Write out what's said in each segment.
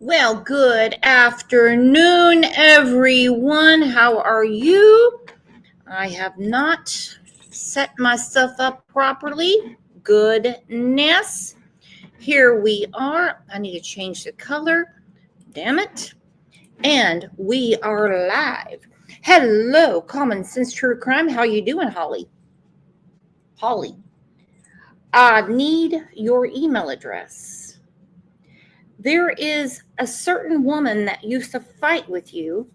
Well, good afternoon, everyone. How are you? I have not set myself up properly. Goodness. Here we are. I need to change the color. Damn it. And we are live. Hello, Common Sense True Crime. How you doing, Holly? Holly, I need your email address. There is a certain woman that used to fight with you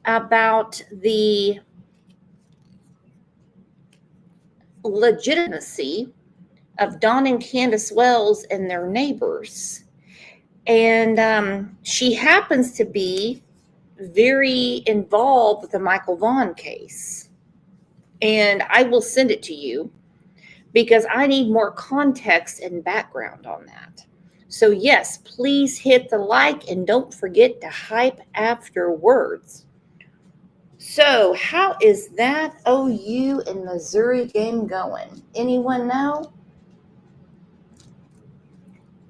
about the legitimacy of Don and Candace Wells and their neighbors. And she happens to be very involved with the Michael Vaughn case. And I will send it to you because I need more context and background on that. So yes, please hit the like and don't forget to hype afterwards. So how is that OU and Missouri game going? Anyone know?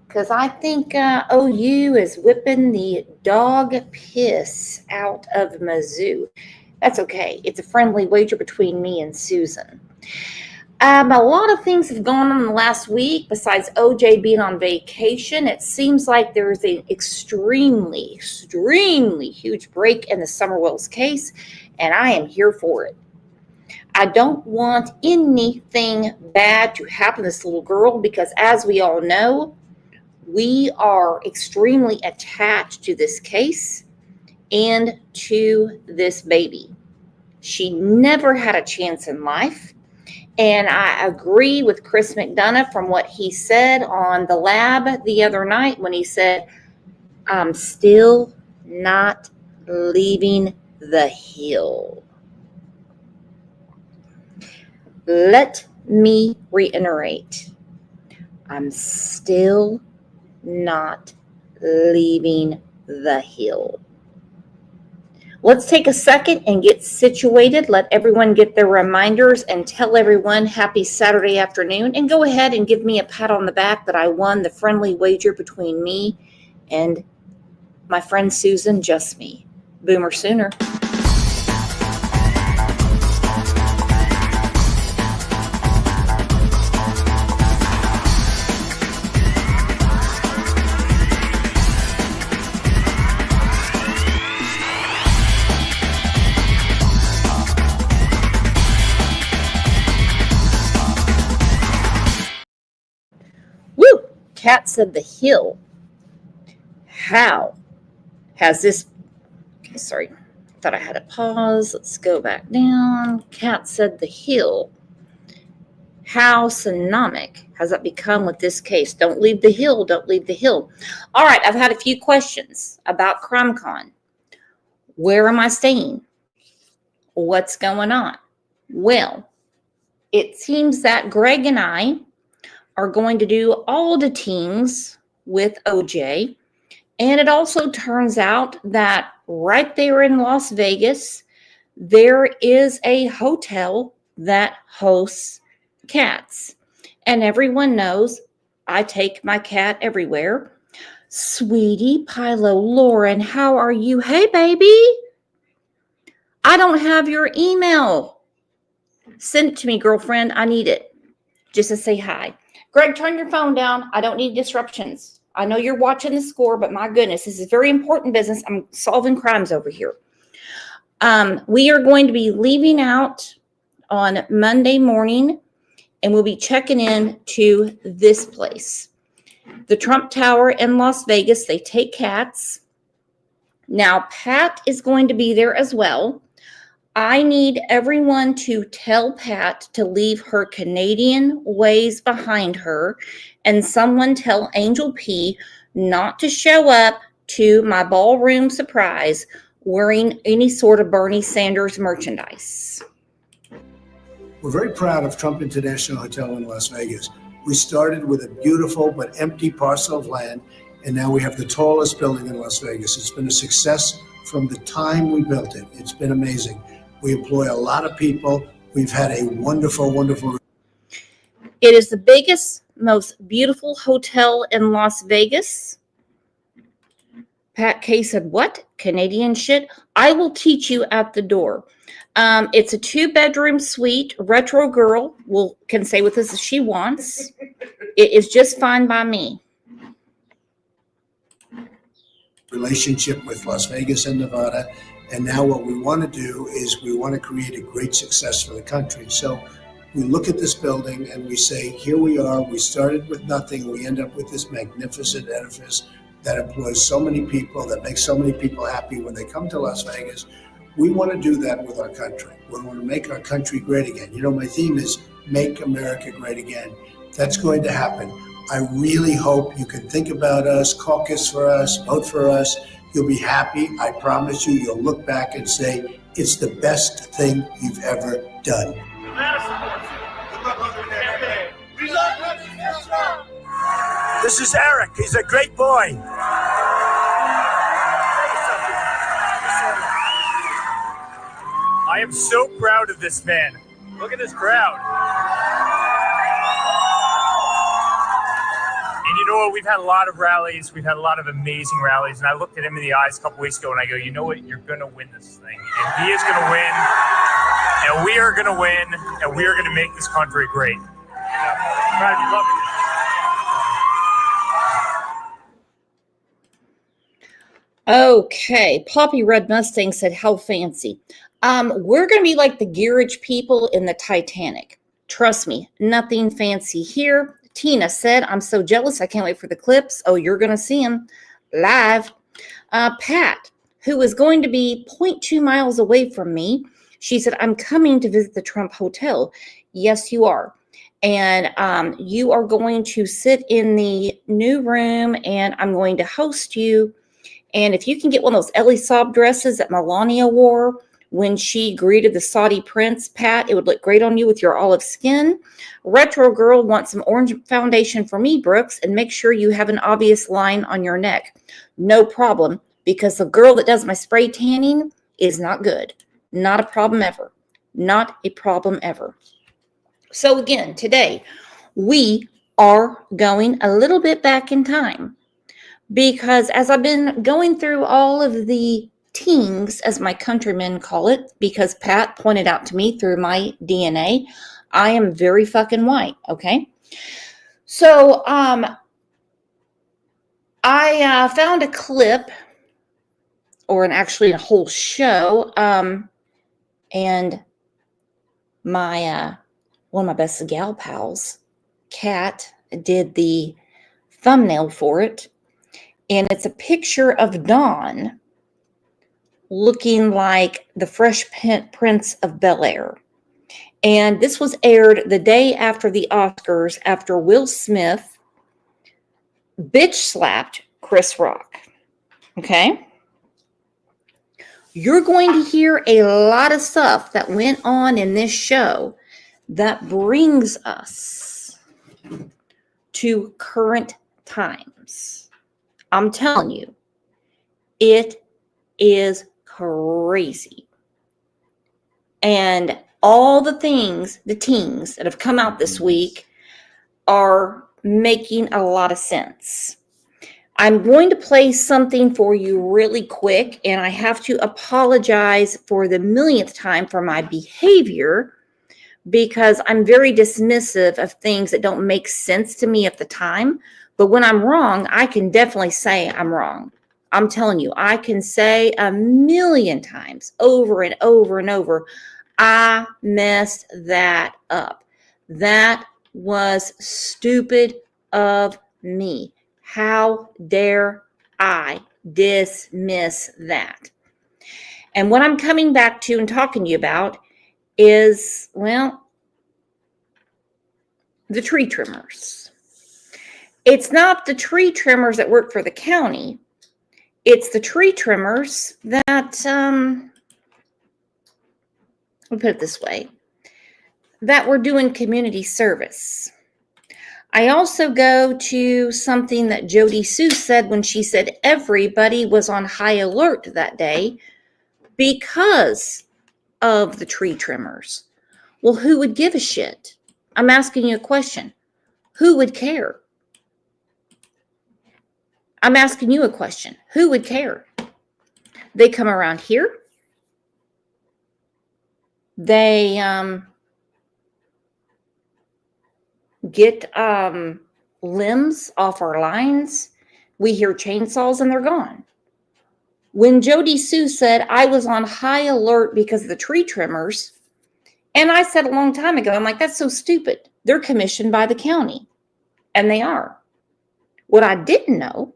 Because I think OU is whipping the dog piss out of Mizzou. That's okay. It's a friendly wager between me and Susan. A lot of things have gone on in the last week besides OJ being on vacation. It seems like there's an extremely huge break in the Summerwells case, and I am here for it. I don't want anything bad to happen to this little girl because, as we all know, we are extremely attached to this case and to this baby. She never had a chance in life. And I agree with Chris McDonough from what he said on the lab the other night when he said, I'm still not leaving the hill. Let me reiterate, I'm still not leaving the hill. Let's take a second and get situated. Let everyone get their reminders and tell everyone happy Saturday afternoon. And go ahead and give me a pat on the back that I won the friendly wager between me and my friend Susan, just me. Boomer Sooner. Cat said the hill. How has this... Okay, sorry. Thought I had a pause. Let's go back down. Cat said the hill. How synonymic has that become with this case? Don't leave the hill. Don't leave the hill. All right. I've had a few questions about CrimeCon. Where am I staying? What's going on? Well, it seems that Greg and I are going to do all the teams with OJ. And it also turns out that right there in Las Vegas, there is a hotel that hosts cats. And everyone knows I take my cat everywhere. Sweetie Pilo Lauren, how are you? Hey, baby. I don't have your email. Send it to me, girlfriend. I need it just to say hi. Greg, turn your phone down. I don't need disruptions. I know you're watching the score, but my goodness, this is very important business. I'm solving crimes over here. We are going to be leaving out on Monday morning, and we'll be checking in to this place. The Trump Tower in Las Vegas. They take cats. Now, Pat is going to be there as well. I need everyone to tell Pat to leave her Canadian ways behind her, and someone tell Angel P not to show up to my ballroom surprise wearing any sort of Bernie Sanders merchandise. We're very proud of Trump International Hotel in Las Vegas. We started with a beautiful but empty parcel of land, and now we have the tallest building in Las Vegas. It's been a success from the time we built it. It's been amazing. We employ a lot of people. We've had a wonderful. It is the biggest, most beautiful hotel in Las Vegas. Pat K said, what? Canadian shit? I will teach you at the door. It's a 2-bedroom suite. Retro girl can stay with us if she wants. It is just fine by me. Relationship with Las Vegas and Nevada. And now what we want to do is we want to create a great success for the country. So we look at this building and we say, here we are. We started with nothing. We end up with this magnificent edifice that employs so many people, that makes so many people happy when they come to Las Vegas. We want to do that with our country. We want to make our country great again. You know, my theme is Make America Great Again. That's going to happen. I really hope you can think about us, caucus for us, vote for us. You'll be happy. I promise you, you'll look back and say, it's the best thing you've ever done. This is Eric. He's a great boy. I am so proud of this man. Look at this crowd. And you know what? We've had a lot of rallies. We've had a lot of amazing rallies. And I looked at him in the eyes a couple weeks ago and I go, you know what? You're going to win this thing. And he is going to win. And we are going to win. And we are going to make this country great. I'm proud of you. Love you. Okay, Poppy Red Mustang said, how fancy. We're going to be like the garage people in the Titanic. Trust me, nothing fancy here. Tina said, I'm so jealous. I can't wait for the clips. Oh, you're going to see them live. Pat, who is going to be 0.2 miles away from me, she said, I'm coming to visit the Trump Hotel. Yes, you are. And you are going to sit in the new room and I'm going to host you. And if you can get one of those Elie Saab dresses that Melania wore when she greeted the Saudi prince, Pat, it would look great on you with your olive skin. Retro girl wants some orange foundation for me, Brooks, and make sure you have an obvious line on your neck. No problem, because the girl that does my spray tanning is not good. Not a problem ever. Not a problem ever. So again, today, we are going a little bit back in time. Because as I've been going through all of the tings, as my countrymen call it, because Pat pointed out to me through my DNA, I am very fucking white, okay? So I found a clip, or actually a whole show, and my one of my best gal pals, Kat, did the thumbnail for it. And it's a picture of Dawn looking like the Fresh Prince of Bel-Air. And this was aired the day after the Oscars, after Will Smith bitch slapped Chris Rock. Okay? You're going to hear a lot of stuff that went on in this show that brings us to current times. I'm telling you, it is crazy. And all the things, the teens that have come out this week are making a lot of sense. I'm going to play something for you really quick, and I have to apologize for the millionth time for my behavior because I'm very dismissive of things that don't make sense to me at the time. But when I'm wrong, I can definitely say I'm wrong. I'm telling you, I can say 1,000,000 times over and over and over, I messed that up. That was stupid of me. How dare I dismiss that? And what I'm coming back to and talking to you about is, well, the tree trimmers. It's not the tree trimmers that work for the county. It's the tree trimmers that, let me put it this way, that were doing community service. I also go to something that Jody Sue said when she said everybody was on high alert that day because of the tree trimmers. Well, who would give a shit? I'm asking you a question. Who would care? I'm asking you a question. Who would care? They come around here. They get limbs off our lines. We hear chainsaws and they're gone. When Jody Sue said I was on high alert because of the tree trimmers, and I said a long time ago, I'm like, that's so stupid. They're commissioned by the county, and they are. What I didn't know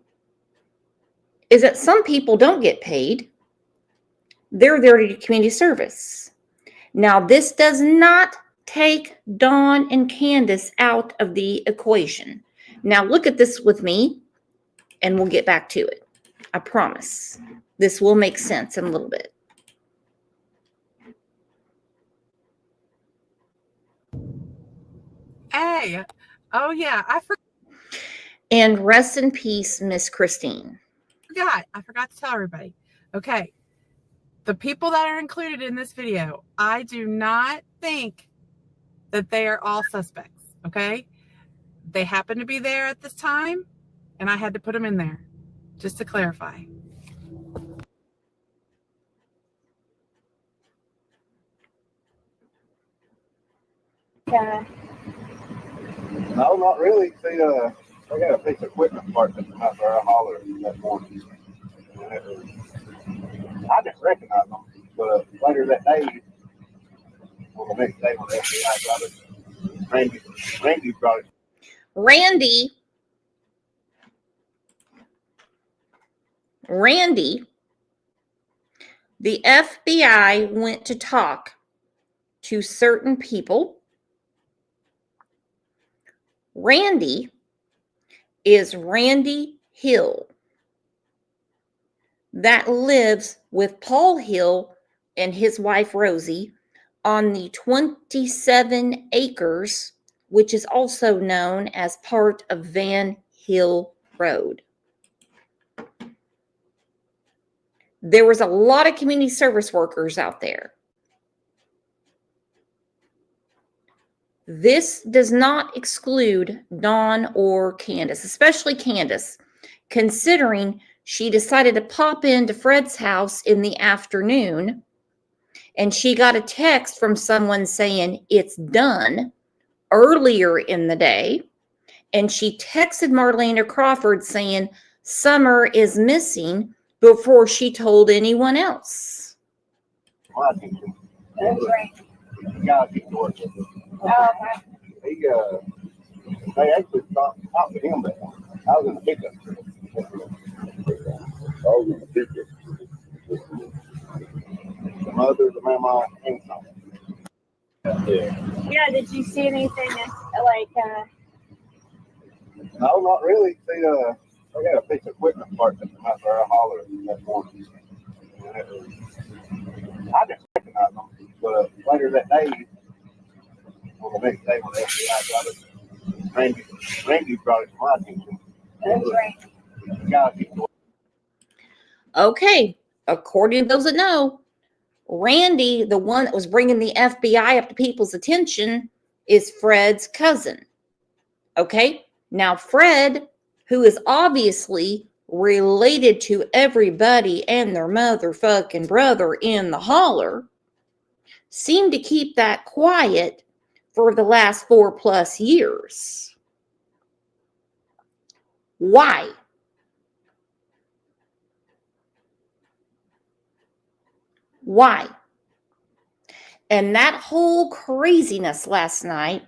is that some people don't get paid. They're there to do community service. Now, this does not take Dawn and Candace out of the equation. Now, look at this with me, and we'll get back to it. I promise. This will make sense in a little bit. Hey, oh yeah, I And rest in peace, Miss Christine. I forgot to tell everybody. Okay, the people that are included in this video, I do not think that they are all suspects. Okay, they happen to be there at this time, and I had to put them in there just to clarify. No, not really. See, I got a piece of equipment part that come out there. I hollered that morning. I didn't recognize them, but later that day, well, the next day when the FBI got it, Randy brought it. Randy, the FBI went to talk to certain people. Randy is Randy Hill that lives with Paul Hill and his wife Rosie on the 27 acres, which is also known as part of Van Hill Road. There was a lot of community service workers out there. This does not exclude Dawn or Candace, especially Candace, considering she decided to pop into Fred's house in the afternoon, and she got a text from someone saying it's done earlier in the day, and she texted Marlena Crawford saying Summer is missing before she told anyone else. That's right. The guy he worked with. They actually talked to him that morning. I was in the pickup. The mother, the mama, and something. Yeah, did you see anything like No, not really. See, I got a piece of equipment part that come out there. I hollered that morning. I didn't recognize them, but later that day, well, the next day when the FBI got it, Randy brought it to my attention. that's right. The guy he worked. Okay, according to those that know, Randy, the one that was bringing the FBI up to people's attention, is Fred's cousin. Okay, now Fred, who is obviously related to everybody and their motherfucking brother in the holler, seemed to keep that quiet for the last 4+ years. Why? Why? And that whole craziness last night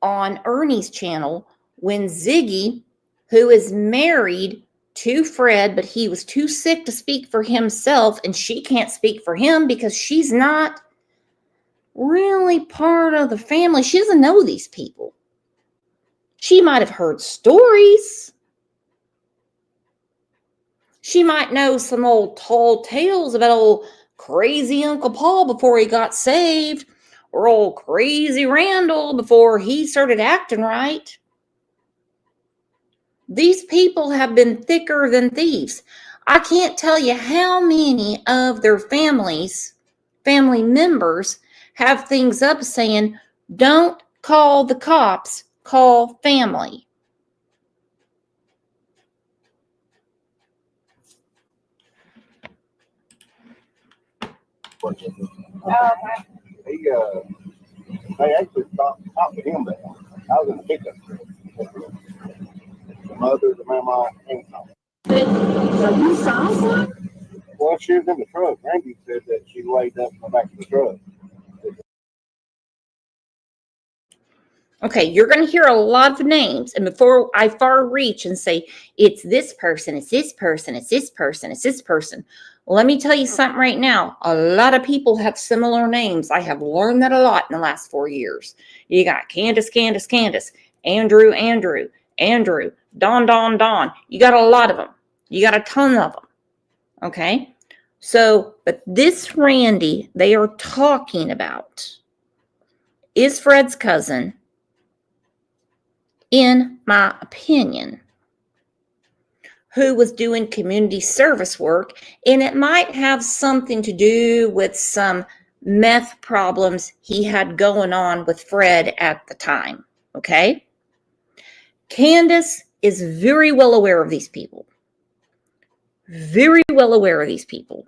on Ernie's channel when Ziggy, who is married to Fred, but he was too sick to speak for himself, and she can't speak for him because she's not really part of the family. She doesn't know these people. She might have heard stories. She might know some old tall tales about old crazy Uncle Paul before he got saved, or old crazy Randall before he started acting right. These people have been thicker than thieves. I can't tell you how many of their family members have things up saying, don't call the cops, call family. works with us. Oh, okay. He, they actually stopped him there. I was in the pickup truck. The mother, the mama, and Tom. So you saw one? Well, she was in the truck. Randy said that she laid up in the back of the truck. Okay, you're going to hear a lot of names. And before I far reach and say, it's this person, it's this person, it's this person, it's this person. Let me tell you something right now. A lot of people have similar names. I have learned that a lot in the last 4 years. You got Candace, Andrew, Don. You got a lot of them. You got a ton of them. Okay? So, but this Randy they are talking about is Fred's cousin, in my opinion, who was doing community service work, and it might have something to do with some meth problems he had going on with Fred at the time, okay? Candace is very well aware of these people. Very well aware of these people.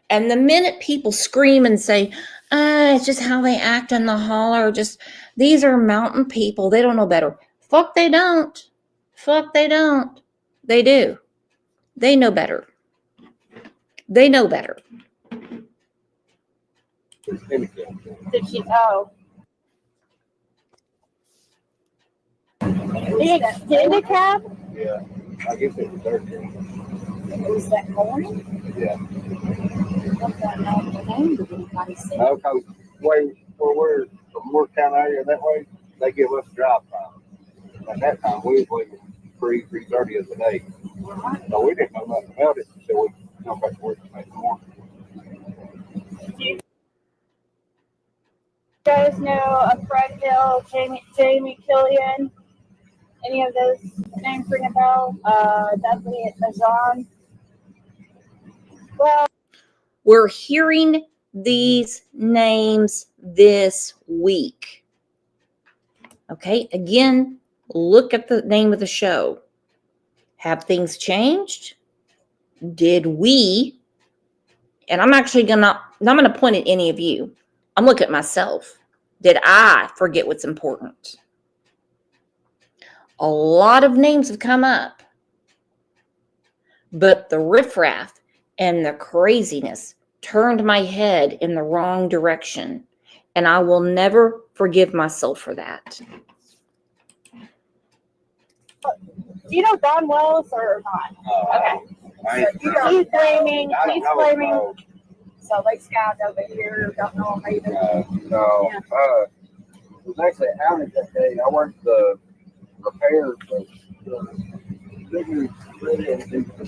And the minute people scream and say, it's just how they act in the holler, just these are mountain people, they don't know better. Fuck, they don't. Fuck, they don't. They do. They know better. They know better. Did she? Oh. The handicap? Yeah, I guess it was 13. Was that morning? Yeah. What's that name? Did anybody say? Because where we're from Moore County area that way, they give us drive time. At that time, we was leaving 3:30 of the day. So we didn't know nothing about it until we come back to work the next morning. You guys know of Fred Hill, Jamie Killian? Any of those names ring a bell? Dudley Majon? Well, We're hearing these names this week. Okay, again, look at the name of the show. Have things changed? Did we, and I'm actually not going to point at any of you. I'm looking at myself. Did I forget what's important? A lot of names have come up, but the riffraff and the craziness turned my head in the wrong direction, and I will never forgive myself for that. do you know Don Wells or not? Okay. He's blaming. So Lake Scout over here, don't know him either. No. It was actually outage that day. I worked the repairs, but the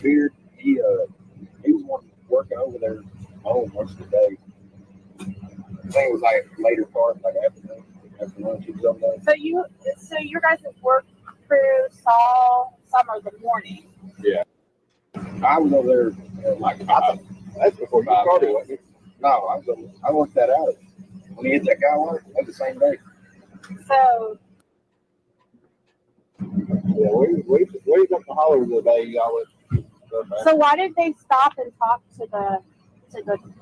beard, he was one working over there home most of the day. I think it was like later part, like after lunch he was over there. So your guys' work crew saw summer the morning. Yeah. I was over there that's before you started, wasn't it? No, I worked that out. When he hit that guy work, that was the same day. So Yeah, we got the holler the day y'all was. So why did they stop and talk to the?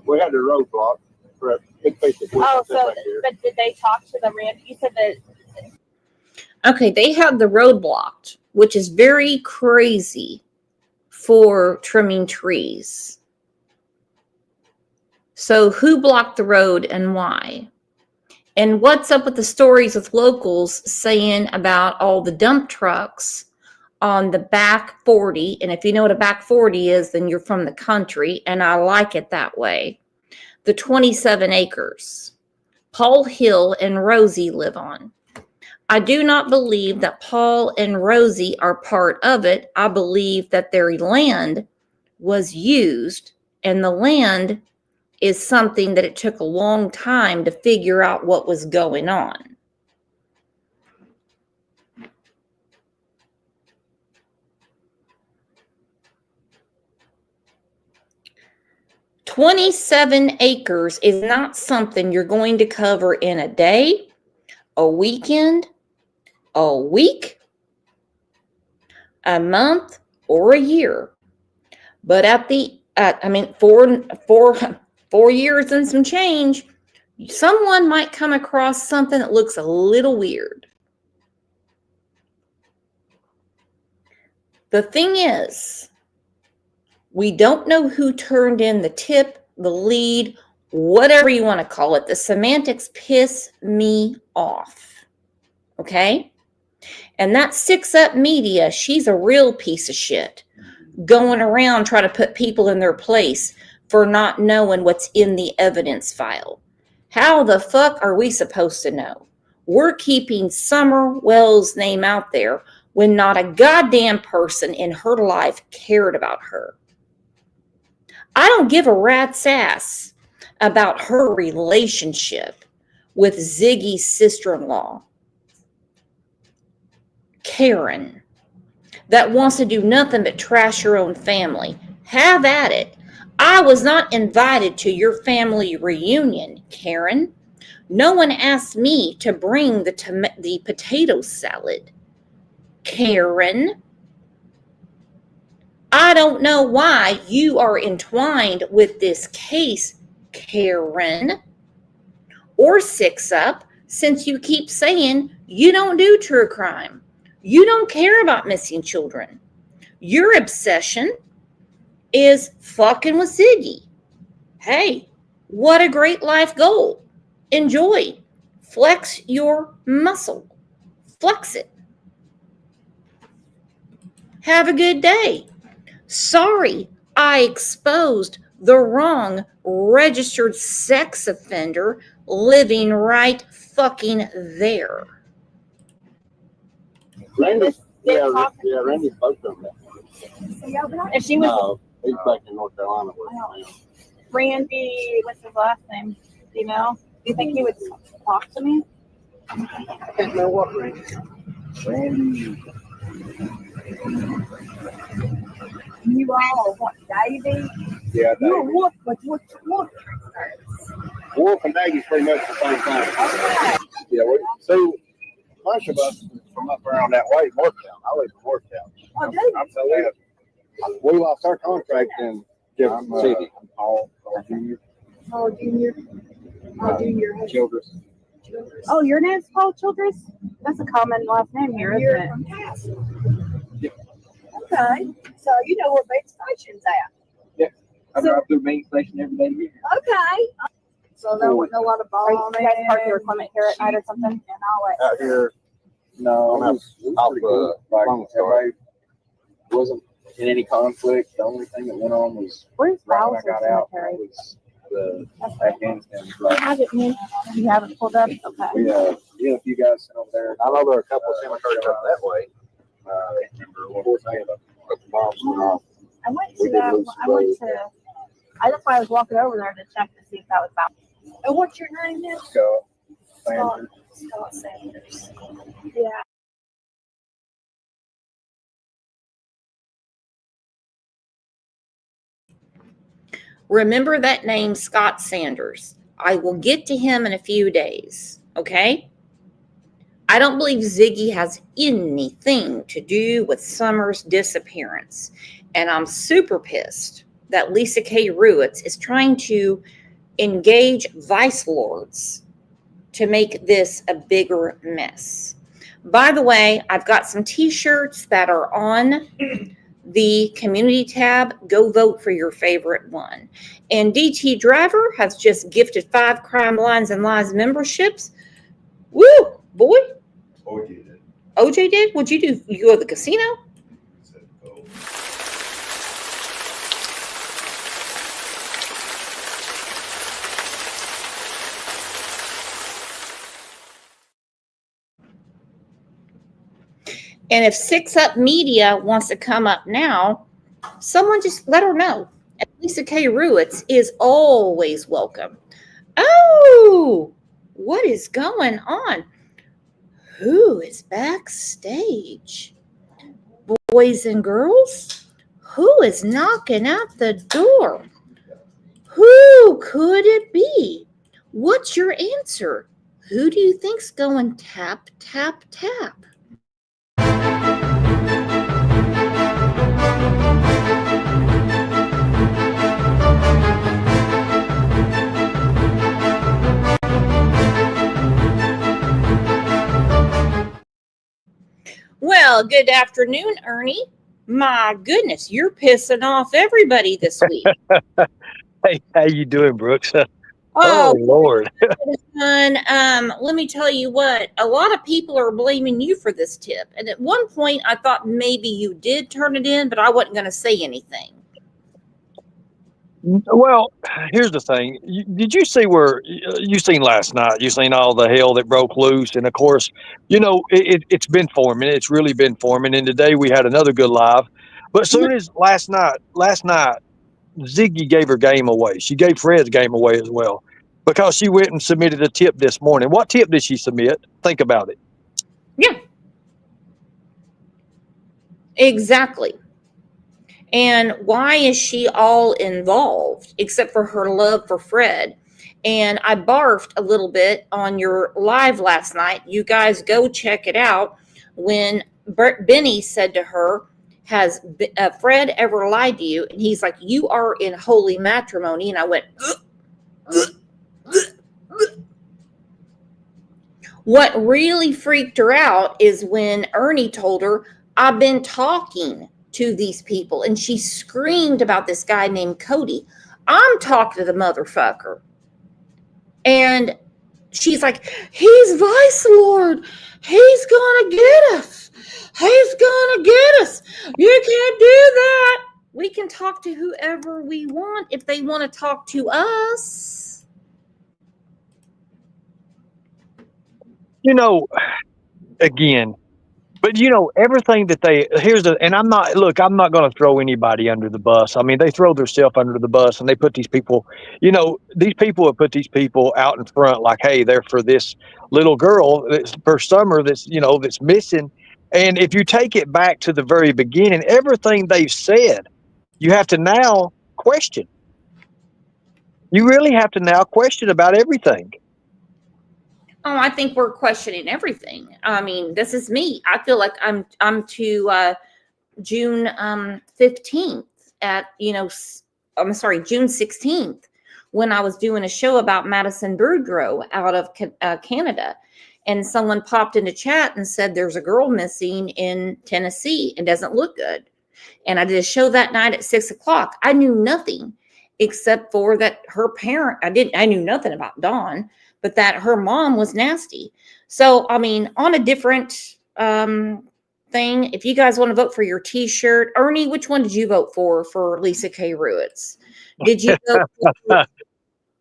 We had the roadblock for a big piece of equipment. Oh, so back here. but did they talk to the rand? You said that. Okay, they had the road blocked, which is very crazy for trimming trees. So who blocked the road and why? And what's up with the stories with locals saying about all the dump trucks on the back 40? And if you know what a back 40 is, then you're from the country, and I like it that way. The 27 acres Paul Hill and Rosie live on. I do not believe that Paul and Rosie are part of it. I believe that their land was used, and the land is something that it took a long time to figure out what was going on. $27 acres is not something you're going to cover in a day, a weekend, a week, a month, or a year. But at the, 4 years and some change, someone might come across something that looks a little weird. The thing is, we don't know who turned in the tip, the lead, whatever you want to call it. The semantics piss me off. Okay? And that 6 Up Media, she's a real piece of shit, going around trying to put people in their place for not knowing what's in the evidence file. How the fuck are we supposed to know? We're keeping Summer Wells' name out there when not a goddamn person in her life cared about her. I don't give a rat's ass about her relationship with Ziggy's sister-in-law, Karen, that wants to do nothing but trash her own family. Have at it. I was not invited to your family reunion, Karen. No one asked me to bring the potato salad, Karen. I don't know why you are entwined with this case, Karen, or 6 Up, since you keep saying you don't do true crime. You don't care about missing children. Your obsession is fucking with Ziggy. Hey, what a great life goal. Enjoy. Flex your muscle. Flex it. Have a good day. Sorry, I exposed the wrong registered sex offender living right fucking there. Randy, Randy's both of them. If she was No, he's back in North Carolina with me. Randy, what's his last name? Do you know? Do you think he would talk to me? I can't know what Randy. Randy. You all what, Davey? Yeah, You're Davey. what? What? Wolf and Davy's pretty much the same thing. Okay. Yeah, so a bunch of us from up around that way, Moretown. I live in Moretown. Oh, do you? I'm so glad. We lost our contract in Jefferson City. I'm Paul Jr. Oh, Junior. Oh, Junior. Childress. Oh, your name's Paul Childress? That's a common last name here, isn't it? From Castle. Yep. Okay. So you know where Bates Station's at. I drive through Main Station every day here. Okay. So there wasn't a lot of Are bombs. you guys park your equipment here at night or something? And all that. Out here, no, it was pretty good. Like, everybody wasn't in any conflict. The only thing that went on was Where's right when I Bowser got out Cemetery? was the Afghanistan flight. Have it, man. You have it pulled up? Okay. We had a few guys sitting over there. I know there are a couple of cemeteries up that way. I can't remember what was saying, but the bombs went off. I went We to did that. lose I went some to. That's why I was walking over there to check to see if that was about. And what's your name now? Scott, Scott. Sanders. Scott Sanders. Yeah. Remember that name, Scott Sanders. I will get to him in a few days, okay? I don't believe Ziggy has anything to do with Summer's disappearance. And I'm super pissed that Lisa K. Ruetz is trying to engage vice lords to make this a bigger mess. By the way, I've got some t-shirts that are on the community tab. Go vote for your favorite one. And DT Driver has just gifted 5 Crime Lines and Lies memberships. Woo, boy. OJ did. OJ did? What'd you do? You go to the casino? He said go. And if 6 Up Media wants to come up now, someone just let her know. And Lisa K. Ruetz is always welcome. Oh, what is going on? Who is backstage? Boys and girls? Who is knocking at the door? Who could it be? What's your answer? Who do you think's going tap, tap, tap? Well, good afternoon, Ernie. My goodness, you're pissing off everybody this week. Hey, how you doing, Brooks? Oh, Oh, Lord. son, let me tell you what, a lot of people are blaming you for this tip. And at one point, I thought maybe you did turn it in, but I wasn't going to say anything. Well, here's the thing. Did you see where you seen last night? You seen all the hell that broke loose, and of course, it's been forming. It's really been forming. And today we had another good live. But soon as last night, Ziggy gave her game away. She gave Fred's game away as well because she went and submitted a tip this morning. What tip did she submit? Think about it. Yeah. Exactly. And why is she all involved except for her love for Fred? And I barfed a little bit on your live last night. You guys go check it out when Benny said to her, has Fred ever lied to you? And he's like, you are in holy matrimony. And I went, What really freaked her out is when Ernie told her, I've been talking to these people. And she screamed about this guy named Cody. I'm talking to the motherfucker. And she's like, he's Vice Lord. He's going to get us. He's going to get us. You can't do that. We can talk to whoever we want if they want to talk to us. Again, but everything that and I'm not going to throw anybody under the bus. I mean, they throw themselves under the bus and they put these people, these people have put these people out in front like, hey, they're for this little girl that's for Summer that's missing. And if you take it back to the very beginning, everything they've said, you have to now question. You really have to now question about everything. Oh, I think we're questioning everything. I mean, this is me. I feel like I'm to June 15th at, I'm sorry, June 16th when I was doing a show about Madison Boudreaux out of Canada. And someone popped into chat and said, there's a girl missing in Tennessee and doesn't look good. And I did a show that night at 6:00. I knew nothing except for that her parent, I knew nothing about Dawn, but that her mom was nasty. So, I mean, on a different thing, if you guys want to vote for your t-shirt, Ernie, which one did you vote for Lisa K. Ruitz? Did you vote for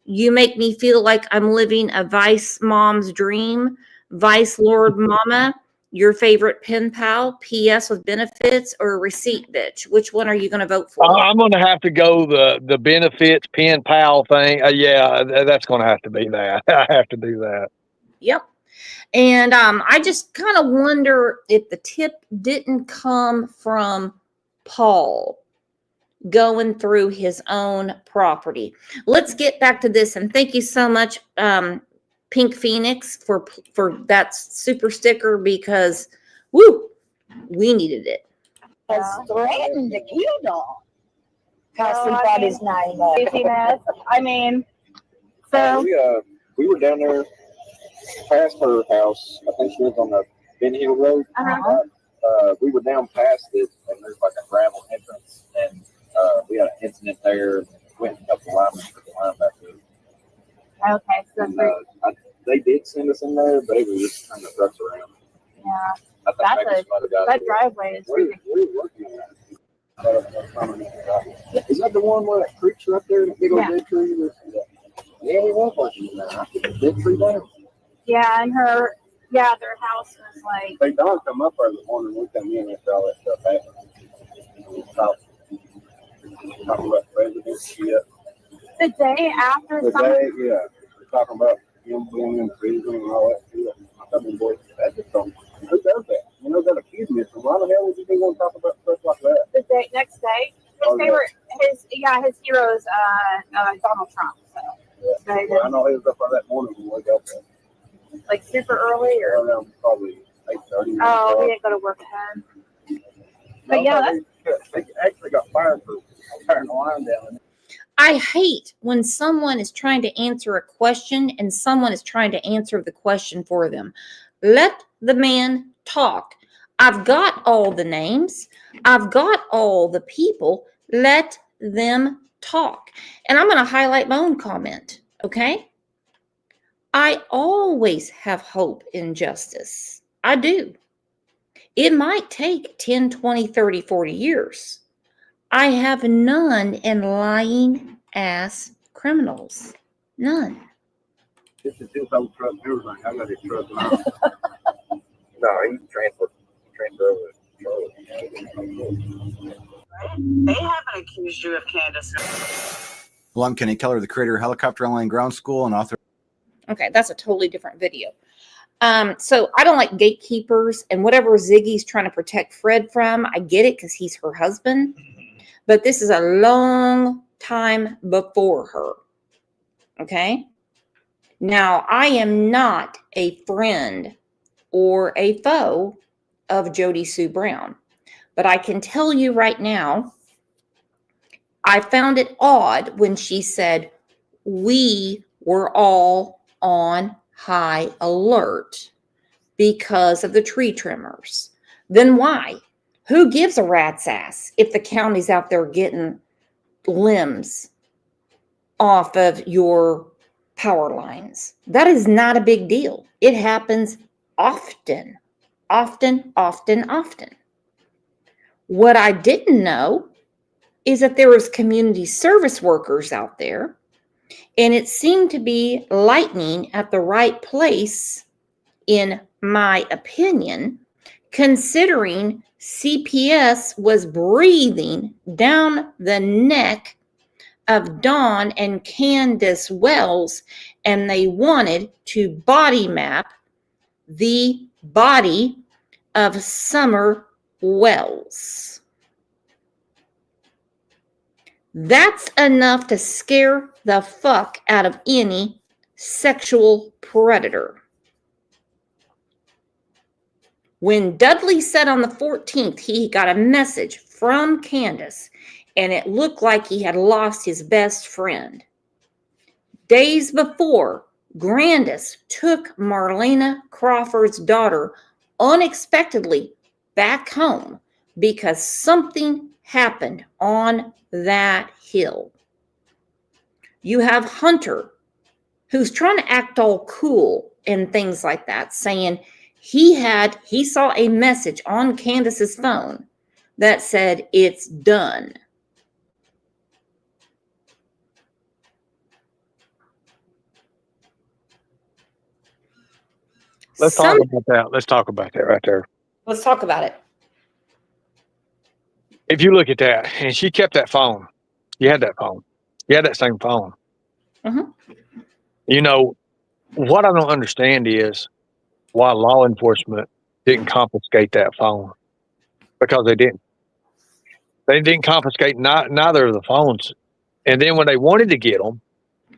You Make Me Feel Like I'm Living a Vice Mom's Dream, Vice Lord Mama, your favorite pen pal, PS with benefits, or receipt bitch? Which one are you going to vote for? I'm going to have to go the benefits pen pal thing. Yeah, that's going to have to be that. I have to do that. Yep. And I just kind of wonder if the tip didn't come from Paul going through his own property. Let's get back to this. And thank you so much, Pink Phoenix, for that super sticker, because woo, we needed it. Threatened to kill Dawn. Because he thought his name up. Craziness. I mean, so We were down there past her house. I think she lives on the Ben Hill Road. We were down past it, and there's like a gravel entrance, and we had an incident there. Went and helped the lineman put the line back there. okay, so And, they did send us in there, but it was just turning the trucks around. yeah, I think maybe some other guys that did. driveway is We're working on that. Is that the one where that creek's right there, that big old Yeah. dead tree? Yeah, we was working on that. Dead tree down. yeah, and their house was like They don't come up early morning. We come in after all that stuff happened. Talking about the president shit. the day after The Summer. day, yeah. We're talking about him being in prison and all that shit. I couple boys, that just don't. Who does that? That a kid missing. Why the hell would you be going to talk about stuff like that? The day next day, Oh, they yeah. were his hero is Donald Trump. So Yeah. Well, I know he was up there that morning when we got there. like super early or Around probably 8:30. we didn't go to work ahead. But yeah, they actually got fired for tearing the line down. I hate when someone is trying to answer a question and someone is trying to answer the question for them. Let the man talk. I've got all the names. I've got all the people. Let them talk. And I'm going to highlight my own comment, okay? I always have hope in justice. I do. It might take 10, 20, 30, 40 years. I have none in lying ass criminals. None. This is his old truck and everything. I got his truck now. No, he transferred over to Charlotte. They haven't accused you of Candace. Well, I'm Kenny Keller, the creator of Helicopter Online Ground School and author. Okay, that's a totally different video. So I don't like gatekeepers, and whatever Ziggy's trying to protect Fred from, I get it because he's her husband. But this is a long time before her. Okay? Now, I am not a friend or a foe of Jody Sue Brown. But I can tell you right now, I found it odd when she said, we were all on high alert because of the tree trimmers. Then why? Who gives a rat's ass if the county's out there getting limbs off of your power lines? That is not a big deal. It happens often. What I didn't know is that there was community service workers out there, and it seemed to be lightning at the right place, in my opinion, considering CPS was breathing down the neck of Dawn and Candace Wells, and they wanted to body map the body of Summer Wells. That's enough to scare the fuck out of any sexual predator. When Dudley said on the 14th he got a message from Candace and it looked like he had lost his best friend, days before, Grandis took Marlena Crawford's daughter unexpectedly back home because something happened on that hill. You have Hunter, who's trying to act all cool and things like that, saying he saw a message on Candace's phone that said it's done. Let's talk about that. Let's talk about that right there. Let's talk about it. If you look at that, and she kept that phone. You had that phone. You had that same phone. Mhm. You know, what I don't understand is why law enforcement didn't confiscate that phone. Because they didn't. They didn't confiscate neither of the phones. And then when they wanted to get them,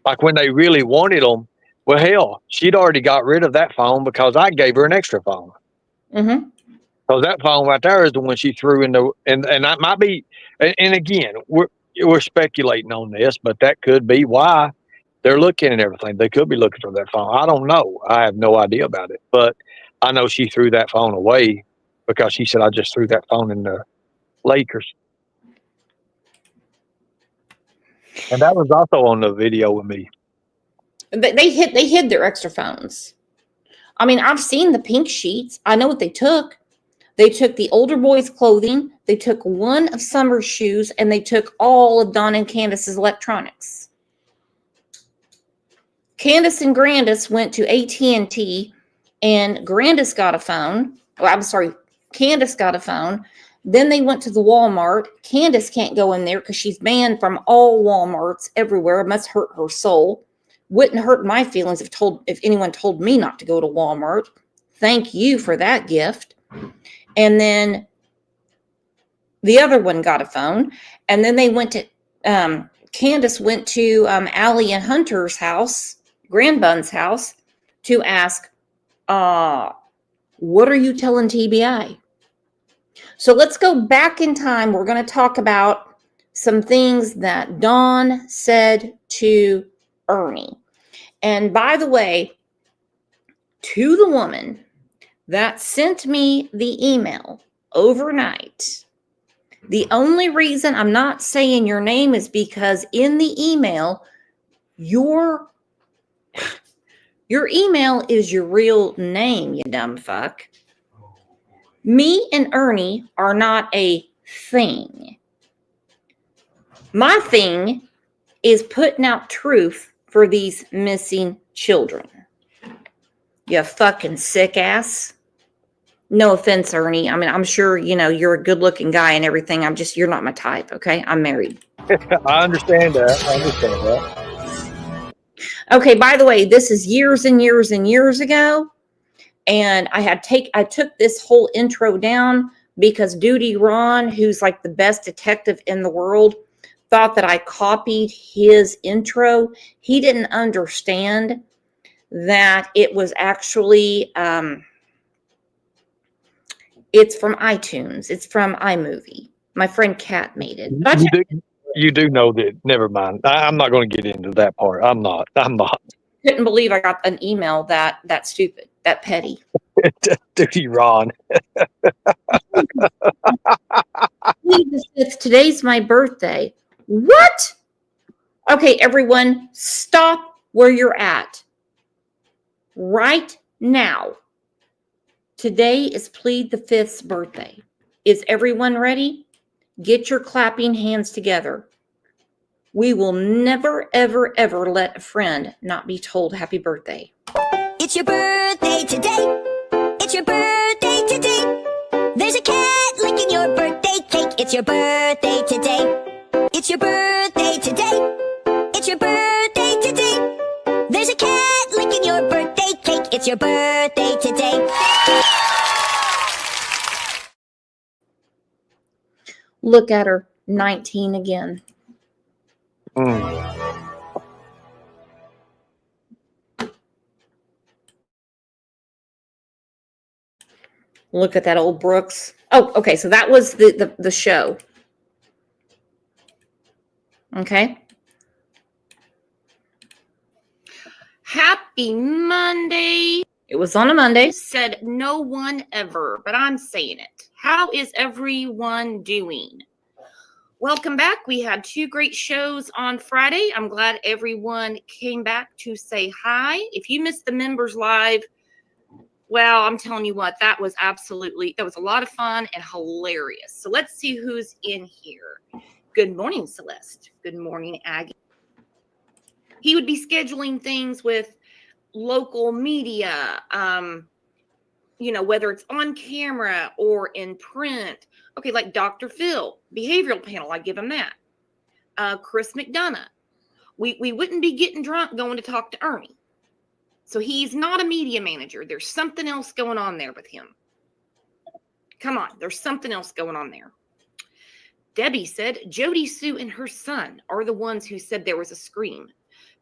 like when they really wanted them, well, hell, she'd already got rid of that phone because I gave her an extra phone. Mm-hmm. So that phone right there is the one she threw in the, and that might be, and again, we're speculating on this, but that could be why they're looking at everything. They could be looking for that phone. I don't know. I have no idea about it, but I know she threw that phone away because she said, I just threw that phone in the Lakers. And that was also on the video with me. They hid their extra phones. I mean, I've seen the pink sheets. I know what they took. They took the older boy's clothing. They took one of Summer's shoes, and they took all of Dawn and Candace's electronics. Candace and Grandis went to AT&T, and Grandis got a phone. Oh, I'm sorry, Candace got a phone. Then they went to the Walmart. Candace can't go in there because she's banned from all Walmarts everywhere. It must hurt her soul. Wouldn't hurt my feelings if anyone told me not to go to Walmart. Thank you for that gift. And then the other one got a phone. And then they went to, Candace went to Allie and Hunter's house, Grandbun's house, to ask, what are you telling TBI? So let's go back in time. We're going to talk about some things that Dawn said to Ernie. And by the way, to the woman that sent me the email overnight. The only reason I'm not saying your name is because in the email, your email is your real name, you dumb fuck. Me and Ernie are not a thing. My thing is putting out truth for these missing children. You fucking sick ass. No offense, Ernie. I mean, I'm sure, you're a good looking guy and everything. You're not my type. Okay. I'm married. I understand that. Okay. By the way, this is years and years and years ago. And I took this whole intro down because Duty Ron, who's like the best detective in the world, thought that I copied his intro. He didn't understand that it was actually, it's from iTunes. It's from iMovie. My friend Kat made it. You do know that. Never mind. I'm not going to get into that part. I'm not. Couldn't believe I got an email that stupid, that petty. Duty Ron. Today's my birthday. What? Okay, everyone, stop where you're at. Right now. Today is Plead the Fifth's birthday. Is everyone ready? Get your clapping hands together. We will never, ever, ever let a friend not be told happy birthday. It's your birthday today. It's your birthday today. There's a cat licking your birthday cake. It's your birthday today. It's your birthday today. It's your birthday today. There's a cat licking your birthday cake. It's your birthday today. Look at her, 19 again. Look at that old Brooks. Oh, okay. So that was the show. Okay. Happy Monday. It was on a Monday. Said no one ever, but I'm saying it. How is everyone doing? Welcome back. We had 2 great shows on Friday. I'm glad everyone came back to say hi. If you missed the members live, well, I'm telling you what, that was a lot of fun and hilarious. So let's see who's in here. Good morning, Celeste. Good morning, Aggie. He would be scheduling things with local media, whether it's on camera or in print. Okay, like Dr. Phil, behavioral panel, I give him that. Chris McDonough. We wouldn't be getting drunk going to talk to Ernie. So he's not a media manager. There's something else going on there with him. Come on, there's something else going on there. Debbie said Jody Sue and her son are the ones who said there was a scream.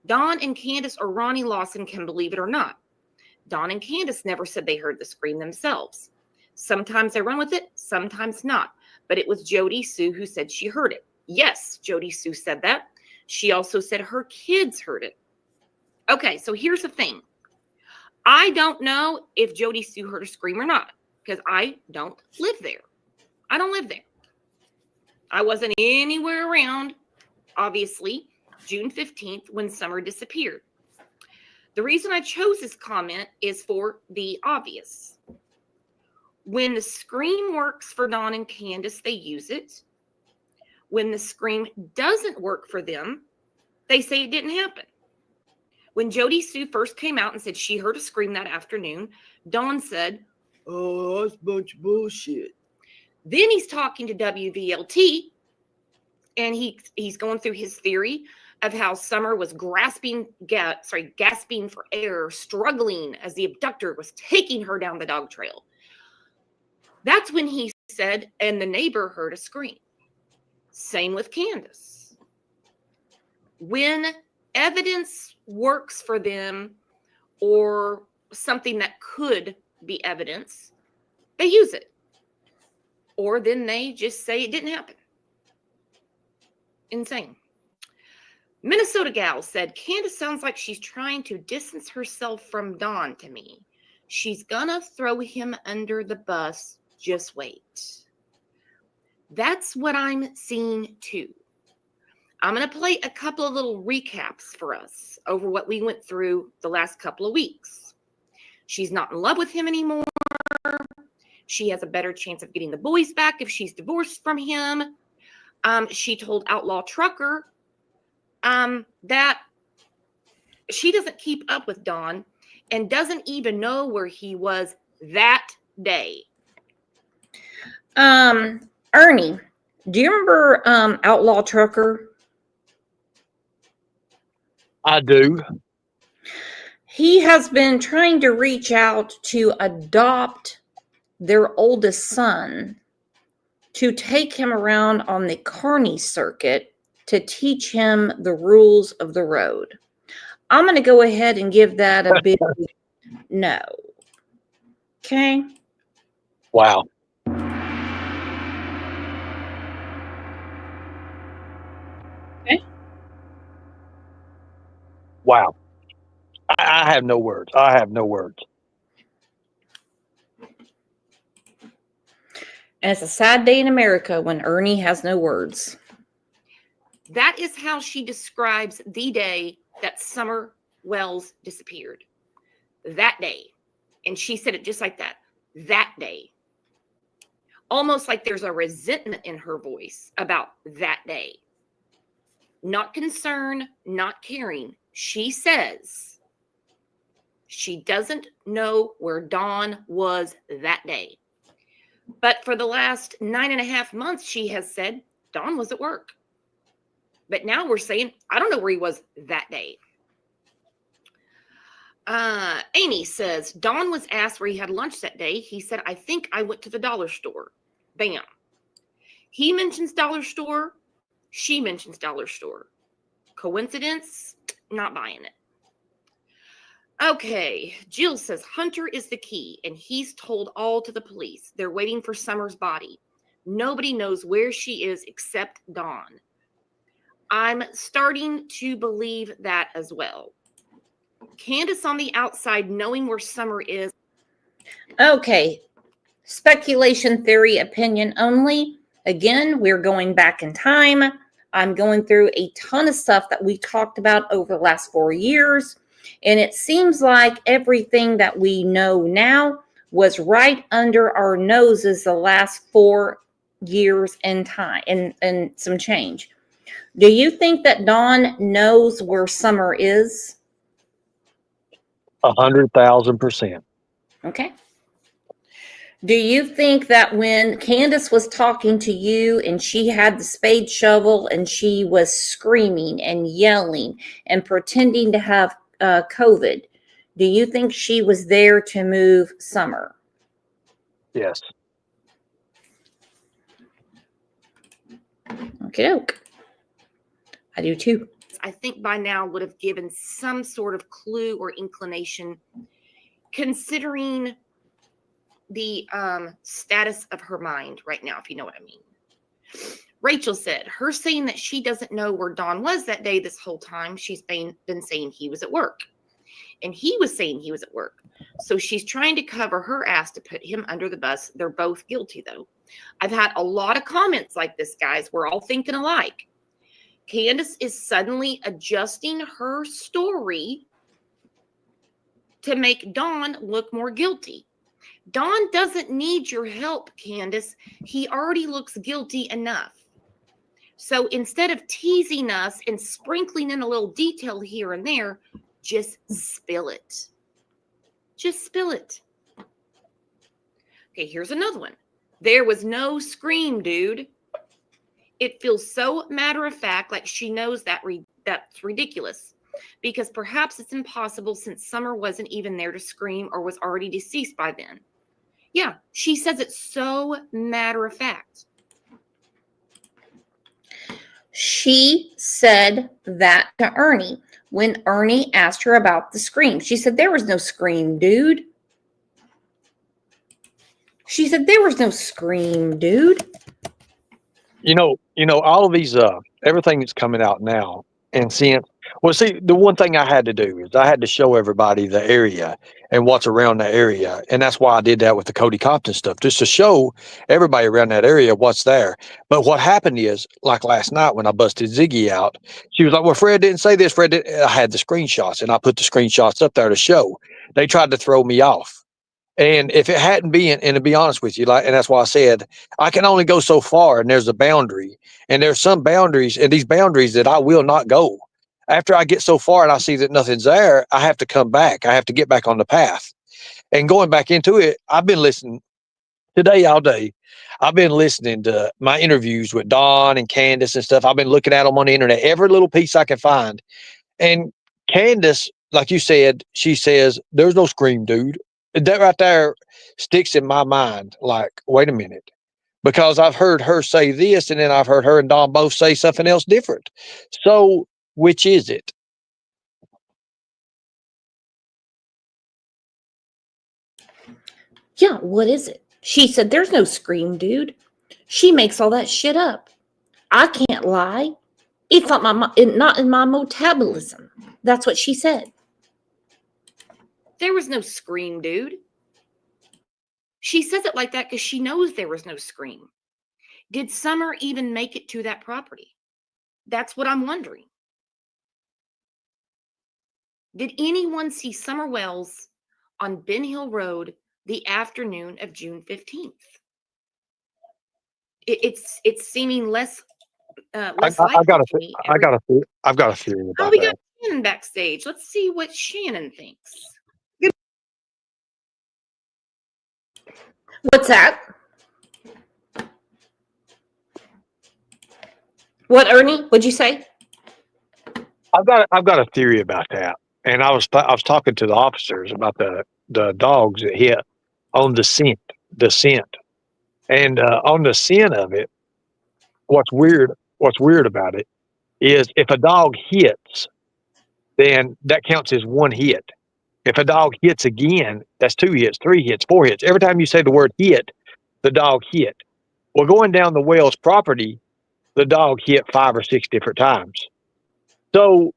Dawn and Candace or Ronnie Lawson can believe it or not. Dawn and Candace never said they heard the scream themselves. Sometimes they run with it, sometimes not. But it was Jody Sue who said she heard it. Yes, Jody Sue said that. She also said her kids heard it. Okay, so here's the thing. I don't know if Jody Sue heard a scream or not because I don't live there. I don't live there. I wasn't anywhere around, obviously, June 15th when Summer disappeared. The reason I chose this comment is for the obvious. When the scream works for Dawn and Candace, they use it. When the scream doesn't work for them, they say it didn't happen. When Jody Sue first came out and said she heard a scream that afternoon, Dawn said, "Oh, that's a bunch of bullshit." Then he's talking to WVLT, and he's going through his theory of how Summer was gasping for air, struggling as the abductor was taking her down the dog trail. That's when he said, and the neighbor heard a scream. Same with Candace. When evidence works for them or something that could be evidence, they use it. Or then they just say it didn't happen. Insane. Minnesota Gal said, Candace sounds like she's trying to distance herself from Dawn to me. She's gonna throw him under the bus. Just wait. That's what I'm seeing too. I'm going to play a couple of little recaps for us over what we went through the last couple of weeks. She's not in love with him anymore. She has a better chance of getting the boys back if she's divorced from him. She told Outlaw Trucker that she doesn't keep up with Don and doesn't even know where he was that day. Ernie, do you remember Outlaw Trucker? I do. He has been trying to reach out to adopt their oldest son to take him around on the carny circuit to teach him the rules of the road. I'm going to go ahead and give that a big no. Okay. Wow. Okay. Wow. I have no words. I have no words. And it's a sad day in America when Ernie has no words. That is how she describes the day that Summer Wells disappeared. That day. And she said it just like that. That day. Almost like there's a resentment in her voice about that day. Not concern, not caring. She says she doesn't know where Dawn was that day. But for the last 9.5 months, she has said Dawn was at work. But now we're saying, I don't know where he was that day. Amy says, Dawn was asked where he had lunch that day. He said, I think I went to the dollar store. Bam. He mentions dollar store. She mentions dollar store. Coincidence? Not buying it. Okay, Jill says Hunter is the key, and he's told all to the police. They're waiting for Summer's body. Nobody knows where she is except Dawn. I'm starting to believe that as well. Candace on the outside, knowing where Summer is. Okay, speculation, theory, opinion only. Again, we're going back in time. I'm going through a ton of stuff that we talked about over the last 4 years. And it seems like everything that we know now was right under our noses the last 4 years in time and some change. Do you think that Dawn knows where Summer is? 100,000%. Okay. Do you think that when Candace was talking to you and she had the spade shovel and she was screaming and yelling and pretending to have COVID, do you think she was there to move Summer? Yes. Okay, I do too. I think by now would have given some sort of clue or inclination, considering the status of her mind right now, if you know what I mean. Rachel said, her saying that she doesn't know where Dawn was that day this whole time, she's been saying he was at work. And he was saying he was at work. So she's trying to cover her ass to put him under the bus. They're both guilty, though. I've had a lot of comments like this, guys. We're all thinking alike. Candace is suddenly adjusting her story to make Dawn look more guilty. Dawn doesn't need your help, Candace. He already looks guilty enough. So instead of teasing us and sprinkling in a little detail here and there, just spill it. Just spill it. Okay, here's another one. There was no scream, dude. It feels so matter-of-fact, like she knows that that's ridiculous. Because perhaps it's impossible since Summer wasn't even there to scream or was already deceased by then. Yeah, she says it's so matter-of-fact. She said that to Ernie when Ernie asked her about the scream. She said, there was no scream, dude. She said, there was no scream, dude. You know, all of these, everything that's coming out now, and since Well, see, the one thing I had to do is I had to show everybody the area and what's around the area. And that's why I did that with the Cody Compton stuff, just to show everybody around that area what's there. But what happened is, like last night when I busted Ziggy out, she was like, well, Fred didn't say this. Fred didn't. I had the screenshots, and I put the screenshots up there to show. They tried to throw me off. And if it hadn't been, and to be honest with you, like, and that's why I said I can only go so far, and there's a boundary, and there's some boundaries, and these boundaries that I will not go. After I get so far and I see that nothing's there, I have to come back. I have to get back on the path. And going back into it, I've been listening today all day. I've been listening to my interviews with Don and Candace and stuff. I've been looking at them on the internet, every little piece I can find. And Candace, like you said, she says, there's no scream, dude. That right there sticks in my mind. Like, wait a minute, because I've heard her say this, and then I've heard her and Don both say something else different. So, which is it? Yeah, what is it? She said, there's no scream, dude. She makes all that shit up. I can't lie. It's not in my metabolism. That's what she said. There was no scream, dude. She says it like that because she knows there was no scream. Did Summer even make it to that property? That's what I'm wondering. Did anyone see Summer Wells on Ben Hill Road the afternoon of June 15th? It's seeming less I've likely got to me. a theory Oh, about we that. got Shannon backstage. Let's see what Shannon thinks. What's that? What, Ernie? What'd you say? I've got a theory about that, and I was talking to the officers about the dogs that hit on the scent, and on the scent of it. What's weird about it is if a dog hits, then that counts as one hit. If a dog hits again, that's 2 hits, 3 hits, 4 hits. Every time you say the word hit, the dog hit. Well, going down the Wells property, the dog hit 5 or 6 different times. So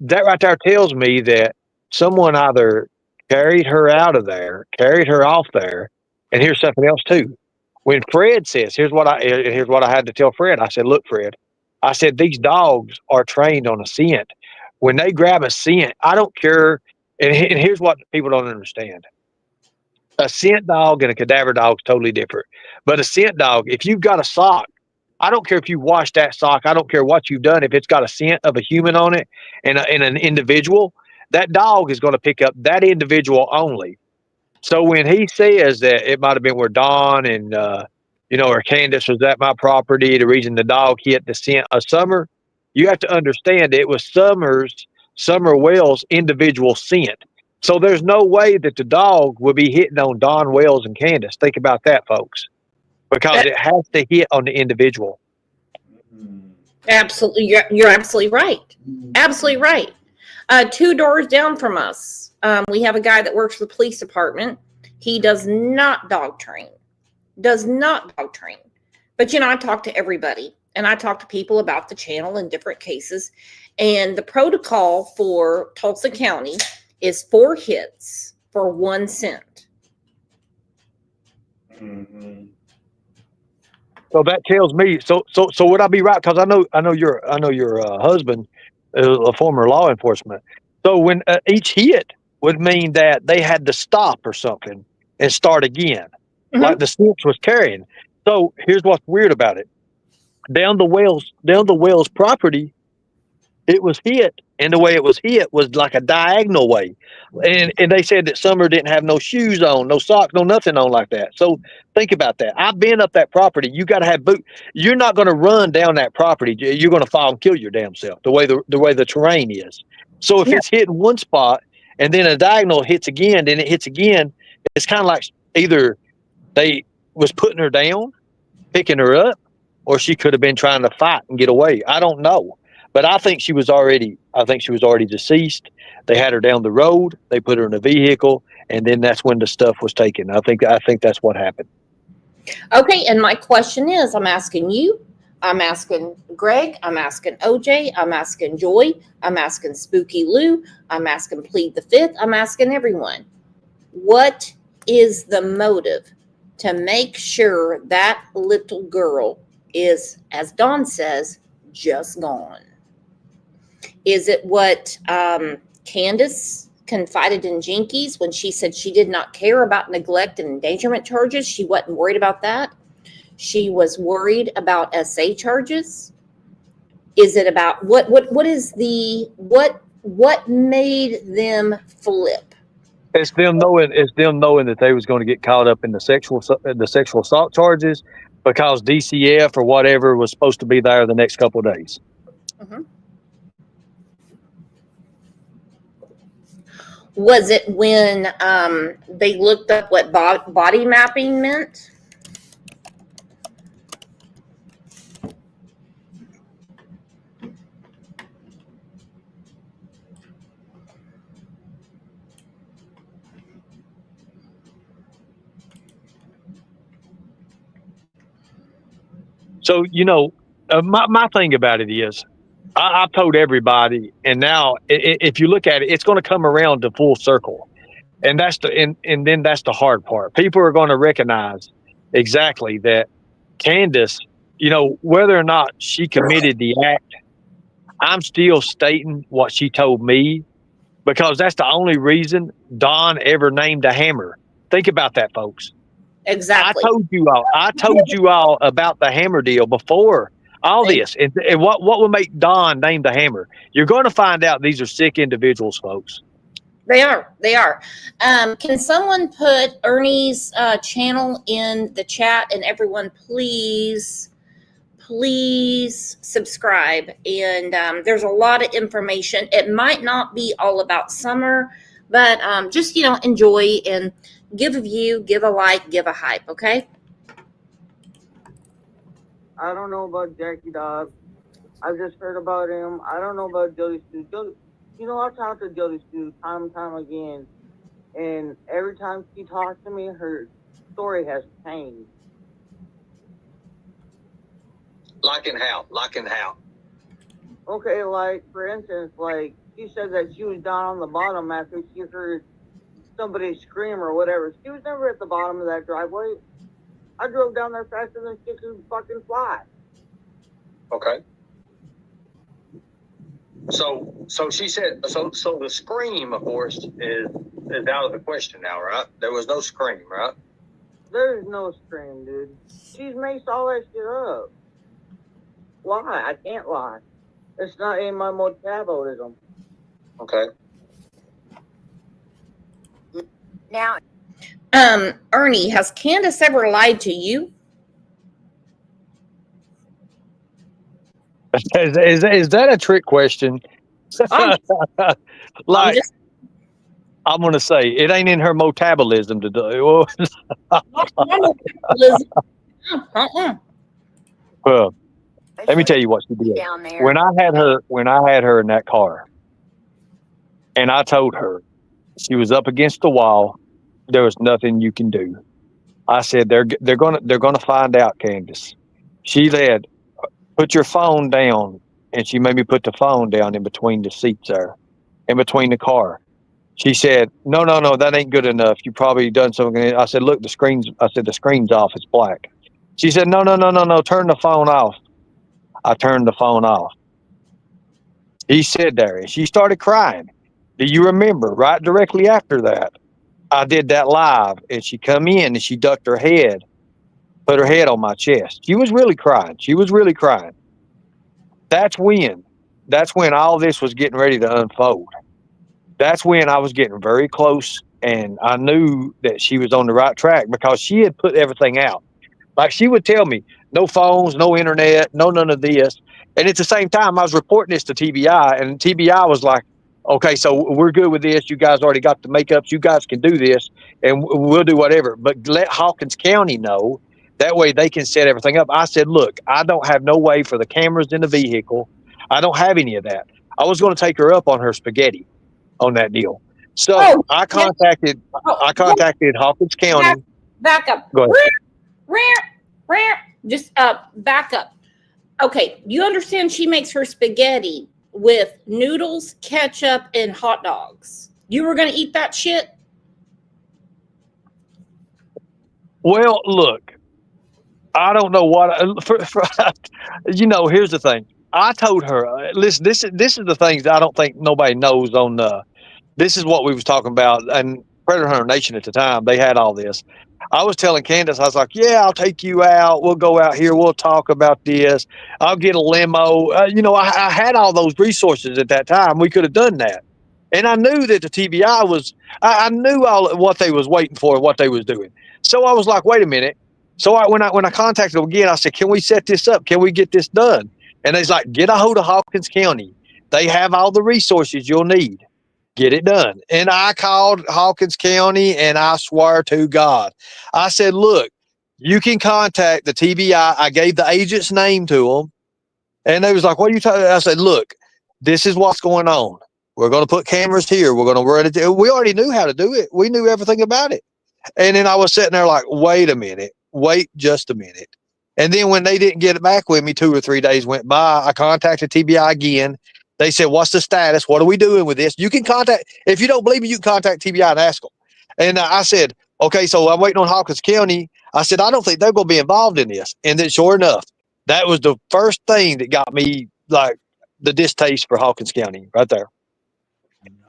that right there tells me that someone either carried her out of there, carried her off there, and here's something else too. When Fred says, here's what I had to tell Fred. I said, look, Fred, I said, these dogs are trained on a scent. When they grab a scent, I don't care. And here's what people don't understand. A scent dog and a cadaver dog is totally different. But a scent dog, if you've got a sock, I don't care if you wash that sock. I don't care what you've done. If it's got a scent of a human on it and an individual, that dog is going to pick up that individual only. So when he says that it might have been where Don and, or Candace was at my property, the reason the dog hit the scent of Summer, you have to understand it was Summer Wells' individual scent. So there's no way that the dog would be hitting on Don Wells and Candace. Think about that, folks, because it has to hit on the individual. Absolutely. You're absolutely right. Absolutely right. 2 doors down from us, we have a guy that works for the police department. He does not dog train. But, I talk to everybody, and I talk to people about the channel in different cases. And the protocol for Tulsa County is 4 hits for 1 scent. Mm-hmm. So that tells me. So would I be right? Because I know your husband is a former law enforcement. So when each hit would mean that they had to stop or something and start again, like the scent was carrying. So here's what's weird about it: down the Wells property, it was hit, and the way it was hit was like a diagonal way. And they said that Summer didn't have no shoes on, no socks, no nothing on like that. So think about that. I've been up that property. You got to have boots. You're not going to run down that property. You're going to fall and kill your damn self. The way the terrain is. So if it's hitting one spot and then a diagonal hits again, then it hits again. It's kind of like either they was putting her down, picking her up, or she could have been trying to fight and get away. I don't know. But I think she was already deceased. They had her down the road. They put her in a vehicle, and then that's when the stuff was taken. I think that's what happened. Okay, and my question is, I'm asking you, I'm asking Greg. I'm asking OJ. I'm asking Joy. I'm asking Spooky Lou. I'm asking Plead the Fifth. I'm asking everyone. What is the motive to make sure that little girl is, as Dawn says, just gone? Is it what Candace confided in Jinkies when she said she did not care about neglect and endangerment charges? She wasn't worried about that. She was worried about SA charges. Is it about what made them flip? It's them knowing that they was going to get caught up in the sexual assault charges because DCF or whatever was supposed to be there the next couple of days. Mm-hmm. Was it when they looked up what body mapping meant? So, my thing about it is, I've told everybody, and now if you look at it, it's going to come around to full circle. And that's then that's the hard part. People are going to recognize exactly that Candace, whether or not she committed the act, I'm still stating what she told me because that's the only reason Dawn ever named a hammer. Think about that, folks. Exactly. I told you all about the hammer deal before all this. And what would make Dawn name the hammer? You're going to find out these are sick individuals, folks. They are. Can someone put Ernie's channel in the chat, and everyone please subscribe. And there's a lot of information. It might not be all about Summer, but just enjoy and give a view, give a like, give a hype, okay? I don't know about Jackie Dog. I've just heard about him. I don't know about Jody Stu. I talk to Jody Stu time and time again, and every time she talks to me, her story has changed. Like in how? Okay, like, for instance, like, she said that she was down on the bottom after she heard somebody scream or whatever. She was never at the bottom of that driveway. I drove down there faster than she could fucking fly. Okay. So she said, so the scream, of course, is out of the question now, right? There was no scream, right? There's no scream, dude. She's maced all that shit up. Why? I can't lie. It's not in my metabolism. Okay. Now, Ernie, has Candace ever lied to you? Is that a trick question? I'm going to say it ain't in her metabolism to do. Well, let me tell you what she did. When I had her in that car, and I told her she was up against the wall, there was nothing you can do. I said they're gonna find out, Candace. She said, put your phone down, and she made me put the phone down in between the seats there, in between the car. She said, no, that ain't good enough. You probably done something. I said, look, the screen's off. It's black. She said, no, turn the phone off. I turned the phone off. He said there, and she started crying. Do you remember? Right directly after that, I did that live, and she come in and she ducked her head, put her head on my chest. She was really crying. That's when all this was getting ready to unfold. That's when I was getting very close, and I knew that she was on the right track because she had put everything out. Like she would tell me, no phones, no internet, no none of this. And at the same time, I was reporting this to TBI, and TBI was like, okay, so we're good with this. You guys already got the makeups. You guys can do this, and we'll do whatever. But let Hawkins County know. That way they can set everything up. I said, look, I don't have no way for the cameras in the vehicle. I don't have any of that. I was going to take her up on her spaghetti on that deal. So I contacted Hawkins County. Back up. Go ahead. Just back up. Okay, you understand she makes her spaghetti with noodles, ketchup, and hot dogs. You were going to eat that shit? Well, look, I don't know what. Here's the thing. I told her, listen, this is the things that I don't think nobody knows on the. This is what we was talking about, and Predator Hunter Nation at the time, they had all this. I was telling Candace, I was like, yeah, I'll take you out. We'll go out here. We'll talk about this. I'll get a limo. I had all those resources at that time. We could have done that. And I knew that the TBI was, I knew all what they was waiting for, what they was doing. So I was like, wait a minute. So when I contacted them again, I said, can we set this up? Can we get this done? And they's like, get a hold of Hawkins County. They have all the resources you'll need. Get it done. And I called Hawkins County, and I swear to God, I said, look, you can contact the TBI. I gave the agent's name to them, and they was like, what are you talking about? I said, look, this is what's going on. We're going to put cameras here. We're going to run it. We already knew how to do it. We knew everything about it. And then I was sitting there like, wait a minute. Wait just a minute. And then when they didn't get it back with me, 2 or 3 days went by, I contacted TBI again. They said, what's the status? What are we doing with this? You can contact, if you don't believe me, you can contact TBI and ask them. And I said, okay, so I'm waiting on Hawkins County. I said, I don't think they're going to be involved in this. And then sure enough, that was the first thing that got me like the distaste for Hawkins County right there.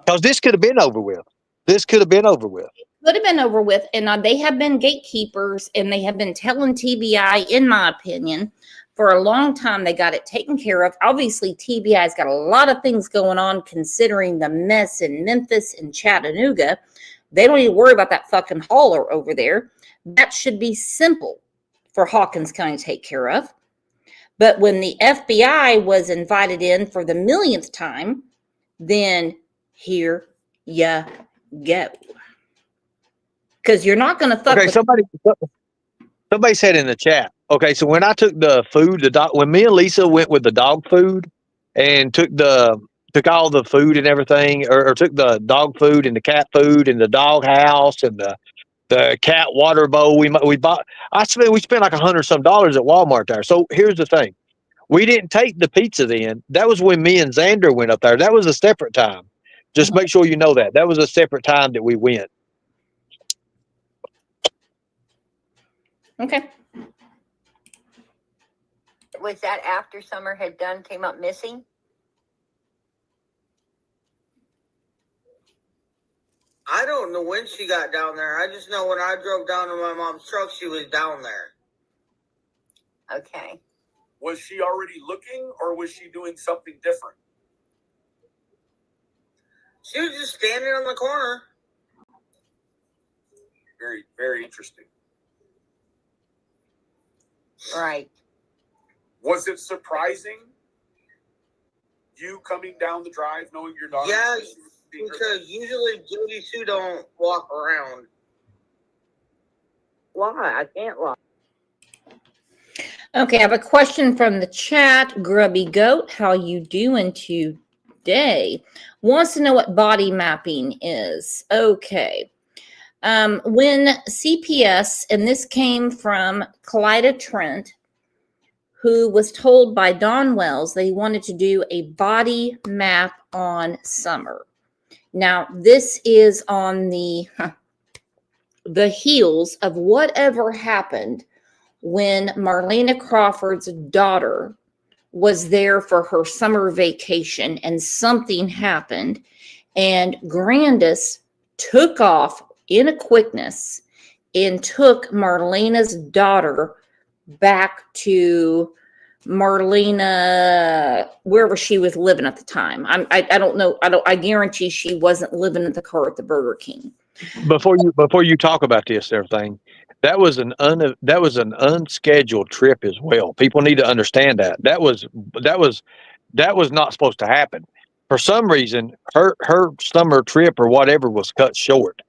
Because this could have been over with. This could have been over with. Could have been over with. And they have been gatekeepers, and they have been telling TBI, in my opinion, for a long time. They got it taken care of. Obviously, TBI's got a lot of things going on considering the mess in Memphis and Chattanooga. They don't even worry about that fucking hauler over there. That should be simple for Hawkins County to take care of. But when the FBI was invited in for the millionth time, then here ya go. Because you're not going to fuck with... Somebody said in the chat, okay, so when I took the food, when me and Lisa went with the dog food and took all the food and everything, or took the dog food and the cat food and the dog house and the cat water bowl, we spent like $100 some at Walmart there. So here's the thing. We didn't take the pizza then. That was when me and Xander went up there. That was a separate time. Just make sure you know that. That was a separate time that we went. Okay. Was that after Summer had came up missing? I don't know when she got down there. I just know when I drove down to my mom's truck, she was down there. Okay. Was she already looking, or was she doing something different? She was just standing on the corner. Very, very interesting. Right. Was it surprising, you coming down the drive knowing your daughter? Yeah, because usually Jody Sue don't walk around. Why? I can't lie. Okay, I have a question from the chat. Grubby Goat, how you doing today? Wants to know what body mapping is. Okay. When CPS, and this came from Clyda Trent, who was told by Don Wells they wanted to do a body map on Summer. Now, this is on the heels of whatever happened when Marlena Crawford's daughter was there for her summer vacation, and something happened, and Grandis took off in a quickness and took Marlena's daughter back to Marlena, wherever she was living at the time. I don't know. I guarantee she wasn't living in the car at the Burger King. Before you talk about this, everything, that was an unscheduled trip as well. People need to understand that. That was not supposed to happen. For some reason, her summer trip or whatever was cut short.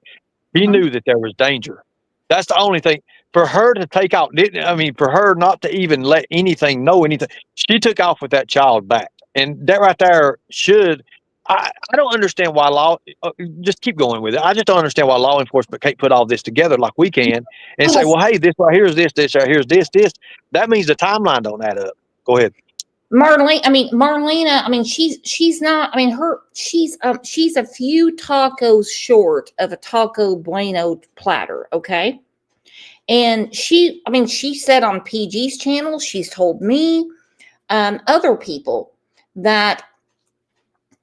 He knew that there was danger. That's the only thing. For her to take out, for her not to even let anything know anything, she took off with that child back. And that right there I don't understand why just keep going with it. I just don't understand why law enforcement can't put all this together like we can and say, well, hey, this right here is this right here is this. That means the timeline don't add up. Go ahead. Marlena, she's not, she's a few tacos short of a taco bueno platter, okay? And she said on PG's channel, she's told me, other people, that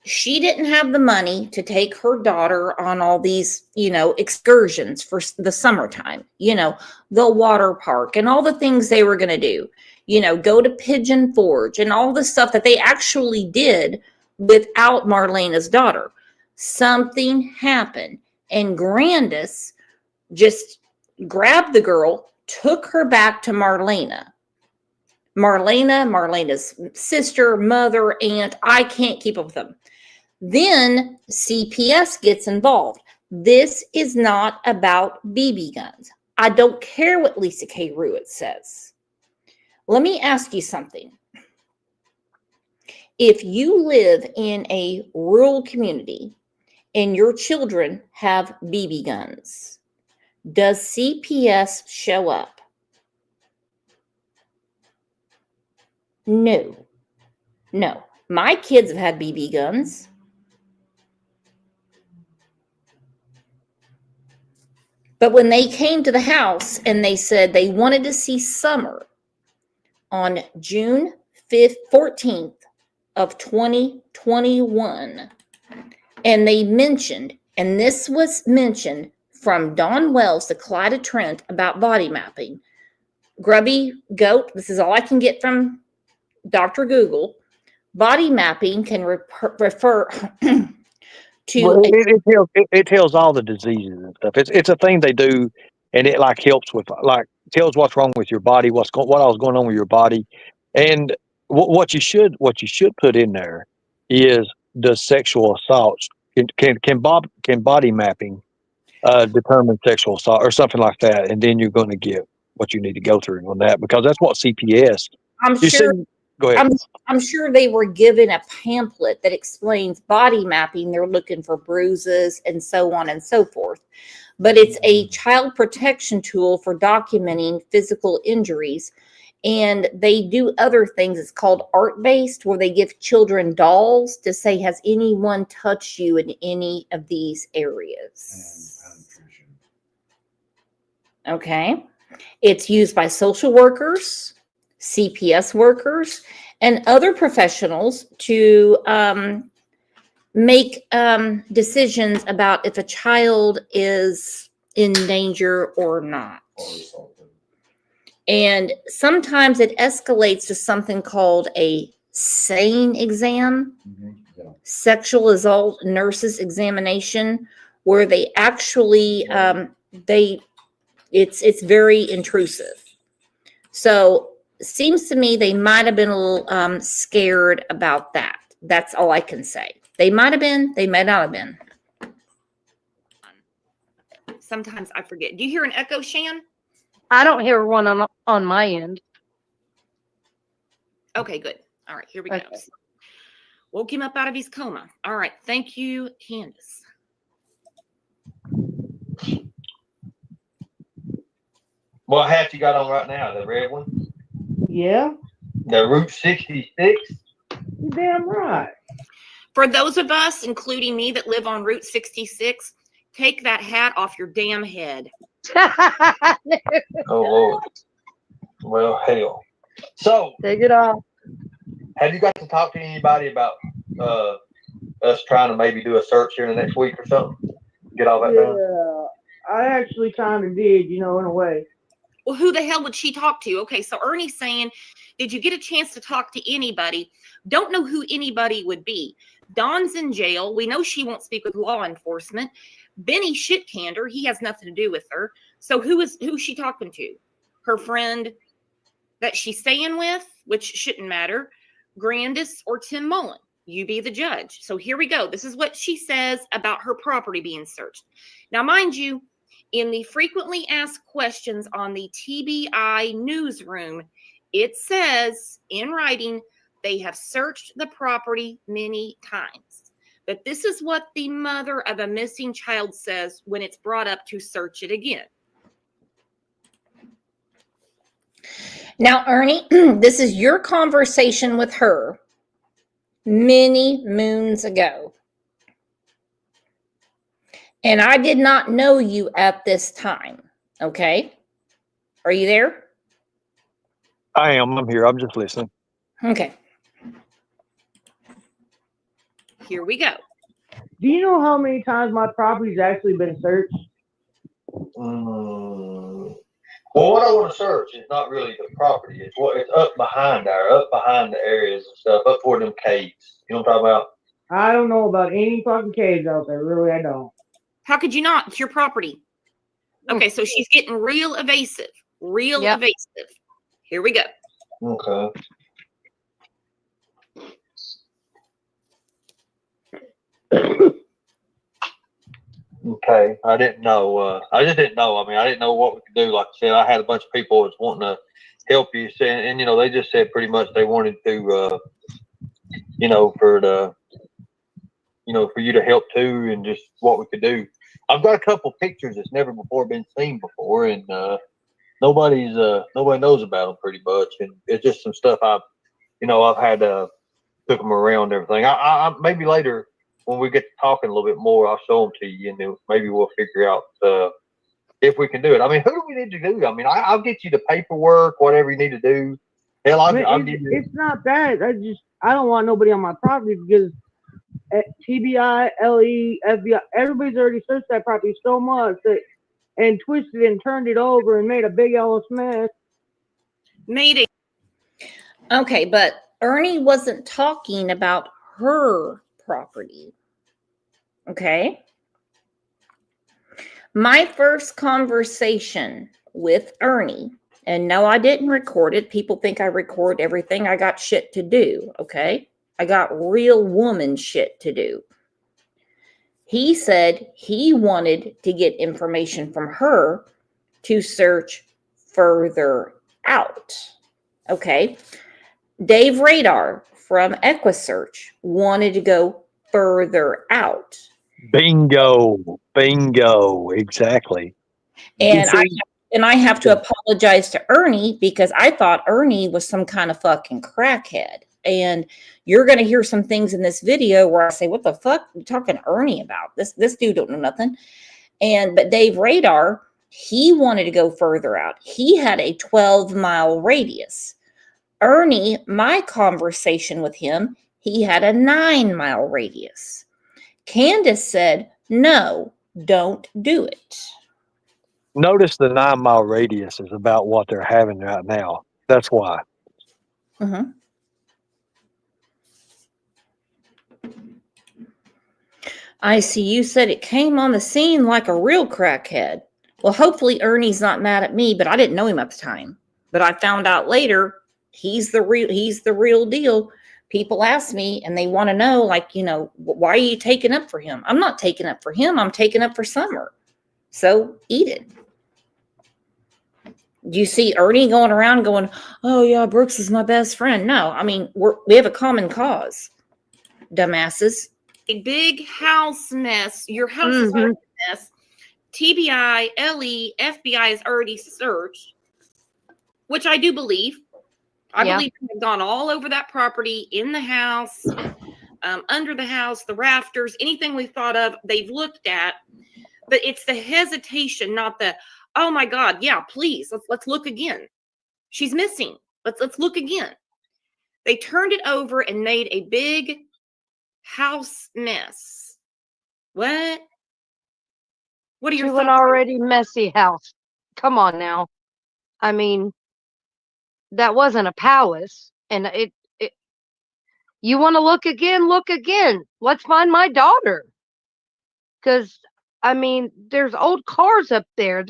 she didn't have the money to take her daughter on all these, excursions for the summertime, the water park and all the things they were going to do, go to Pigeon Forge and all the stuff that they actually did without Marlena's daughter. Something happened and Grandis just grabbed the girl, took her back to Marlena's sister, mother, aunt. I can't keep up with them. Then CPS gets involved. This is not about BB guns. I don't care what Lisa K. Ruitt says. Let me ask you something. If you live in a rural community and your children have BB guns, does CPS show up? No. My kids have had BB guns. But when they came to the house and they said they wanted to see Summer on June 14th of 2021, and they mentioned, and this was mentioned from Dawn Wells to Clyda Trent about body mapping. Grubby Goat, this is all I can get from Dr. Google. Body mapping can refer to Well, it tells all the diseases and stuff. It's a thing they do, and it helps with tells what's wrong with your body, what all's going on with your body, and what you should put in there is does sexual assaults can body mapping determine sexual assault or something like that, and then you're going to get what you need to go through on that because that's what CPS. Go ahead. I'm sure they were given a pamphlet that explains body mapping. They're looking for bruises and so on and so forth. But it's a child protection tool for documenting physical injuries. And they do other things. It's called art-based, where they give children dolls to say, has anyone touched you in any of these areas? Okay. It's used by social workers, CPS workers, and other professionals to make decisions about if a child is in danger or not. And sometimes it escalates to something called a SANE exam, sexual assault nurses examination, where they actually it's very intrusive. So seems to me they might have been a little scared about that. That's all I can say. They might have been, they may not have been. Sometimes I forget. Do you hear an echo, Shan? I don't hear one on my end. Okay, good. All right, here we go. Woke him up out of his coma. All right, thank you, Candace. What hat you got on right now? The red one? Yeah. The Route 66? You're damn right. For those of us, including me, that live on Route 66, take that hat off your damn head. Oh, Lord. Well, hell. So, take it off. Have you got to talk to anybody about us trying to maybe do a search here in the next week or something? Get all that done? Yeah, I actually kind of did, in a way. Well, who the hell would she talk to? Okay, so Ernie's saying, did you get a chance to talk to anybody? Don't know who anybody would be. Dawn's in jail. We know she won't speak with law enforcement. Benny Shitcander, he has nothing to do with her. So who's she talking to? Her friend that she's staying with, which shouldn't matter. Grandis or Tim Mullen? You be the judge. So here we go. This is what she says about her property being searched. Now, mind you, in the frequently asked questions on the TBI newsroom, it says in writing, they have searched the property many times. But this is what the mother of a missing child says when it's brought up to search it again. Now, Ernie, this is your conversation with her many moons ago. And I did not know you at this time. Okay? Are you there? I am. I'm here. I'm just listening. Okay. Here we go. Do you know how many times my property's actually been searched? Well, what I want to search is not really the property. It's what it's up behind the areas and stuff, up toward them caves. You know what I'm talking about? I don't know about any fucking caves out there. Really, I don't. How could you not? It's your property. Okay, so she's getting real evasive. Evasive. Here we go. Okay. Okay, I didn't know. I just didn't know. I mean, I didn't know what we could do. Like I said, I had a bunch of people that was wanting to help you, and you know, they just said pretty much they wanted to, you know, for you to help too, and just what we could do. I've got a couple pictures that's never before been seen before, and nobody knows about them pretty much, and it's just some stuff I've had took them around and everything. I maybe later, when we get to talking a little bit more, I'll show them to you, and then maybe we'll figure out if we can do it. I mean, who do we need to do? I mean, I'll get you the paperwork, whatever you need to do. Hell, I'll give you. It's not that. I don't want nobody on my property because TBI, LE, FBI, everybody's already searched that property so much and twisted and turned it over and made a big Ellis mess. Okay, but Ernie wasn't talking about her property. Okay. My first conversation with Ernie, and no, I didn't record it. People think I record everything. I got shit to do. Okay. I got real woman shit to do. He said he wanted to get information from her to search further out. Okay. Dave Radar from Equisearch wanted to go further out. Bingo. Exactly. And I have to apologize to Ernie because I thought Ernie was some kind of fucking crackhead. And you're going to hear some things in this video where I say, what the fuck are you talking to Ernie about? This dude don't know nothing. But Dave Radar, he wanted to go further out. He had a 12-mile radius. Ernie, my conversation with him, he had a 9-mile radius. Candace said, no, don't do it. Notice the 9-mile radius is about what they're having right now. That's why. Mm-hmm. I see you said it came on the scene like a real crackhead. Well, hopefully Ernie's not mad at me, but I didn't know him at the time. But I found out later he's the real deal. People ask me and they want to know, like, you know, why are you taking up for him? I'm not taking up for him. I'm taking up for Summer. So eat it. Do you see Ernie going around going, oh yeah, Brooks is my best friend? No, I mean, we have a common cause, dumbasses. A big house mess. Your house is already a mess. TBI, LE, FBI is already searched, which I do believe. I believe they've gone all over that property, in the house, under the house, the rafters, anything we thought of, they've looked at. But it's the hesitation, not the, oh my God, yeah, please, let's look again. She's missing. Let's look again. They turned it over and made a big house mess. What? What are your thoughts? An already messy house. Come on now. I mean, that wasn't a palace, and it you want to look again, look again. Let's find my daughter. Because, I mean, there's old cars up there.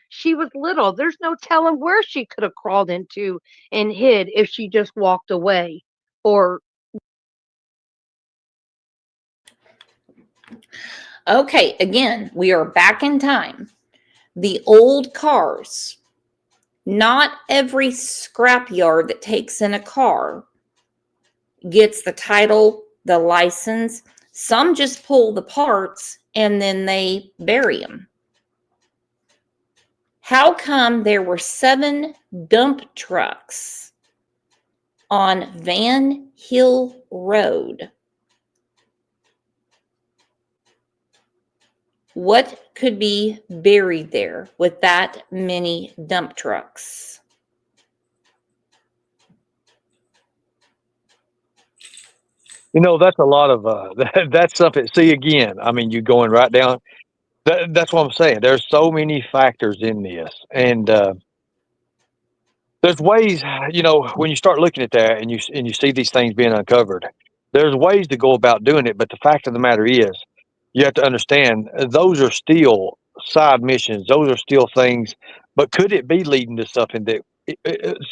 She was little. There's no telling where she could have crawled into and hid if she just walked away. Or okay, again, we are back in time. The old cars. Not every scrapyard that takes in a car gets the title, the license. Some just pull the parts and then they bury them. How come there were 7 dump trucks on Van Hill Road? What could be buried there with that many dump trucks? You know, that's a lot of that's something. See, again, I mean, you're going right down. That's what I'm saying. There's so many factors in this, and there's ways. You know, when you start looking at that and you see these things being uncovered, there's ways to go about doing it. But the fact of the matter is, you have to understand those are still side missions. Those are still things. But could it be leading to something that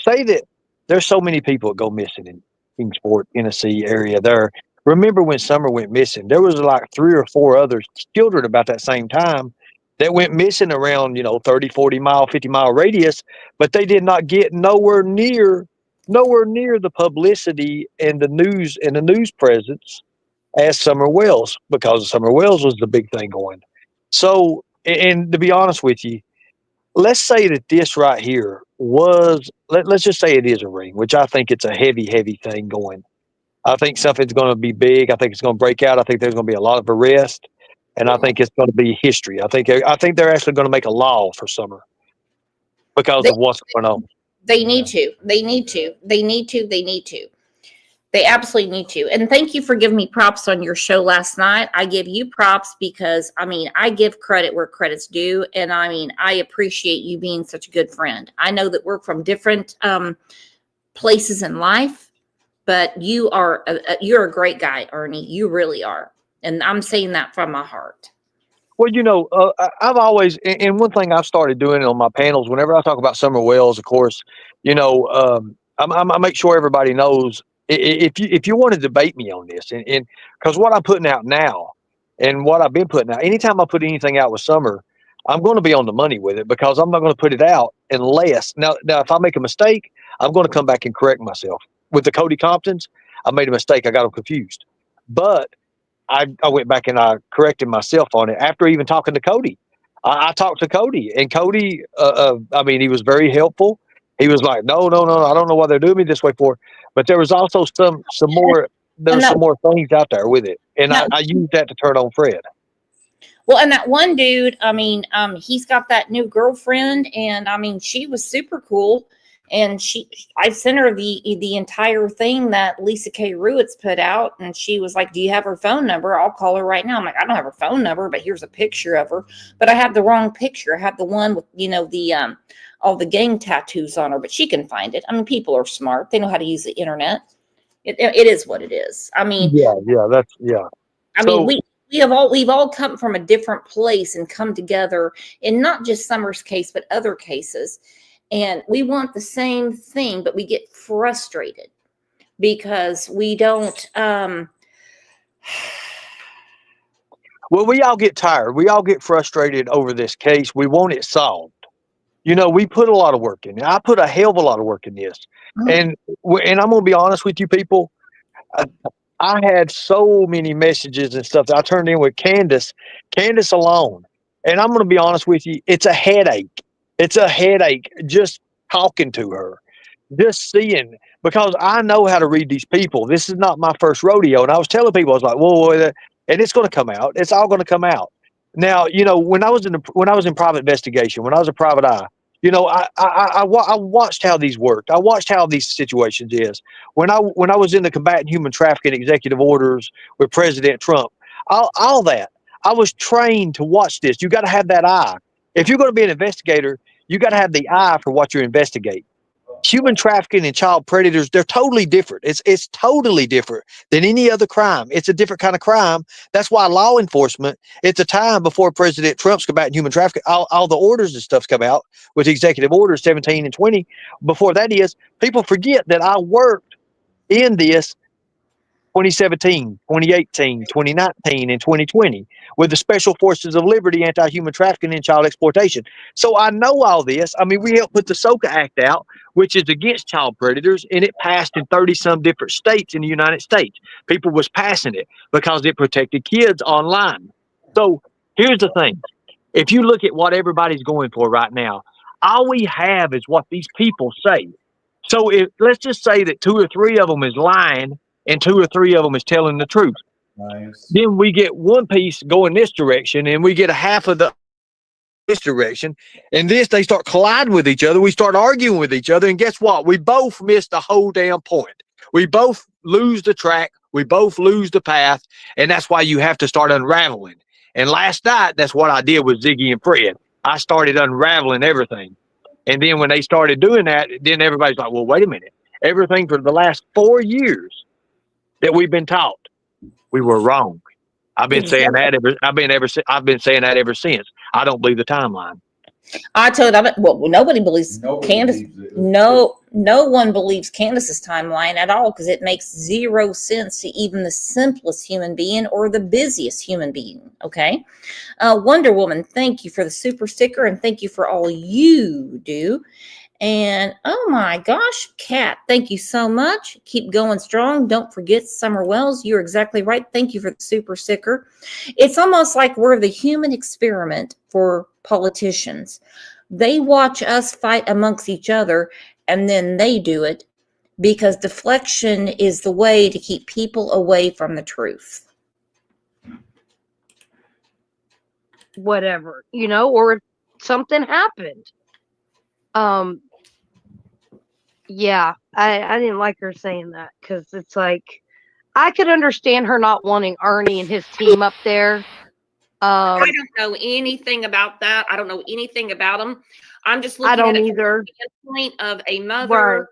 say that there's so many people that go missing in Kingsport, Tennessee area there? Remember when Summer went missing? There was like 3 or 4 other children about that same time that went missing around, 30, 40 mile, 50 mile radius, but they did not get nowhere near the publicity and the news presence as Summer Wells, because Summer Wells was the big thing going. So, and to be honest with you, let's say that this right here was, let's just say it is a ring, which I think it's a heavy thing going. I think something's going to be big. I think it's going to break out. I think there's going to be a lot of arrests, and I think it's going to be history. I think they're actually going to make a law for Summer because of what's going on. They need to. They need to. They need to. They need to. They absolutely need to. And thank you for giving me props on your show last night. I give you props because, I mean, I give credit where credit's due. And I mean, I appreciate you being such a good friend. I know that we're from different places in life, but you're a great guy, Ernie. You really are. And I'm saying that from my heart. Well, I've always, and one thing I've started doing on my panels, whenever I talk about Summer Wells, of course, I make sure everybody knows, if you want to debate me on this, and because what I'm putting out now and what I've been putting out, anytime I put anything out with Summer, I'm going to be on the money with it, because I'm not going to put it out unless, now if I make a mistake, I'm going to come back and correct myself. With the Cody Comptons, I made a mistake. I got them confused. But I went back and I corrected myself on it after even talking to Cody. I talked to Cody, and Cody, he was very helpful. He was like, no, I don't know why they're doing me this way for. But there was also some more things out there with it. And I used that to turn on Fred. Well, and that one dude, he's got that new girlfriend, and she was super cool. And I sent her the entire thing that Lisa K. Ruiz put out, and she was like, do you have her phone number? I'll call her right now. I'm like, I don't have her phone number, but here's a picture of her. But I have the wrong picture. I have the one with, all the gang tattoos on her, but she can find it. People are smart. They know how to use the internet. It is what it is. We've all come from a different place and come together in not just Summer's case, but other cases. And we want the same thing, but we get frustrated because we don't. Well, we all get tired. We all get frustrated over this case. We want it solved. We put a lot of work in it. I put a hell of a lot of work in this. Mm-hmm. And I'm going to be honest with you people. I had so many messages and stuff that I turned in with Candace alone. And I'm going to be honest with you. It's a headache. It's a headache just talking to her, just seeing, because I know how to read these people. This is not my first rodeo. And I was telling people, I was like, whoa, and it's going to come out. It's all going to come out. Now, when I was in private investigation, when I was a private eye, I watched how these worked. I watched how these situations is. When I was in the combating human trafficking executive orders with President Trump, all that, I was trained to watch this. You got to have that eye. If you're going to be an investigator, you got to have the eye for what you're investigating. Human trafficking and child predators, they're totally different. It's totally different than any other crime. It's a different kind of crime. That's why law enforcement, at the time before President Trump's combating human trafficking, all the orders and stuff's come out with executive orders 17 and 20. Before that is, people forget that I worked in this 2017, 2018, 2019, and 2020 with the Special Forces of Liberty, Anti-Human Trafficking and Child Exploitation. So I know all this. We helped put the SOCA Act out, which is against child predators, and it passed in 30-some different states in the United States. People was passing it because it protected kids online. So here's the thing. If you look at what everybody's going for right now, All we have is what these people say. So if let's just say that 2 or 3 of them is lying and 2 or 3 of them is telling the truth. Nice. Then we get one piece going this direction and we get a half of this direction, and they start colliding with each other. We start arguing with each other, and guess what? We both miss the whole damn point. We both lose the track. We both lose the path, and that's why you have to start unraveling. And last night, that's what I did with Ziggy and Fred. I started unraveling everything. And then when they started doing that, then everybody's like, well, wait a minute. Everything for the last 4 years that we've been taught, we were wrong. I've been saying that I've been saying that ever since. I don't believe the timeline. I told him, well, nobody believes Candace. No one believes Candace's timeline at all, because it makes zero sense to even the simplest human being or the busiest human being. Okay. Wonder Woman, thank you for the super sticker, and thank you for all you do. And oh my gosh, Kat, thank you so much. Keep going strong. Don't forget Summer Wells. You're exactly right. Thank you for the super sticker. It's almost like we're the human experiment for politicians. They watch us fight amongst each other, and then they do it, because deflection is the way to keep people away from the truth. Whatever, or something happened. Yeah, I didn't like her saying that, because it's like, I could understand her not wanting Ernie and his team up there. I don't know anything about that. I don't know anything about them. I'm just looking I don't at it either. from the point of a mother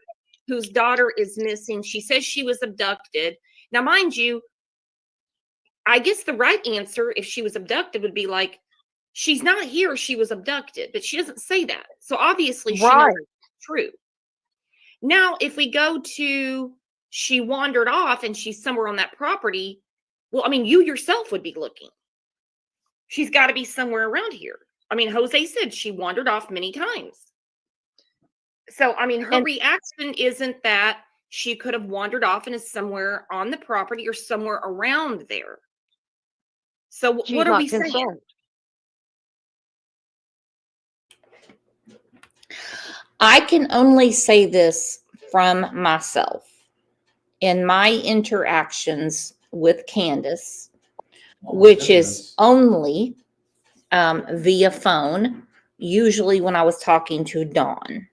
whose daughter is missing. She says she was abducted. Now, mind you, I guess the right answer, if she was abducted, would be like, she's not here, she was abducted, but she doesn't say that. So obviously she knows it's true. Now, if we go to she wandered off and she's somewhere on that property, well, I mean, you yourself would be looking. She's got to be somewhere around here. I mean, Jose said she wandered off many times. So, I mean, her reaction isn't that she could have wandered off and is somewhere on the property or somewhere around there. So what are we saying? I can only say this from myself. In my interactions with Candace, which is only via phone, usually when I was talking to Dawn.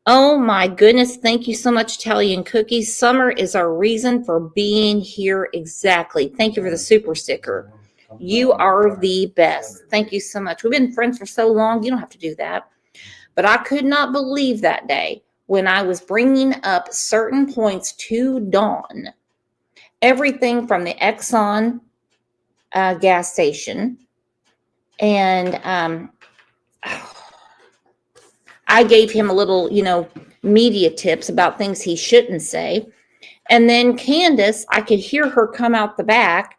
Oh my goodness, thank you so much, Italian Cookies. Summer is our reason for being here. Exactly. Thank you for the super sticker. You are the best. Thank you so much. We've been friends for so long, you don't have to do that. But I could not believe that day when I was bringing up certain points to Dawn. Everything from the Exxon gas station. And I gave him a little, media tips about things he shouldn't say. And then Candace, I could hear her come out the back,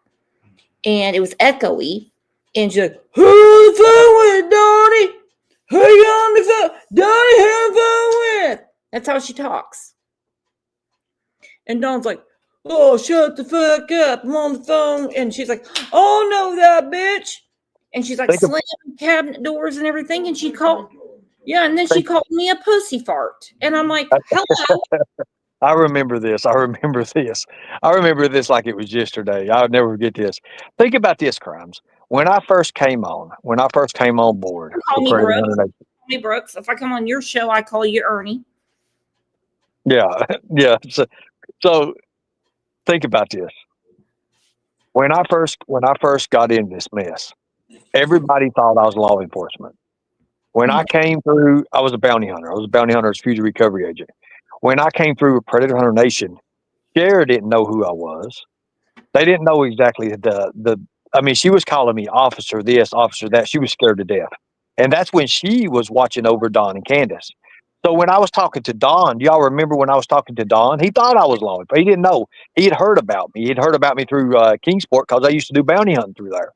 and it was echoey. And she's like, who on the phone with, Donnie? Who you on the phone? Donnie, who on the phone with? That's how she talks. And Dawn's like, oh, shut the fuck up. I'm on the phone. And she's like, oh, no, that bitch. And she's like slamming cabinet doors and everything. And she called, and then she called me a pussy fart. And I'm like, hello. I remember this. I remember this like it was yesterday. I'll never forget this. Think about this, Crimes. When I first came on board. Call me Brooks. Call me Brooks. If I come on your show, I call you Ernie. Yeah. Yeah. So think about this. When I first got in this mess, everybody thought I was law enforcement. When I came through, I was a bounty hunter. I was a bounty hunter's fugitive recovery agent. When I came through with Predator Hunter Nation, Shara didn't know who I was. They didn't know exactly she was calling me officer this, officer that. She was scared to death. And that's when she was watching over Dawn and Candace. So when I was talking to Don, y'all remember when I was talking to Don? He thought I was law enforcement. He didn't know. He had heard about me. He'd heard about me through Kingsport, because I used to do bounty hunting through there.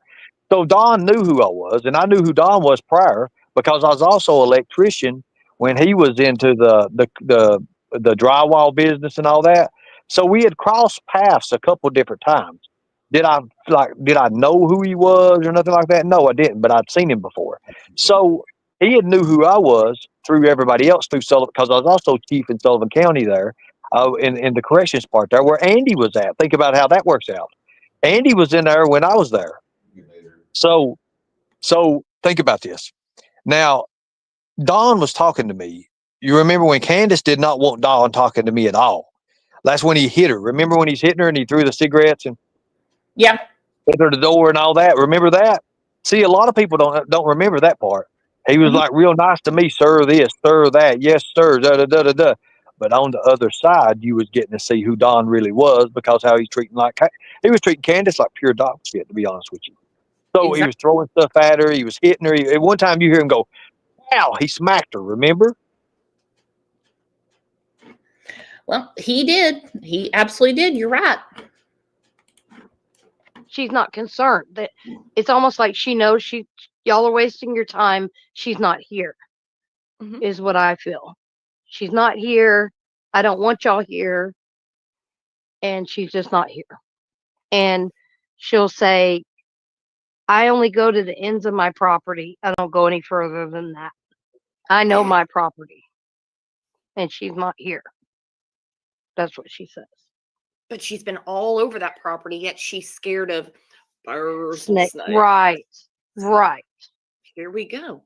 So Don knew who I was, and I knew who Don was prior, because I was also an electrician when he was into the drywall business and all that. So we had crossed paths a couple different times. Did I know who he was or nothing like that? No, I didn't, but I'd seen him before. So he had knew who I was, through everybody else through Sullivan, because I was also chief in Sullivan County there, in the corrections part there where Andy was at. Think about how that works out. Andy was in there when I was there. So think about this. Now, Don was talking to me. You remember when Candace did not want Don talking to me at all? That's when he hit her. Remember when he's hitting her and he threw the cigarettes and Yeah. hit her the door and all that? Remember that? See, a lot of people don't remember that part. He was like real nice to me, sir, this, sir, that, yes, sir, da da da da da. But on the other side, you was getting to see who Don really was, because how he's treating he was treating Candace like pure dog shit, to be honest with you. So he was throwing stuff at her, he was hitting her. At one time, you hear him go, "Wow!" He smacked her. Remember? Well, he did. He absolutely did. You're right. She's not concerned. That it's almost like she knows y'all are wasting your time. She's not here. Is what I feel. She's not here. I don't want y'all here. And she's just not here. And she'll say, I only go to the ends of my property. I don't go any further than that. I know my property. And she's not here. That's what she says. But she's been all over that property, yet she's scared of birds. Snake. And snakes. Right. Right. Here we go.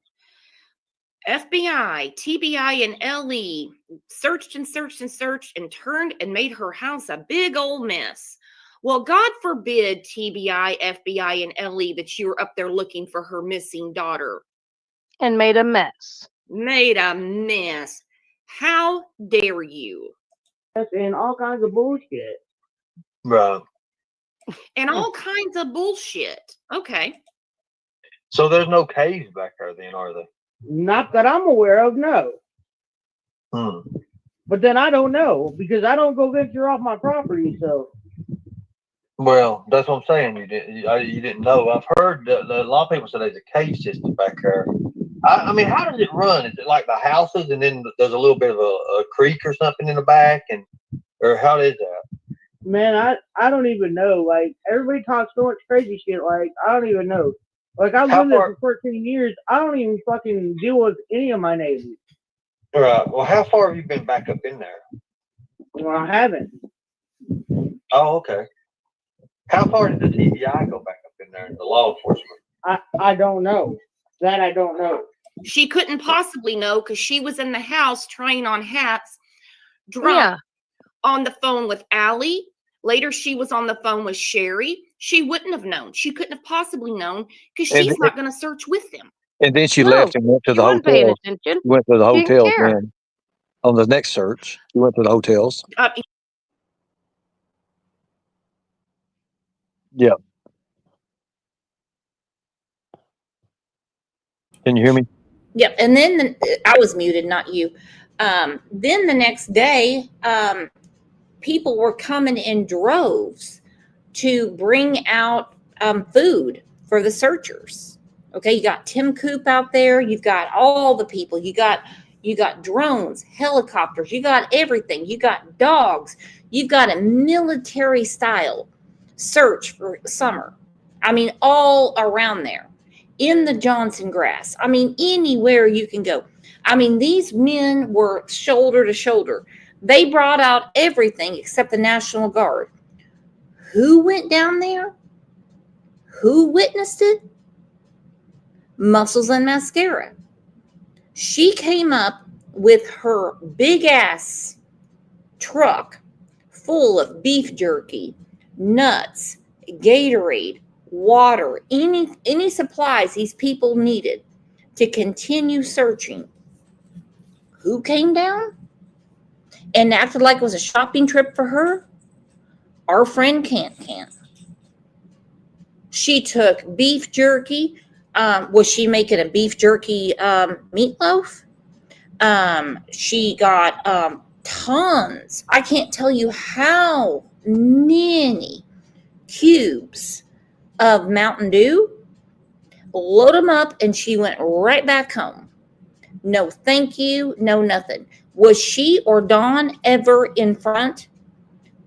FBI, TBI, and LE searched and searched and searched and turned and made her house a big old mess. Well, God forbid, TBI, FBI, and LE, that you were up there looking for her missing daughter. And made a mess. How dare you? And all kinds of bullshit. Right. And all kinds of bullshit. Okay. So there's no caves back there then, are there? Not that I'm aware of, no. But then I don't know, because I don't go venture off my property, so. Well, that's what I'm saying. You didn't know. I've heard that a lot of people say there's a cave system back there. I mean, how does it run? Is it like the houses, and then there's a little bit of a creek or something in the back, or how is that? Man, I don't even know. Like, everybody talks so much crazy shit. Like, I don't even know. Like, I've lived there for 14 years. I don't even fucking deal with any of my neighbors. Right. Well, how far have you been back up in there? Well, I haven't. Oh, okay. How far did the TBI go back up in there, the law enforcement? I don't know. That I don't know. She couldn't possibly know because she was in the house trying on hats, drunk, on the phone with Allie. Later, she was on the phone with Sherry. She wouldn't have known. She couldn't have possibly known because she's not going to search with them. And then she left and went to the hotel. Went to the hotel then. On the next search, she went to the hotels. Yeah. Can you hear me? Yep. And then I was muted, not you. Then the next day, people were coming in droves to bring out food for the searchers. Okay, you got Tim Coop out there. You've got all the people. You got drones, helicopters. You got everything. You got dogs. You've got a military style search for summer. I mean, all around there in the Johnson grass. I mean, anywhere you can go. I mean, these men were shoulder to shoulder. They brought out everything except the National Guard. Who went down there? Who witnessed it? Muscles and Mascara. She came up with her big ass truck full of beef jerky, nuts, Gatorade, water, any supplies these people needed to continue searching. Who came down and acted like it was a shopping trip for her? Our friend Can't. She took beef jerky. Was she making a beef jerky meatloaf? She got tons. I can't tell you how many cubes of Mountain Dew. Load them up, and she went right back home. No thank you, no nothing. Was she or Dawn ever in front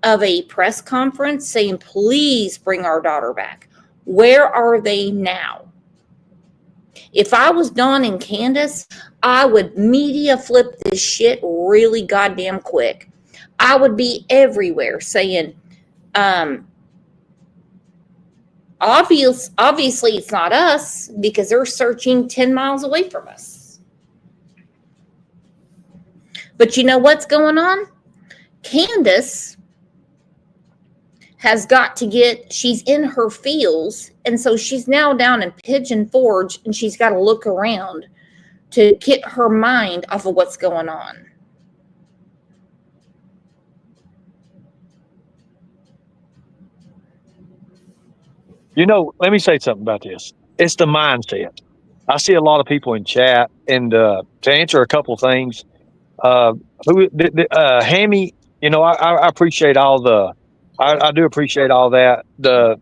of a press conference saying, please bring our daughter back? Where are they now? If I was Dawn and Candace, I would media flip this shit really goddamn quick. I would be everywhere saying, obviously it's not us because they're searching 10 miles away from us. But you know what's going on? Candace has got to she's in her fields, and so she's now down in Pigeon Forge, and she's got to look around to get her mind off of what's going on. You know, let me say something about this. It's the mindset. I see a lot of people in chat, and to answer a couple of things, Hammy, you know, I appreciate all the, I do appreciate all that. I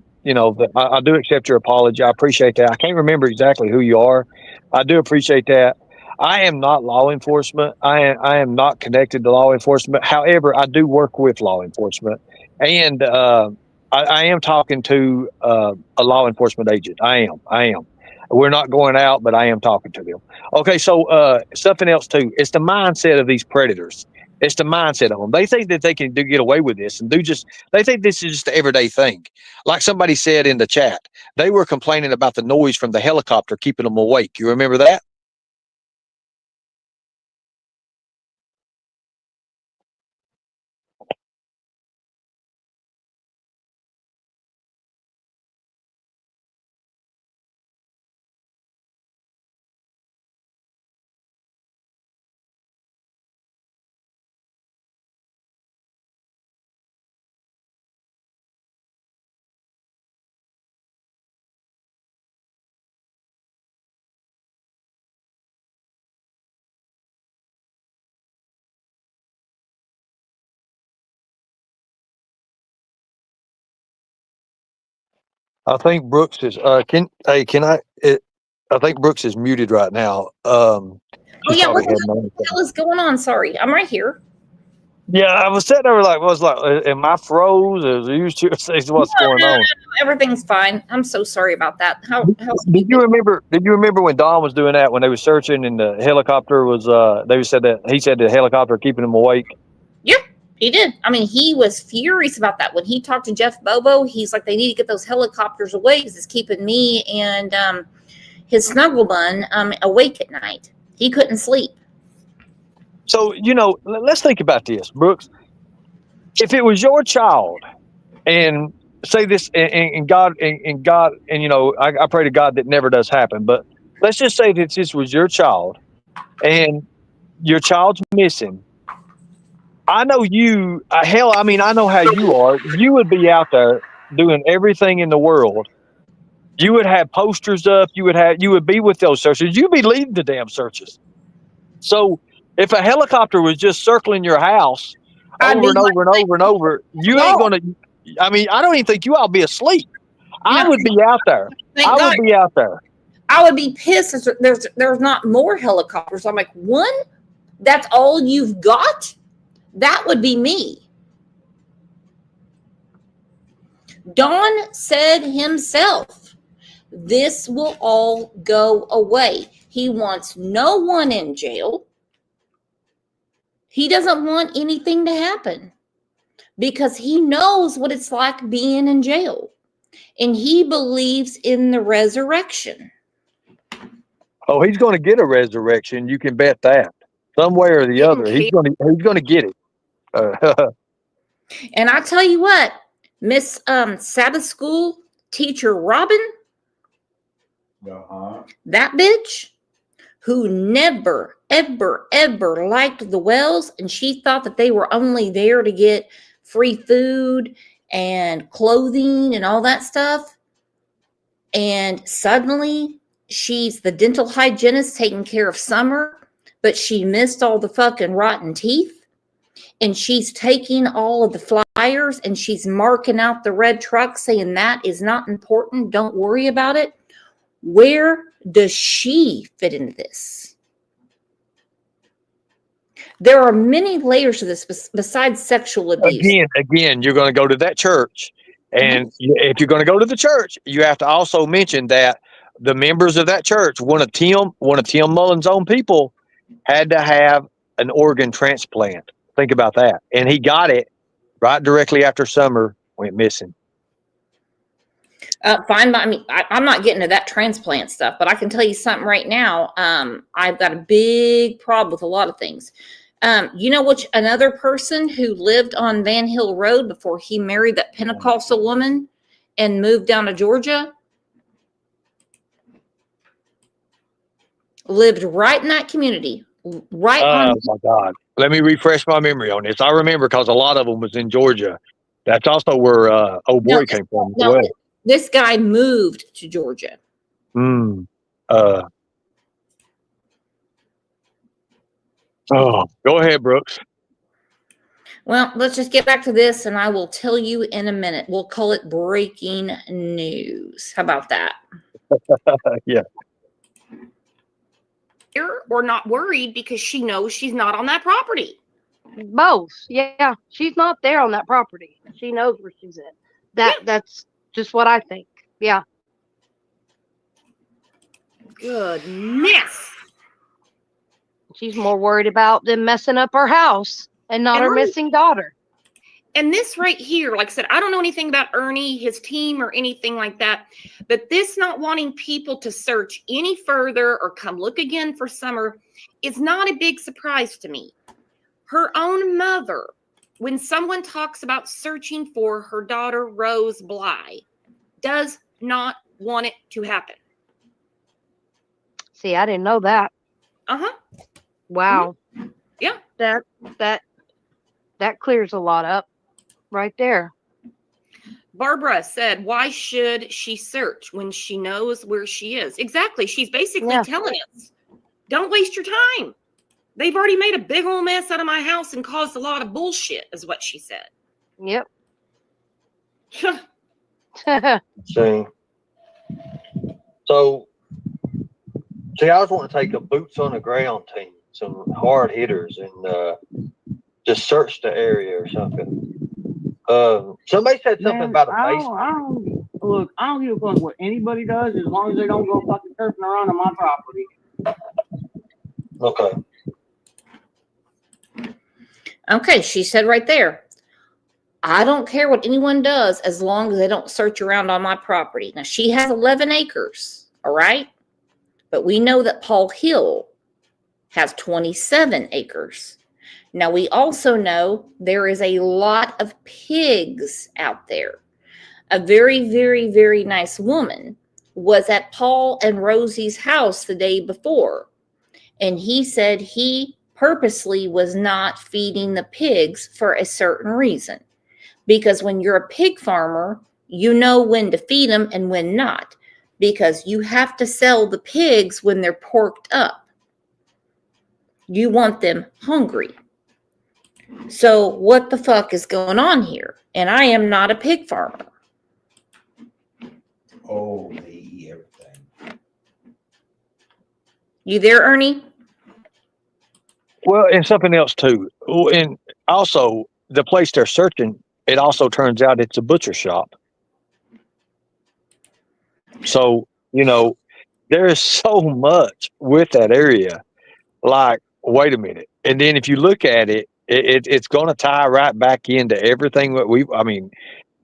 do accept your apology. I appreciate that. I can't remember exactly who you are. I do appreciate that. I am not law enforcement. I am not connected to law enforcement. However, I do work with law enforcement, and I am talking to a law enforcement agent. I am. We're not going out, but I am talking to them. Okay, so something else too. It's the mindset of these predators. It's the mindset of them. They think that they can get away with this and they think this is just the everyday thing. Like somebody said in the chat, they were complaining about the noise from the helicopter keeping them awake. You remember that? I think Brooks is I think Brooks is muted right now. Oh yeah, what the hell is going on? Sorry, I'm right here. Yeah, I was sitting there am I froze? What's going on? Everything's fine. I'm so sorry about that. Did you remember when Don was doing that, when they were searching and the helicopter was he said the helicopter keeping him awake? Yeah, he did. I mean, he was furious about that. When he talked to Jeff Bobo, he's like, they need to get those helicopters away because it's keeping me and his snuggle bun awake at night. He couldn't sleep. So, you know, let's think about this, Brooks. If it was your child, and say this, and God, and you know, I pray to God that never does happen, but let's just say that this was your child, and your child's missing. I know you, I mean, I know how you are. You would be out there doing everything in the world. You would have posters up. You would be with those searches. You'd be leading the damn searches. So if a helicopter was just circling your house over and over, you ain't gonna. I mean, I don't even think you all be asleep. I would be out there. I would be out there. I would be pissed if there's not more helicopters. I'm like, one? That's all you've got? That would be me. Don said himself, this will all go away. He wants no one in jail. He doesn't want anything to happen because he knows what it's like being in jail. And he believes in the resurrection. Oh, he's going to get a resurrection. You can bet that. Some way or the other. He's going to get it. And I tell you what, Miss Sabbath School teacher Robin, that bitch who never, ever, ever liked the Wells, and she thought that they were only there to get free food and clothing and all that stuff. And suddenly she's the dental hygienist taking care of Summer, but she missed all the fucking rotten teeth. And she's taking all of the flyers and she's marking out the red truck saying that is not important. Don't worry about it. Where does she fit into this? There are many layers to this besides sexual abuse. Again, you're going to go to that church. And if you're going to go to the church, you have to also mention that the members of that church, one of Tim Mullen's own people, had to have an organ transplant. Think about that. And he got it right directly after Summer went missing. Fine. I mean, I'm not getting to that transplant stuff, but I can tell you something right now. I've got a big problem with a lot of things. You know which another person who lived on Van Hill Road before he married that Pentecostal woman and moved down to Georgia? Lived right in that community. Right on. Oh my God. Let me refresh my memory on this. I remember because a lot of them was in Georgia. That's also where old boy came from as well. This guy moved to Georgia. Go ahead, Brooks. Well, let's just get back to this and I will tell you in a minute. We'll call it breaking news. How about that? Yeah. Or not worried because she knows she's not on that property. Both. Yeah. She's not there on that property. She knows where she's at. That's just what I think. Yeah. Goodness. She's more worried about them messing up her house and not her missing daughter. And this right here, like I said, I don't know anything about Ernie, his team, or anything like that. But this not wanting people to search any further or come look again for Summer is not a big surprise to me. Her own mother, when someone talks about searching for her daughter, Rose Bly, does not want it to happen. See, I didn't know that. Uh-huh. Wow. Mm-hmm. Yeah. That clears a lot up right there. Barbara said, why should she search when she knows where she is? Exactly. She's basically telling us, don't waste your time. They've already made a big old mess out of my house and caused a lot of bullshit, is what she said. Yep. See, I was wanting to take a boots on the ground team, some hard hitters, and just search the area or something. Somebody said something about a basement. Look, I don't give a fuck what anybody does as long as they don't go fucking surfing around on my property. Okay. Okay, she said right there, I don't care what anyone does as long as they don't search around on my property. Now, she has 11 acres, all right? But we know that Paul Hill has 27 acres. Now, we also know there is a lot of pigs out there. A very, very, very nice woman was at Paul and Rosie's house the day before. And he said he purposely was not feeding the pigs for a certain reason. Because when you're a pig farmer, you know when to feed them and when not. Because you have to sell the pigs when they're porked up. You want them hungry. So what the fuck is going on here? And I am not a pig farmer. Oh, they eat everything. You there, Ernie? Well, and something else too. And also the place they're searching, it also turns out it's a butcher shop. So, there is so much with that area. Like, wait a minute. And then if you look at it, it's going to tie right back into everything that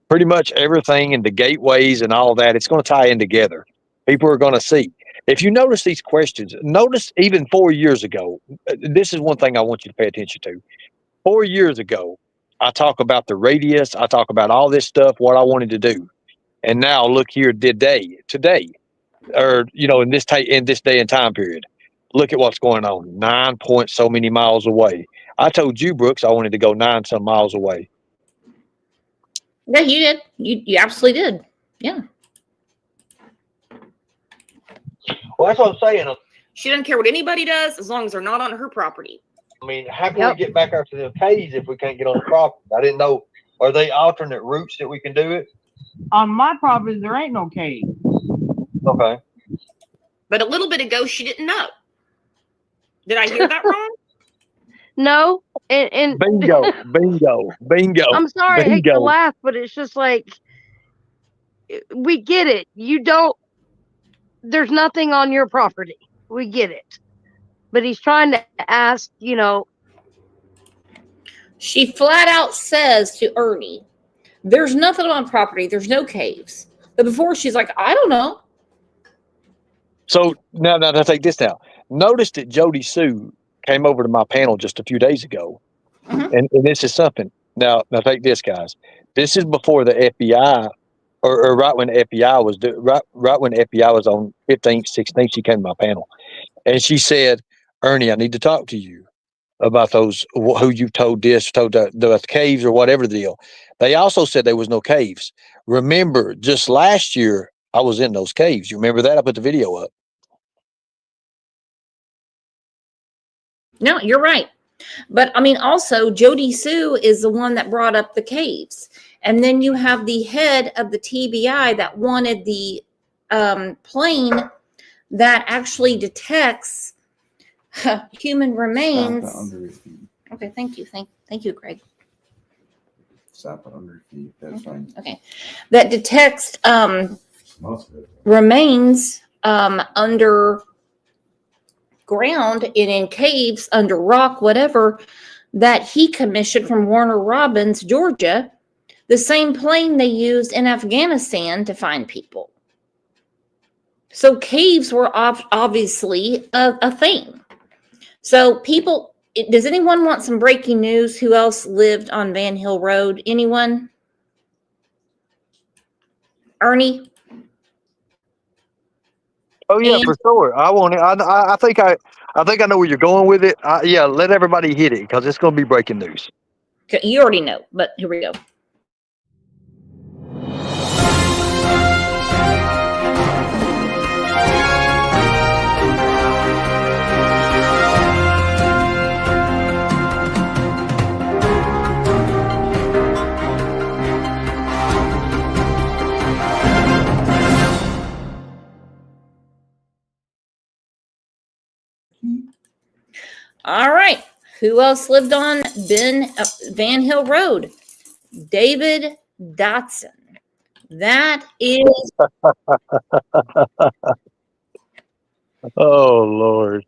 pretty much everything in the gateways and all that. It's going to tie in together. People are going to see. If you notice these questions, notice even 4 years ago, this is one thing I want you to pay attention to. 4 years ago, I talk about the radius. I talk about all this stuff, what I wanted to do. And now look here today, or, in this day and time period, look at what's going on. 9 point so many miles away. I told you, Brooks, I wanted to go 9 some miles away. Yeah, you did. You absolutely did. Yeah. Well, that's what I'm saying. She doesn't care what anybody does as long as they're not on her property. I mean, how can we get back out to the caves if we can't get on the property? I didn't know. Are they alternate routes that we can do it? On my property, there ain't no cave. Okay. But a little bit ago, she didn't know. Did I hear that wrong? No. And bingo. I'm sorry, I hate to laugh, but it's just like, we get it. You don't there's nothing on your property. We get it. But he's trying to ask, you know. She flat out says to Ernie, there's nothing on property. There's no caves. But before she's like, I don't know. So now take this now. Notice that Jody Sue came over to my panel just a few days ago. And this is something. Now take this, guys. This is before the FBI, or right when the FBI was right when the FBI was on 15th, 16th. She came to my panel, and she said, "Ernie, I need to talk to you about those who you told the caves or whatever the deal." They also said there was no caves. Remember, just last year I was in those caves. You remember that? I put the video up. No, you're right. But I mean, also, Jody Sue is the one that brought up the caves. And then you have the head of the TBI that wanted the plane that actually detects human remains. Okay, thank you. Thank you, Greg. Stop it under your feet. That's fine. Okay. That detects remains under ground and in caves, under rock, whatever, that he commissioned from Warner Robins, Georgia, the same plane they used in Afghanistan to find people. So caves were obviously a thing. So people, does anyone want some breaking news? Who else lived on Van Hill Road? Anyone? Ernie? Oh yeah, for sure. I want it. I think I know where you're going with it. Yeah, let everybody hit it because it's going to be breaking news. Okay, you already know, but here we go. All right. Who else lived on Van Hill Road? David Dotson. That is. Oh Lord.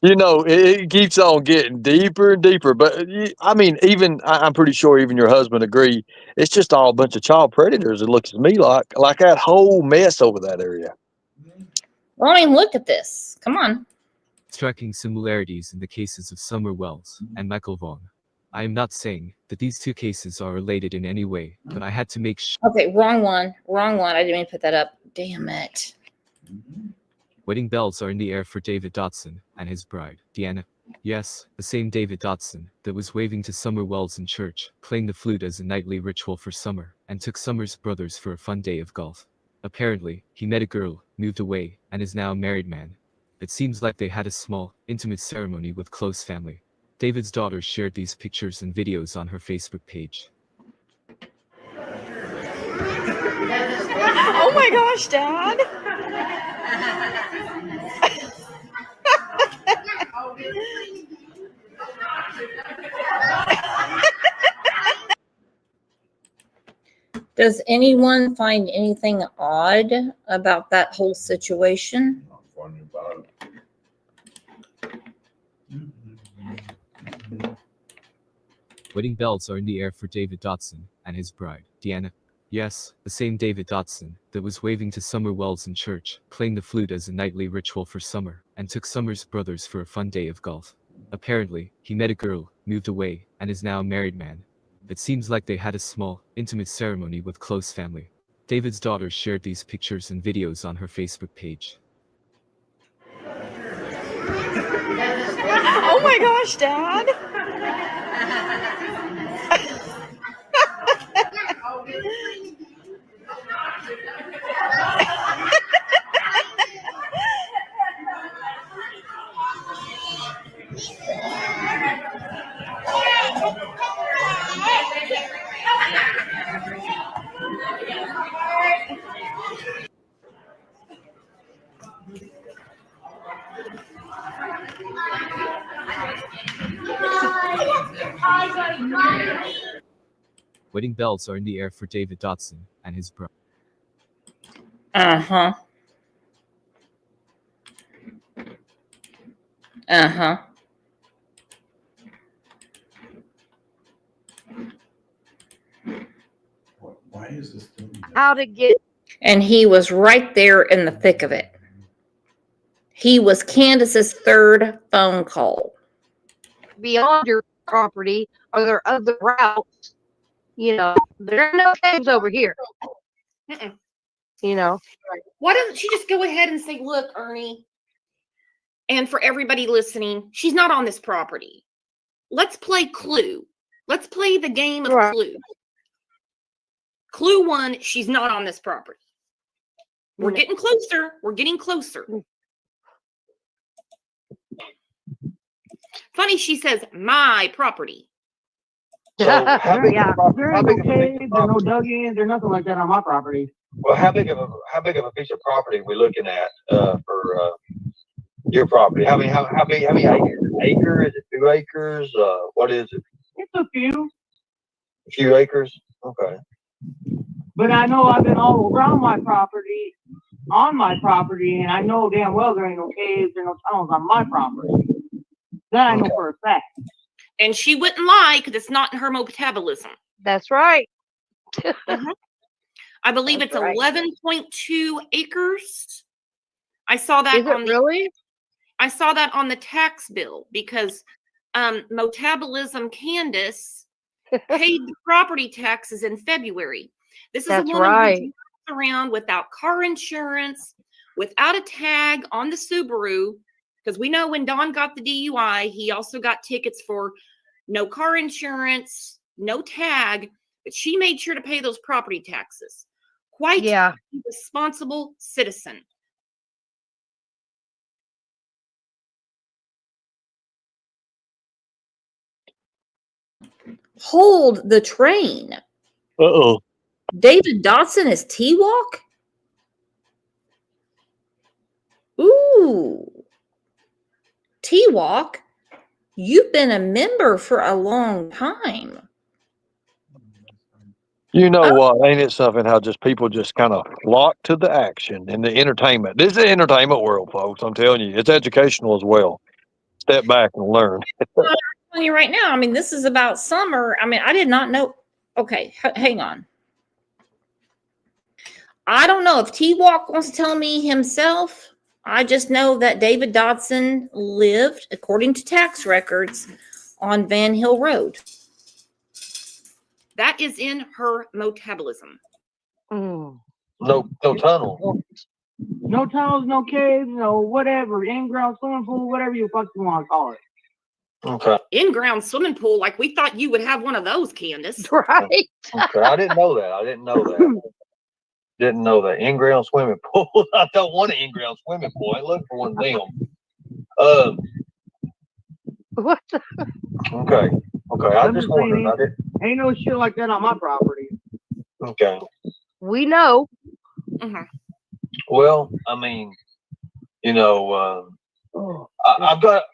You know, it keeps on getting deeper and deeper. But I mean, even I'm pretty sure even your husband agreed. It's just all a bunch of child predators. It looks to me like that whole mess over that area. Well, I mean, look at this. Come on. Striking similarities in the cases of Summer Wells and Michael Vaughn. I am not saying that these two cases are related in any way, but I had to make sure. Okay, wrong one. I didn't mean to put that up. Damn it. Wedding bells are in the air for David Dotson and his bride, Deanna. Yes, the same David Dotson that was waving to Summer Wells in church, playing the flute as a nightly ritual for Summer, and took Summer's brothers for a fun day of golf. Apparently, he met a girl, moved away, and is now a married man. It seems like they had a small, intimate ceremony with close family. David's daughter shared these pictures and videos on her Facebook page. Oh my gosh, Dad. Does anyone find anything odd about that whole situation? Wedding bells are in the air for David Dotson and his bride, Deanna. Yes, the same David Dotson that was waving to Summer Wells in church, playing the flute as a nightly ritual for Summer, and took Summer's brothers for a fun day of golf. Apparently, he met a girl, moved away, and is now a married man. It seems like they had a small, intimate ceremony with close family. David's daughter shared these pictures and videos on her Facebook page. Oh my gosh, Dad. Wedding bells are in the air for David Dotson and his bride. Uh-huh. Uh-huh. Why is this doing that? How to get And he was right there in the thick of it. He was Candace's third phone call. beyond your property? Are there other routes? You know, there are no caves over here. Mm-mm. You know, Why doesn't she just go ahead and say, look, Ernie, and for everybody listening, she's not on this property. Let's play Clue. Let's play the game of Right. Clue. Clue 1, she's not on this property. We're No. getting closer. We're getting closer. Funny, she says, my property. So how big Yeah. of a There how ain't big no of a piece caves, of there's no property? dug-ins, there's nothing like that on my property. Well, how big of a piece of property are we looking at for your property? How many acres? An acre? Is it 2 acres? What is it? It's a few, A few acres? Okay. but I know I've been all around my property, on my property, and I know damn well there ain't no caves or no tunnels on my property. That I know for a fact. And she wouldn't lie because it's not in her metabolism. That's right. I believe That's it's right. 11.2 acres. I saw that Is it on the really? I saw that on the tax bill because Metabolism Candace paid the property taxes in February. This is That's a woman right. who drives around without car insurance, without a tag on the Subaru, because we know when Don got the DUI, he also got tickets for no car insurance, no tag, but she made sure to pay those property taxes. Quite Yeah. a responsible citizen. Hold the train. Uh-oh. David Dotson is T-Walk? Ooh. T-Walk, you've been a member for a long time. You know what? Ain't it something how just people just kind of flock to the action and the entertainment? This is the entertainment world, folks. I'm telling you, it's educational as well. Step back and learn. I'm telling you right now, I mean, this is about summer. I mean, I did not know. Okay, hang on. I don't know if T-Walk wants to tell me himself. I just know that David Dotson lived, according to tax records, on Van Hill Road. That is in her metabolism. Mm. No tunnel. No tunnels, no caves, no whatever, in-ground swimming pool, whatever you fucking want to call it. Okay. In-ground swimming pool, like we thought you would have one of those, Candace. Right. Okay. I didn't know that. Didn't know that. In-ground swimming pool. I don't want an in-ground swimming pool. I look for one of them. What the? Okay. Okay. I I'm just just saying, wondered. I didn't. Ain't no shit like that on my property. Okay. We know. Well, I mean, you know, I've got.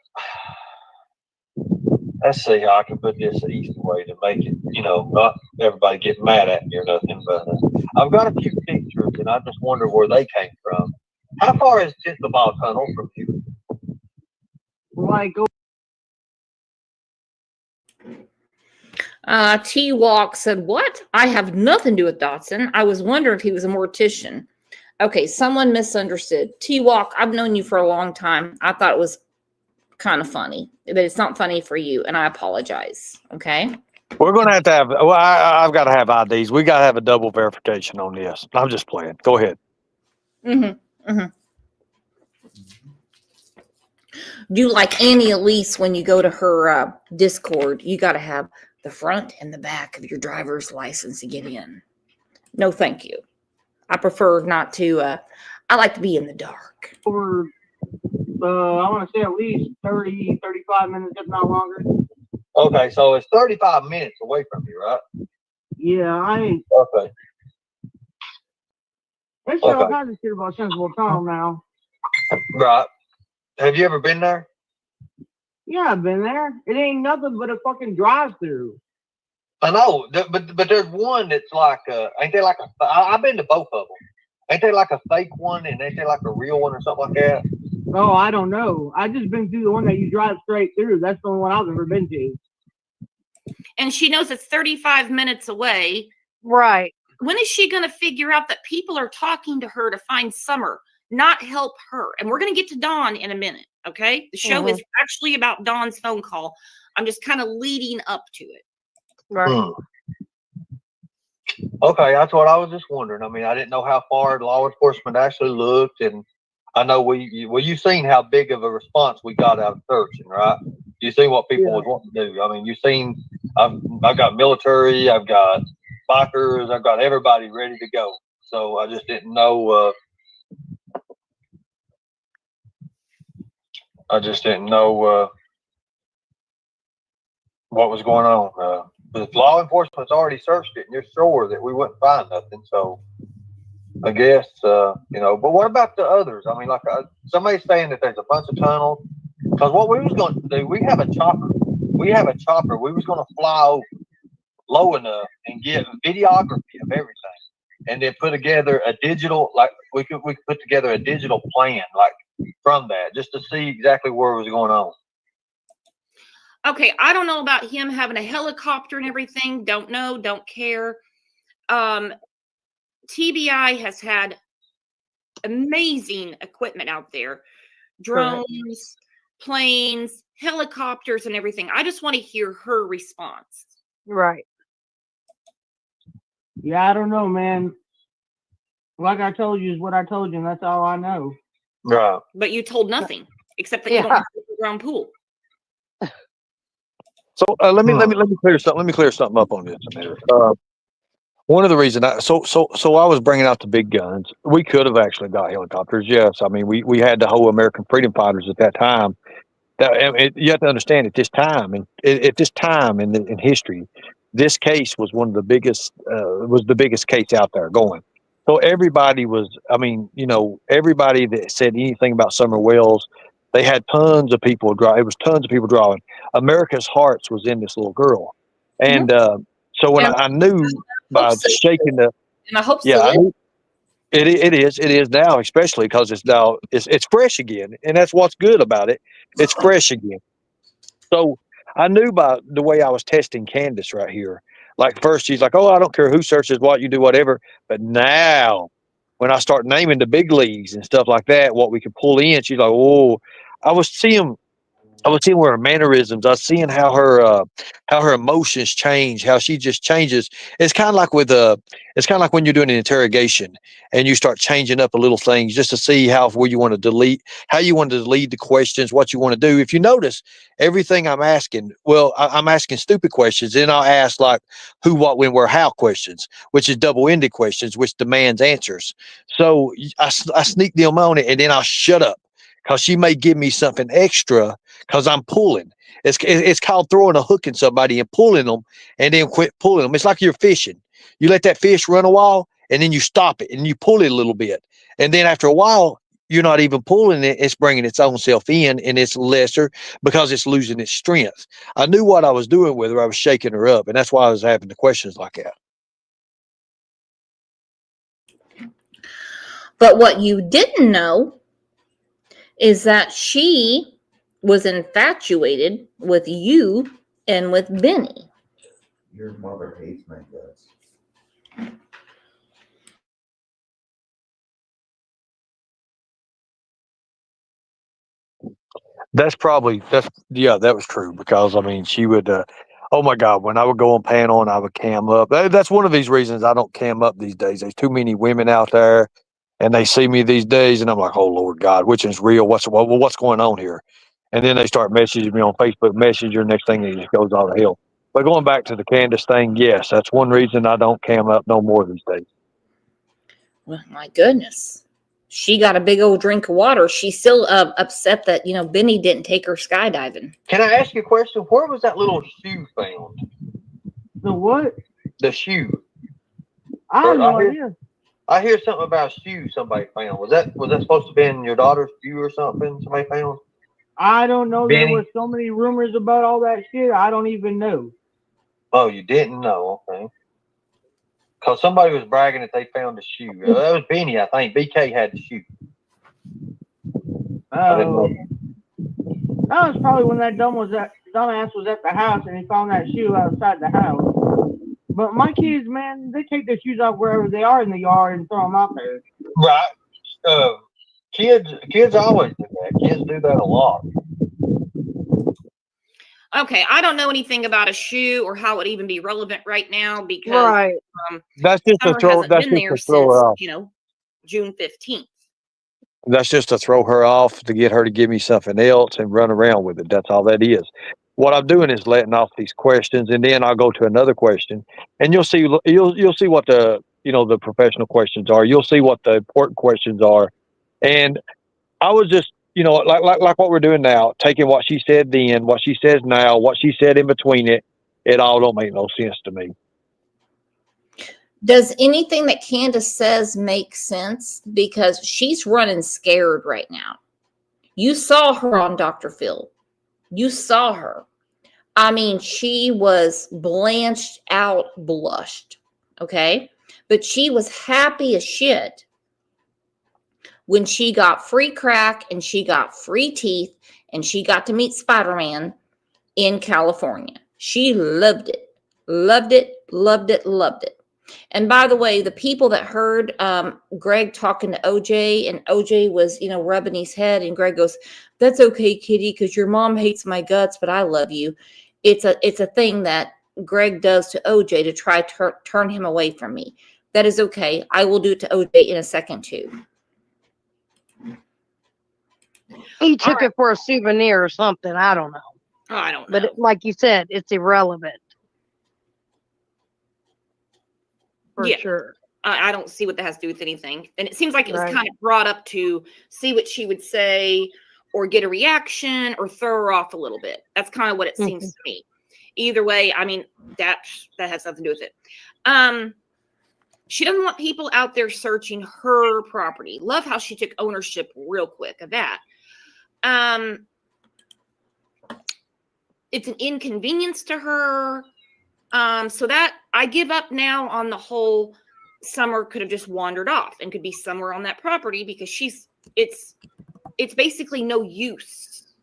Let's see how I can put this an easy way to make it, you know, not everybody get mad at me or nothing. But I've got a few pictures, and I just wonder where they came from. How far is Tisdale Tunnel from you? Like, T-Walk said, what? I have nothing to do with Dotson. I was wondering if he was a mortician. Okay, someone misunderstood. T-Walk, I've known you for a long time. I thought it was kind of funny, but it's not funny for you, and I apologize. Okay? We're going to have, well, I've got to have IDs. We got to have a double verification on this. I'm just playing. Go ahead. Do like Annie Elise when you go to her Discord, you got to have the front and the back of your driver's license to get in. No, thank you. I prefer not to. I like to be in the dark. over, I want to say at least 30, 35 minutes, if not longer. Okay, so it's 35 minutes away from you, right? Yeah, I ain't. Okay. They say all Okay. kinds of shit about Sensible Tunnel now. Right. Have you ever been there? Yeah, I've been there. It ain't nothing but a fucking drive-through. I know, but there's one that's like, ain't there like I've been to both of them. Ain't they like a fake one and ain't they like a real one or something like that? Oh, I don't know. I just been through the one that you drive straight through. That's the only one I've ever been to. And she knows it's 35 minutes away. Right. When is she going to figure out that people are talking to her to find Summer, not help her? And we're going to get to Dawn in a minute, okay? The show is actually about Dawn's phone call. I'm just kind of leading up to it. Right. Okay, that's what I was just wondering. I mean, I didn't know how far law enforcement actually looked, and I know you seen how big of a response we got out of searching, right? You seen what people was wanting to do. I mean, you seen I've got military, I've got bikers, I've got everybody ready to go. So I just didn't know. What was going on. But law enforcement's already searched it, and you're sure that we wouldn't find nothing. So I guess, but what about the others? I mean, like somebody's saying that there's a bunch of tunnels. Because what we was going to do, we have a chopper. We was going to fly over low enough and get videography of everything, and then put together a digital, like we could put together a digital plan, like from that, just to see exactly where it was going on. Okay, I don't know about him having a helicopter and everything. Don't know, don't care. TBI has had amazing equipment out there. Drones, planes, helicopters, and everything. I just want to hear her response. Right. Yeah, I don't know, man. Like I told you is what I told you, and that's all I know. Right. But you told nothing, except that you don't have a ground pool. So let me clear something. Let me clear something up on this. One of the reasons I was bringing out the big guns. We could have actually got helicopters. Yes, I mean we had the whole American Freedom Fighters at that time. You have to understand at this time in history, this case was one of the biggest case out there going. So everybody was. I mean, everybody that said anything about Summer Wells, they had tons of people draw. It was tons of people drawing. America's hearts was in this little girl, and so when I knew by shaking the, and I hope I knew, it is now, especially because it's fresh again, and that's what's good about it. It's fresh again. So I knew by the way I was testing Candace right here. Like first she's like, "Oh, I don't care who searches what, you do whatever." But now, when I start naming the big leagues and stuff like that, what we could pull in, she's like, "Oh," I was seeing where her mannerisms. I was seeing how her emotions change, how she just changes. It's kind of like when you're doing an interrogation and you start changing up a little things just to see how you want to delete the questions, what you want to do. If you notice, everything I'm asking, I'm asking stupid questions. Then I'll ask like who, what, when, where, how questions, which is double-ended questions, which demands answers. So I sneak them on it, and then I'll shut up because she may give me something extra. Because I'm pulling. It's called throwing a hook in somebody and pulling them and then quit pulling them. It's like you're fishing. You let that fish run a while and then you stop it and you pull it a little bit. And then after a while, you're not even pulling it. It's bringing its own self in, and it's lesser because it's losing its strength. I knew what I was doing with her. I was shaking her up. And that's why I was having the questions like that. But what you didn't know is that she was infatuated with you and with Benny. Your mother hates my guts. That was true because I mean she would oh my God, when I would go on panel and I would cam up. That's one of these reasons I don't cam up these days. There's too many women out there and they see me these days and I'm like, oh Lord God, which is real? What's going on here? And then they start messaging me on Facebook Messenger. Next thing it just goes all to hell. But going back to the Candace thing, yes, that's one reason I don't cam up no more these days. Well, my goodness. She got a big old drink of water. She's still upset that, Benny didn't take her skydiving. Can I ask you a question? Where was that little shoe found? The what? The shoe. I have no idea. I hear something about a shoe somebody found. Was that supposed to be in your daughter's shoe or something somebody found? I don't know. Benny? There were so many rumors about all that shit. I don't even know. Oh, you didn't know? Okay. Because somebody was bragging that they found the shoe. That was Benny, I think. BK had the shoe. I didn't know. That was probably when that dumbass was at the house and he found that shoe outside the house. But my kids, man, they take their shoes off wherever they are in the yard and throw them out there. Right. Kids always do that. Kids do that a lot. Okay, I don't know anything about a shoe or how it even be relevant right now because Right. That's just a Summer throw. hasn't That's been just there to throw her since, off. you know, June 15th. That's just to throw her off to get her to give me something else and run around with it. That's all that is. What I'm doing is letting off these questions, and then I'll go to another question, and you'll see what the professional questions are. You'll see what the important questions are, and I was just like what we're doing now, taking what she said then, what she says now, what she said in between it. It all don't make no sense to me. Does anything that Candace says make sense? Because she's running scared right now. You saw her on Dr. Phil. You saw her. I mean, she was blanched out, blushed. Okay. But she was happy as shit when she got free crack and she got free teeth and she got to meet Spider-Man in California. She loved it, loved it, loved it, loved it. And by the way, the people that heard Greg talking to OJ, and OJ was, rubbing his head, and Greg goes, "That's okay, Kitty, because your mom hates my guts, but I love you." It's a thing that Greg does to OJ to try to turn him away from me. That is okay. I will do it to OJ in a second too. He took it for a souvenir or something. I don't know. Oh, I don't know. But like you said, it's irrelevant. For sure. I don't see what that has to do with anything. And it seems like it was Right. kind of brought up to see what she would say or get a reaction or throw her off a little bit. That's kind of what it seems to me. Either way, I mean, that has nothing to do with it. She doesn't want people out there searching her property. Love how she took ownership real quick of that. It's an inconvenience to her. So that I give up now on the whole Summer could have just wandered off and could be somewhere on that property because it's basically no use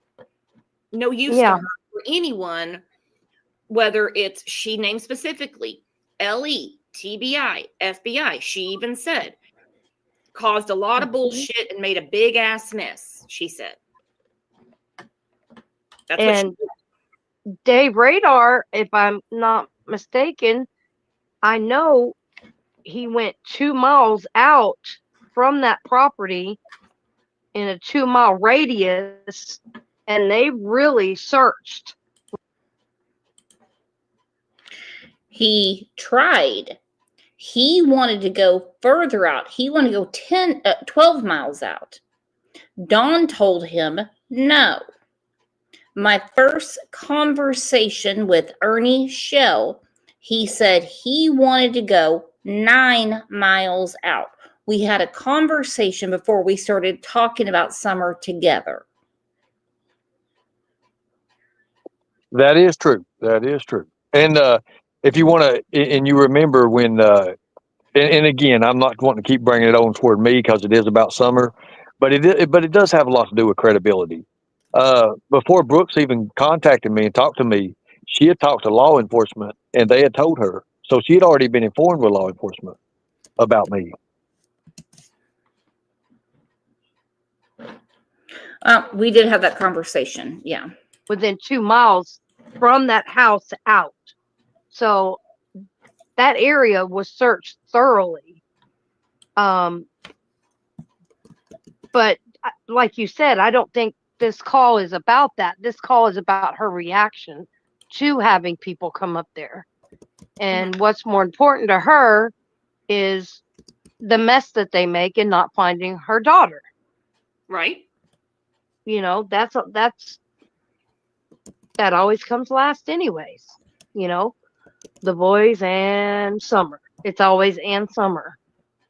to her for anyone, whether it's she named specifically LE, TBI, FBI. She even said caused a lot of bullshit and made a big ass mess. She said. That's what she did. Dave Radar, if I'm not mistaken, I know he went 2 miles out from that property in a 2-mile radius, and they really searched. He tried. He wanted to go further out. He wanted to go 12 miles out. Dawn told him no. My first conversation with Ernie Shell, he said he wanted to go 9 miles out. We had a conversation before we started talking about Summer together. That is true. That is true. And if you want to, and you remember when, and again, I'm not wanting to keep bringing it on toward me because it is about Summer, but it does have a lot to do with credibility. Before Brooks even contacted me and talked to me, she had talked to law enforcement and they had told her. So she had already been informed with law enforcement about me. We did have that conversation. Yeah. Within 2 miles from that house out. So that area was searched thoroughly. But like you said, I don't think this call is about that. This call is about her reaction to having people come up there. And what's more important to her is the mess that they make and not finding her daughter. Right. That always comes last anyways. The boys and Summer. It's always and Summer.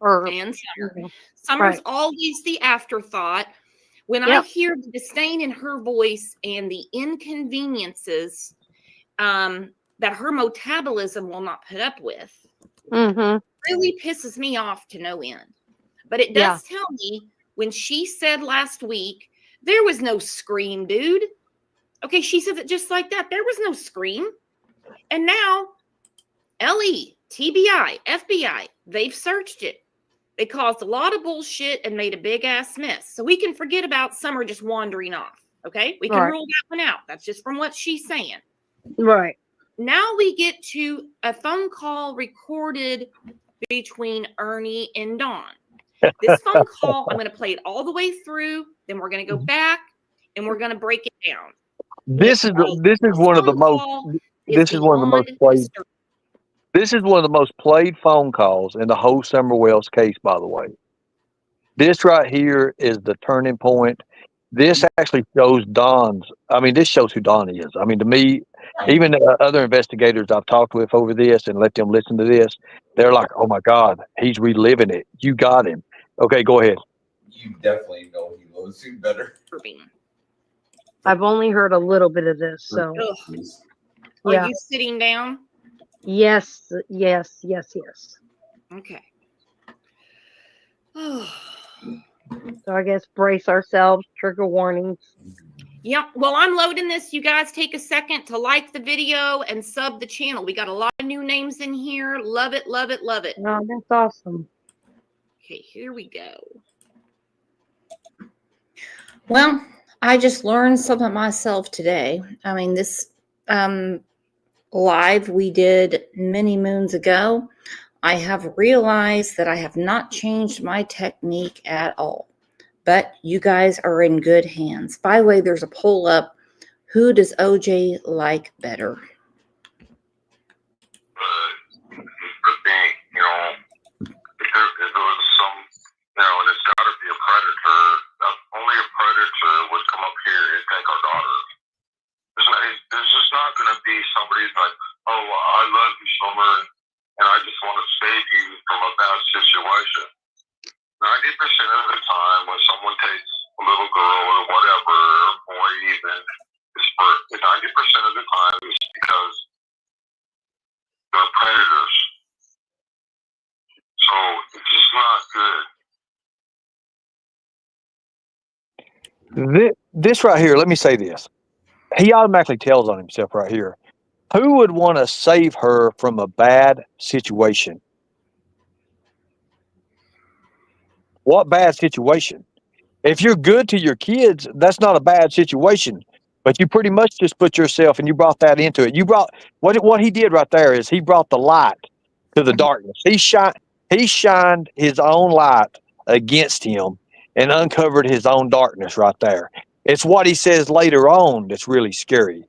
And Summer. Summer's always the afterthought. When I hear the disdain in her voice and the inconveniences that her metabolism will not put up with, really pisses me off to no end. But it does tell me when she said last week, there was no scream, dude. Okay, she said it just like that. There was no scream. And now, LE, TBI, FBI, they've searched it. They caused a lot of bullshit and made a big ass mess. So we can forget about Summer just wandering off. Okay, we can rule that one out. That's just from what she's saying. Right. Now we get to a phone call recorded between Ernie and Dawn. This phone call, I'm going to play it all the way through. Then we're going to go back and we're going to break it down. This is one of the most. This is one of the most played. This is one of the most played phone calls in the whole Summer Wells case, by the way. This right here is the turning point. This actually shows Dawn's. I mean, this shows who Dawn is. I mean, to me, even other investigators I've talked with over this and let them listen to this, they're like, "Oh my God, he's reliving it. You got him." Okay, go ahead. You definitely know he loves you better. I've only heard a little bit of this, so Are you sitting down? yes. Okay. So I guess brace ourselves, trigger warnings. Yeah, well, I'm loading this. You guys take a second to like the video and sub the channel. We got a lot of new names in here. Love it, love it, love it. Oh, that's awesome. Okay, here we go. Well, I just learned something myself today. I mean, this live we did many moons ago, I have realized that I have not changed my technique at all. But you guys are in good hands. By the way, there's a poll up. Who does OJ like better? And it's got to be a predator. Only a predator would come up here and take our daughter. This is not going to be somebody like, oh, I love you, Summer, and I just want to save you from a bad situation. 90% of the time, when someone takes a little girl or whatever, or boy even, it's for 90% of the time it's because they're predators. So it's just not good. This right here, let me say this. He automatically tells on himself right here. Who would want to save her from a bad situation? What bad situation? If you're good to your kids, that's not a bad situation. But you pretty much just put yourself and you brought that into it. You brought what he did right there is he brought the light to the darkness. He shined his own light against him and uncovered his own darkness right there. It's what he says later on that's really scary.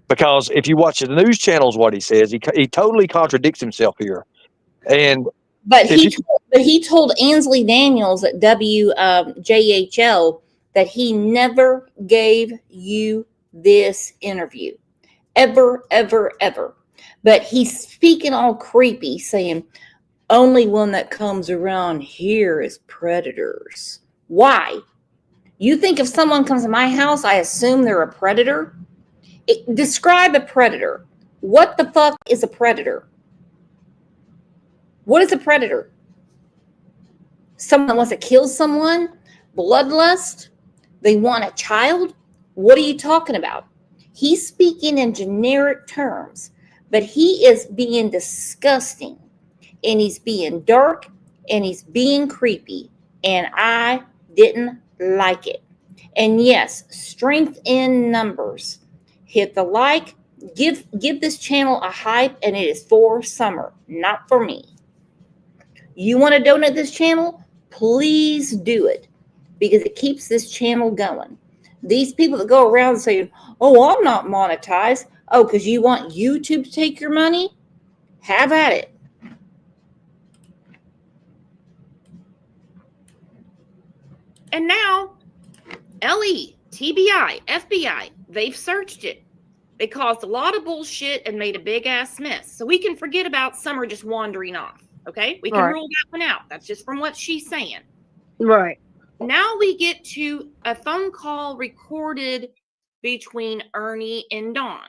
Because if you watch the news channels, what he says, he totally contradicts himself here. But he told Ansley Daniels at WJHL that he never gave you this interview. Ever, ever, ever. But he's speaking all creepy, saying, only one that comes around here is predators. Why? You think if someone comes to my house, I assume they're a predator? Describe a predator. What the fuck is a predator? What is a predator? Someone that wants to kill someone? Bloodlust? They want a child? What are you talking about? He's speaking in generic terms, but he is being disgusting, and he's being dark, and he's being creepy, and I didn't like it. And yes, strength in numbers. Hit the like, give this channel a hype, and it is for Summer, not for me. You want to donate this channel? Please do it, because it keeps this channel going. These people that go around saying, oh, I'm not monetized. Oh, because you want YouTube to take your money? Have at it. And now, LE, TBI, FBI, they've searched it. They caused a lot of bullshit and made a big ass mess. So we can forget about Summer just wandering off. Okay? We can rule that one out. That's just from what she's saying. Right. Now we get to a phone call recorded between Ernie and Dawn.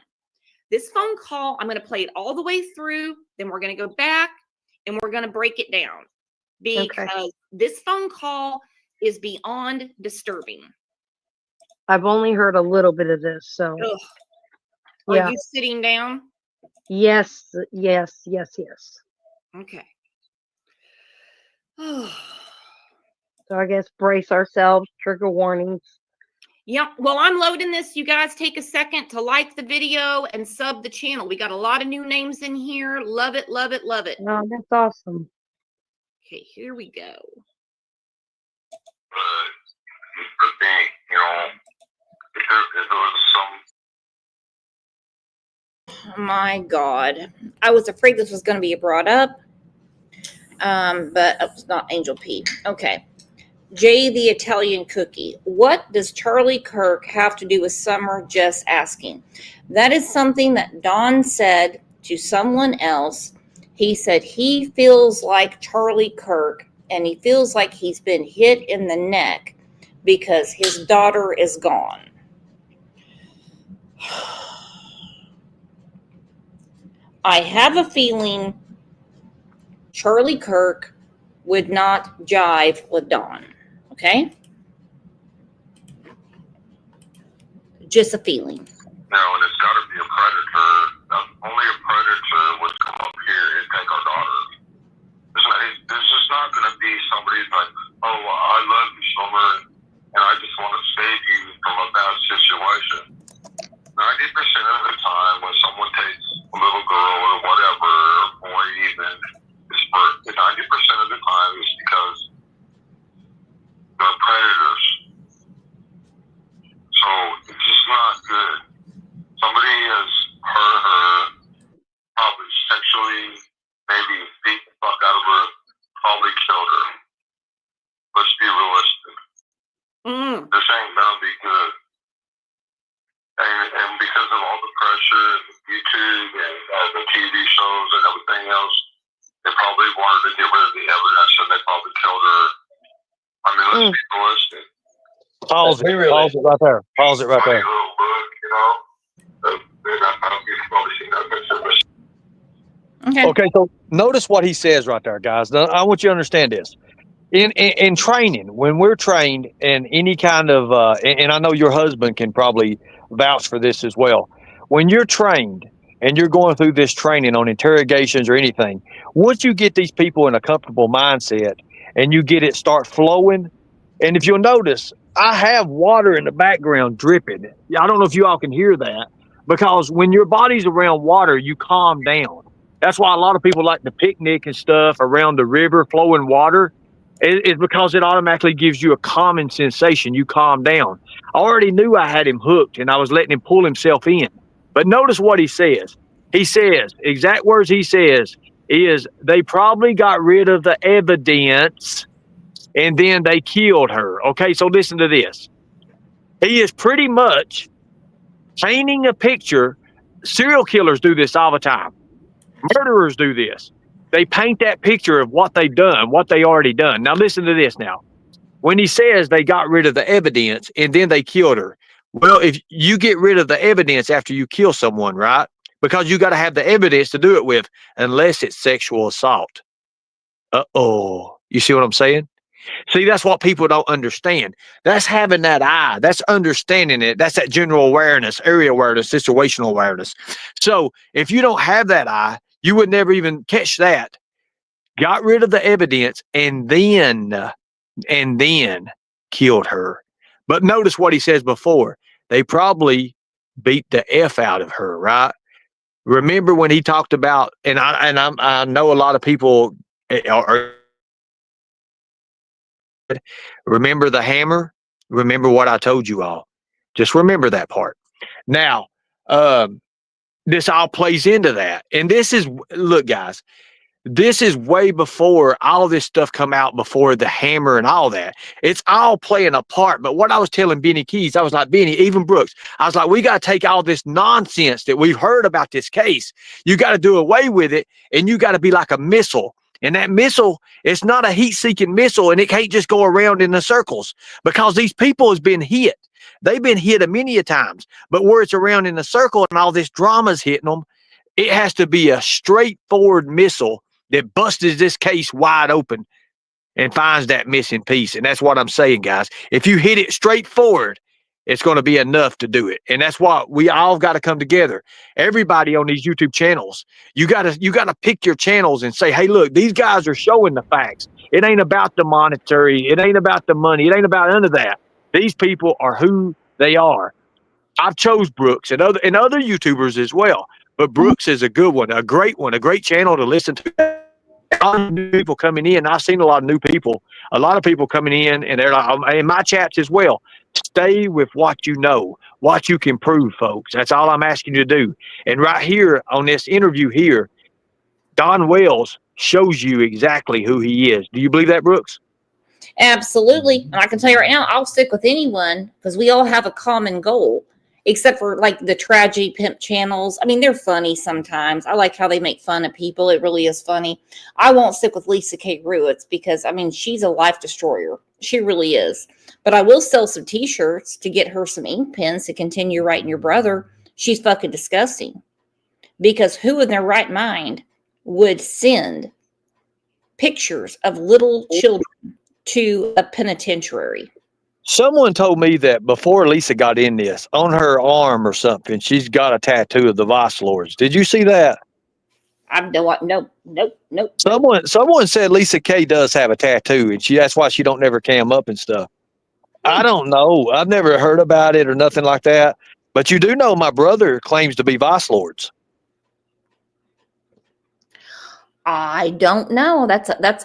This phone call, I'm going to play it all the way through. Then we're going to go back and we're going to break it down because this phone call is beyond disturbing. I've only heard a little bit of this, so. Ugh. Are Yeah. you sitting down? Yes, yes, yes, yes. Okay. So I guess brace ourselves, trigger warnings. Yep. Well, I'm loading this. You guys take a second to like the video and sub the channel. We got a lot of new names in here. Love it, love it, love it. No, that's awesome. Okay, here we go. My God. I was afraid this was going to be brought up, but it was not Angel P. Okay. Jay the Italian Cookie. What does Charlie Kirk have to do with Summer? Just asking. That is something that Don said to someone else. He said he feels like Charlie Kirk, and he feels like he's been hit in the neck because his daughter is gone. I have a feeling Charlie Kirk would not jive with Don. Okay? Just a feeling. No, and it's got to be a predator. Only a predator would come up here and take our daughter. This is not going to be somebody like, oh, I love you, Summer, and I just want to save you from a bad situation. 90% of the time when someone takes a little girl or whatever, or boy even, it's for 90% of the time it's because they're predators. So it's just not good. Somebody has hurt her, probably sexually, maybe beat the fuck out of her, probably killed her. Let's be realistic. This ain't gonna be good. And because of all the pressure, YouTube and the TV shows and everything else, they probably wanted to get rid of the evidence and they probably killed her. I mean, let's be realistic. Pause it. Pause it right there. Pause it right there. Little book, you know, you've probably seen that picture. Okay, so notice what he says right there, guys. Now, I want you to understand this. In training, when we're trained in any kind of, and I know your husband can probably vouch for this as well. When you're trained and you're going through this training on interrogations or anything, once you get these people in a comfortable mindset and you get it start flowing, and if you'll notice, I have water in the background dripping. I don't know if you all can hear that, because when your body's around water, you calm down. That's why a lot of people like to picnic and stuff around the river, flowing water. It's because it automatically gives you a calming sensation. You calm down. I already knew I had him hooked, and I was letting him pull himself in. But notice what he says. He says, exact words he says, is they probably got rid of the evidence, and then they killed her. Okay, so listen to this. He is pretty much painting a picture. Serial killers do this all the time. Murderers do this. They paint that picture of what they've done, what they already done. Now listen to this now. When he says they got rid of the evidence and then they killed her. Well, if you get rid of the evidence after you kill someone, right? Because you got to have the evidence to do it with, unless it's sexual assault. Uh-oh. You see what I'm saying? See, that's what people don't understand. That's having that eye. That's understanding it. That's that general awareness, area awareness, situational awareness. So if you don't have that eye, you would never even catch that. Got rid of the evidence and then killed her. But notice what he says before. They probably beat the F out of her, right? Remember when he talked about, and I know a lot of people are. Remember the hammer? Remember what I told you all. Just remember that part. Now, this all plays into that. And this is, look, guys, this is way before all this stuff come out, before the hammer and all that. It's all playing a part. But what I was telling Benny Keys, I was like, Benny, even Brooks, I was like, we got to take all this nonsense that we've heard about this case. You got to do away with it, and you got to be like a missile. And that missile, it's not a heat-seeking missile, and it can't just go around in the circles, because these people has been hit. They've been hit a many a times, but where it's around in a circle and all this drama's hitting them, it has to be a straightforward missile that busted this case wide open and finds that missing piece. And that's what I'm saying, guys. If you hit it straight forward, it's going to be enough to do it. And that's why we all got to come together. Everybody on these YouTube channels, you got to pick your channels and say, hey, look, these guys are showing the facts. It ain't about the monetary. It ain't about the money. It ain't about none of that. These people are who they are. I've chose Brooks and other YouTubers as well. But Brooks is a good one, a great channel to listen to. A lot of new people coming in. I've seen a lot of new people, a lot of people coming in, and they're like, in my chats as well. Stay with what you know, what you can prove, folks. That's all I'm asking you to do. And right here on this interview here, Don Wells shows you exactly who he is. Do you believe that, Brooks? Absolutely. And I can tell you right now, I'll stick with anyone because we all have a common goal, except for like the tragedy pimp channels. I mean, they're funny sometimes. I like how they make fun of people. It really is funny. I won't stick with Lisa K. Ruitz because, I mean, she's a life destroyer. She really is. But I will sell some t-shirts to get her some ink pens to continue writing your brother. She's fucking disgusting. Because who in their right mind would send pictures of little children to a penitentiary? Someone told me that before Lisa got in this, on her arm or something, she's got a tattoo of the Vice Lords. Did you see that? Nope. Someone said Lisa K does have a tattoo, and that's why she don't never cam up and stuff. I don't know. I've never heard about it or nothing like that. But you do know my brother claims to be Vice Lords. I don't know. That's kind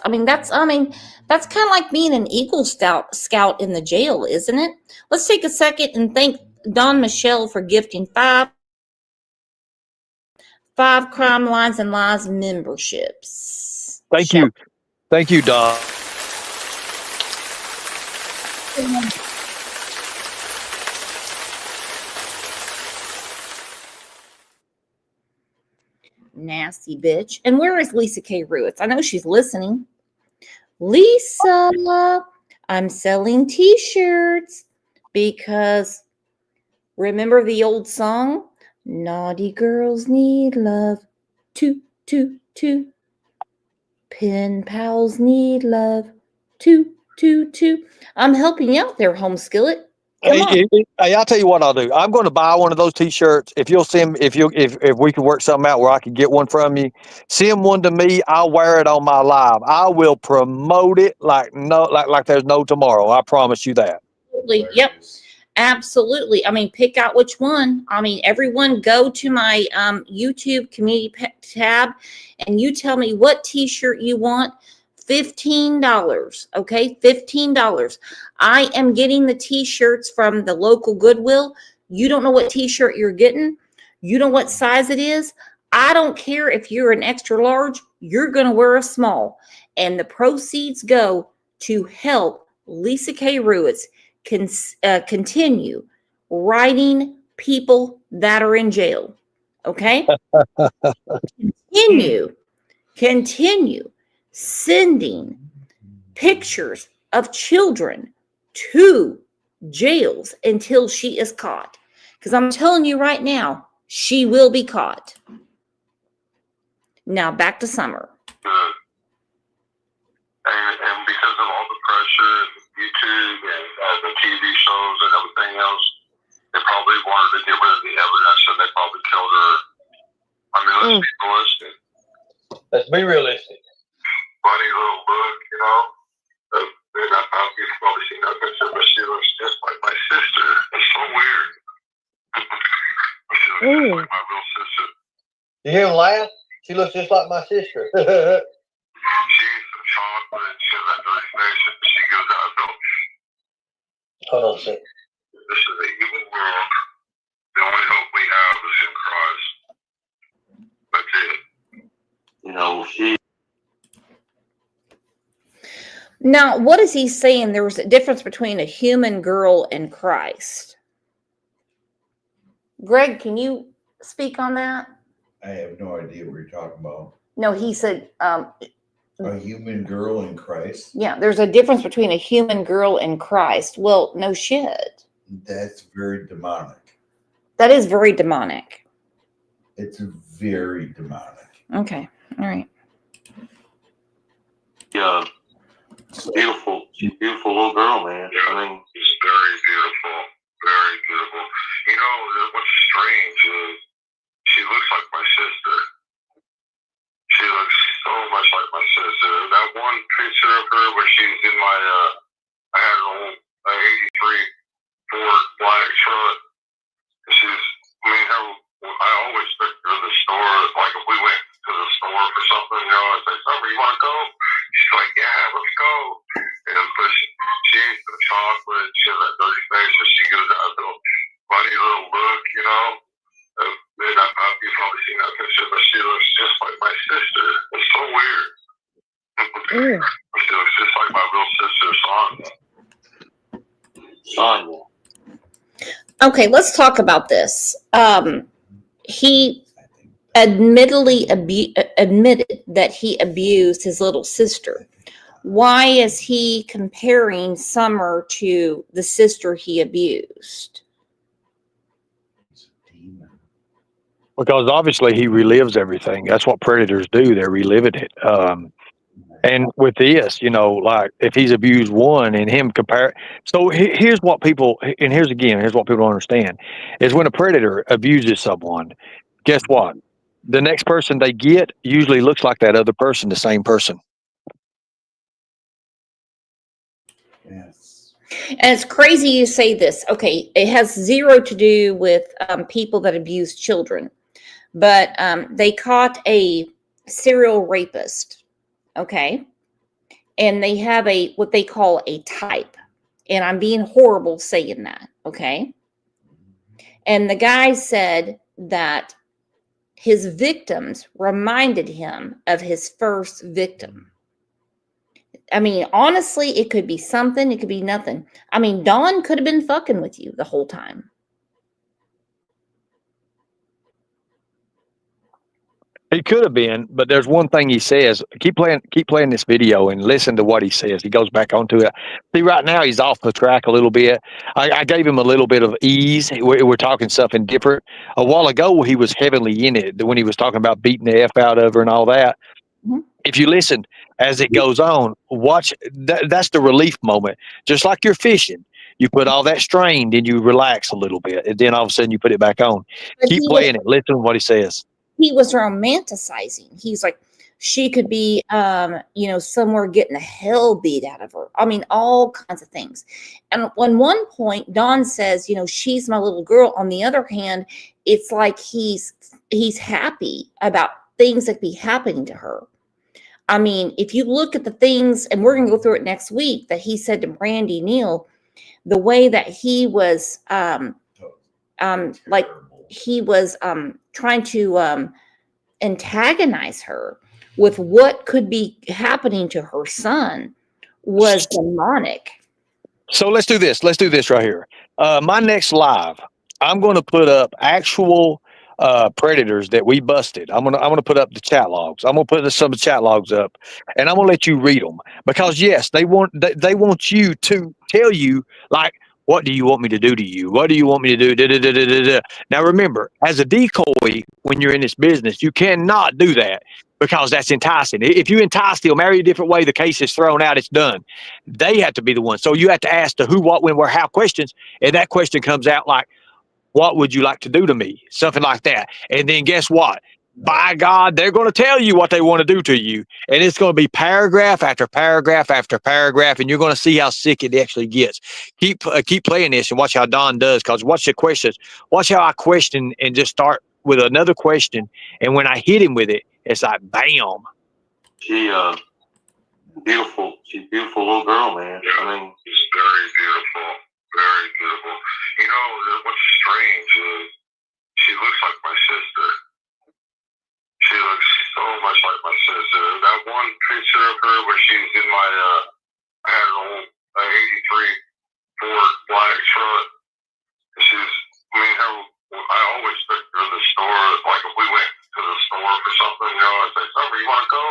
of like being an Eagle Scout in the jail, isn't it? Let's take a second and thank Don Michelle for gifting five Crime Lines and Lies memberships. Thank you, Don. Nasty bitch. And where is Lisa K. Ruitz? I know she's listening. Lisa, I'm selling t-shirts because remember the old song? Naughty girls need love. Toot, toot, toot. Pen pals need love. Toot, toot, toot. I'm helping you out there, Home Skillet. Hey, I'll tell you what I'll do. I'm going to buy one of those t-shirts. If we can work something out where I can get one from you, send one to me. I'll wear it on my live. I will promote it like there's no tomorrow. I promise you that. Absolutely. Yep. Absolutely. I mean, pick out which one. I mean, everyone go to my YouTube community tab and you tell me what t-shirt you want. $15. Okay, $15. I am getting the t-shirts from the local Goodwill. You don't know what t-shirt you're getting. You know what size it is. I don't care if you're an extra large. You're going to wear a small. And the proceeds go to help Lisa K. Ruitz continue writing people that are in jail. Okay? Continue sending pictures of children to jails until she is caught. Because I'm telling you right now, she will be caught. Now back to Summer. And because of all the pressure and YouTube and the TV shows and everything else, they probably wanted to get rid of the evidence and they probably killed her. I mean, let's be realistic. Let's be realistic. Funny little look, you know. And you've probably seen that picture, but she looks just like my sister. It's so weird. She looks just like my real sister. You hear him laugh? She looks just like my sister. She's chocolate. She has that dirty face, and she goes out and goes. Hold on a second. This is an evil world. The only hope we have is in Christ. That's it. You know, Now, what is he saying? There was a difference between a human girl and Christ. Greg, can you speak on that? I have no idea what you're talking about. No, he said, A human girl in Christ? yeah, there's a difference between a human girl and Christ. Well, no shit. That's very demonic. That is very demonic. It's very demonic. Okay. All right. Yeah, beautiful. She's a beautiful little girl, man. Yeah, I mean, she's very beautiful. Very beautiful. You know, what's strange is she looks like my sister. She looks so much like my sister. That one picture of her where she's in my, I had an old 83 Ford black truck. She's, I mean, I always took her to the store. Like if we went to the store for something, you know, I'd say, Summer, you want to go? She's like, yeah, let's go. And but she eats the chocolate. She has that dirty face, so she gives that little funny little look, you know. You've probably seen that picture, but she looks just like my sister. It's so weird. She looks just like my real sister, Sonia. Okay, let's talk about this. He admitted that he abused his little sister. Why is he comparing Summer to the sister he abused? Because obviously he relives everything. That's what predators do. They're reliving it. And with this, you know, like if he's abused one and him compare. So here's what people, and here's what people don't understand is when a predator abuses someone, guess what? The next person they get usually looks like that other person, the same person. Yes. And it's crazy you say this. Okay, it has zero to do with people that abuse children, but they caught a serial rapist. Okay, and they have what they call a type, and I'm being horrible saying that. Okay, and the guy said that his victims reminded him of his first victim. I mean, honestly, it could be something, it could be nothing. I mean, Don could have been fucking with you the whole time. He could have been, but there's one thing he says. Keep playing this video and listen to what he says. He goes back onto it. See, right now he's off the track a little bit. I gave him a little bit of ease. We're talking something different. A while ago, he was heavily in it when he was talking about beating the F out of her and all that. Mm-hmm. If you listen as it goes on, watch. That's the relief moment. Just like you're fishing. You put all that strain, then you relax a little bit, and then all of a sudden you put it back on. But Keep playing it. Listen to what he says. He was romanticizing. He's like, she could be, somewhere getting the hell beat out of her. I mean, all kinds of things. And at one point, Don says, she's my little girl. On the other hand, it's like he's happy about things that be happening to her. I mean, if you look at the things, and we're going to go through it next week, that he said to Brandy Neal, the way that he was, trying to antagonize her with what could be happening to her son was demonic. So let's do this. Let's do this right here. My next live, I'm going to put up actual predators that we busted. I'm gonna put up the chat logs. I'm gonna put some chat logs up, and I'm gonna let you read them because yes, they want you to tell you like, what do you want me to do to you? What do you want me to do? Da, da, da, da, da, da. Now remember, as a decoy, when you're in this business, you cannot do that because that's enticing. If you entice them, marry a different way, the case is thrown out. It's done. They have to be the one. So you have to ask the who, what, when, where, how questions, and that question comes out like, what would you like to do to me? Something like that. And then guess what? By God, they're going to tell you what they want to do to you. And it's going to be paragraph after paragraph after paragraph. And you're going to see how sick it actually gets. Keep playing this and watch how Don does. Because watch the questions. Watch how I question and just start with another question. And when I hit him with it, it's like, bam. She's beautiful. She's a beautiful little girl, man. Yeah, I mean, she's very beautiful. Very beautiful. You know, what's strange is she looks like my sister. She looks so much like my sister. That one picture of her where she's in my, I had an old 83 Ford black truck. I always took her to the store. Like if we went to the store for something, I'd say, Summer, you want to go?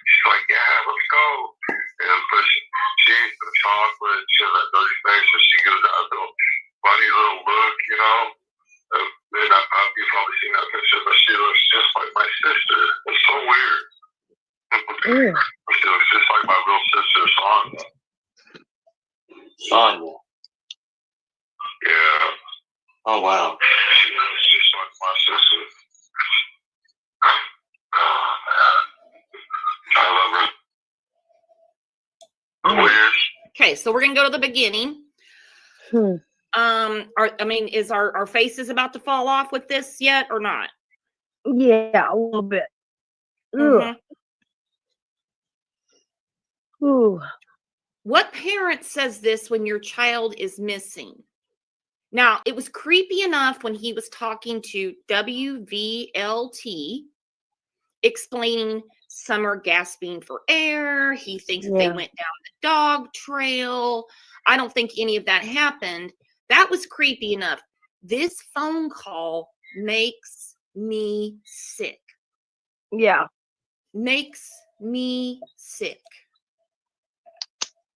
She's like, yeah, let's go. And but she eats the chocolate. She has that dirty face, so she gives that little funny little look, You've probably seen that picture, but she looks just like my sister. It's so weird. Ew. She looks just like my little sister, Sonya. Sonya. Yeah. Oh wow. She looks just like my sister. Oh man, I love her. Weird. Okay, so we're gonna go to the beginning. Is our faces about to fall off with this yet or not? Yeah, a little bit. Ugh. Ooh. What parent says this when your child is missing? Now, it was creepy enough when he was talking to WVLT, explaining Summer gasping for air. He thinks that they Yeah. went down the dog trail. I don't think any of that happened. That was creepy enough. This phone call makes me sick. Yeah. Makes me sick.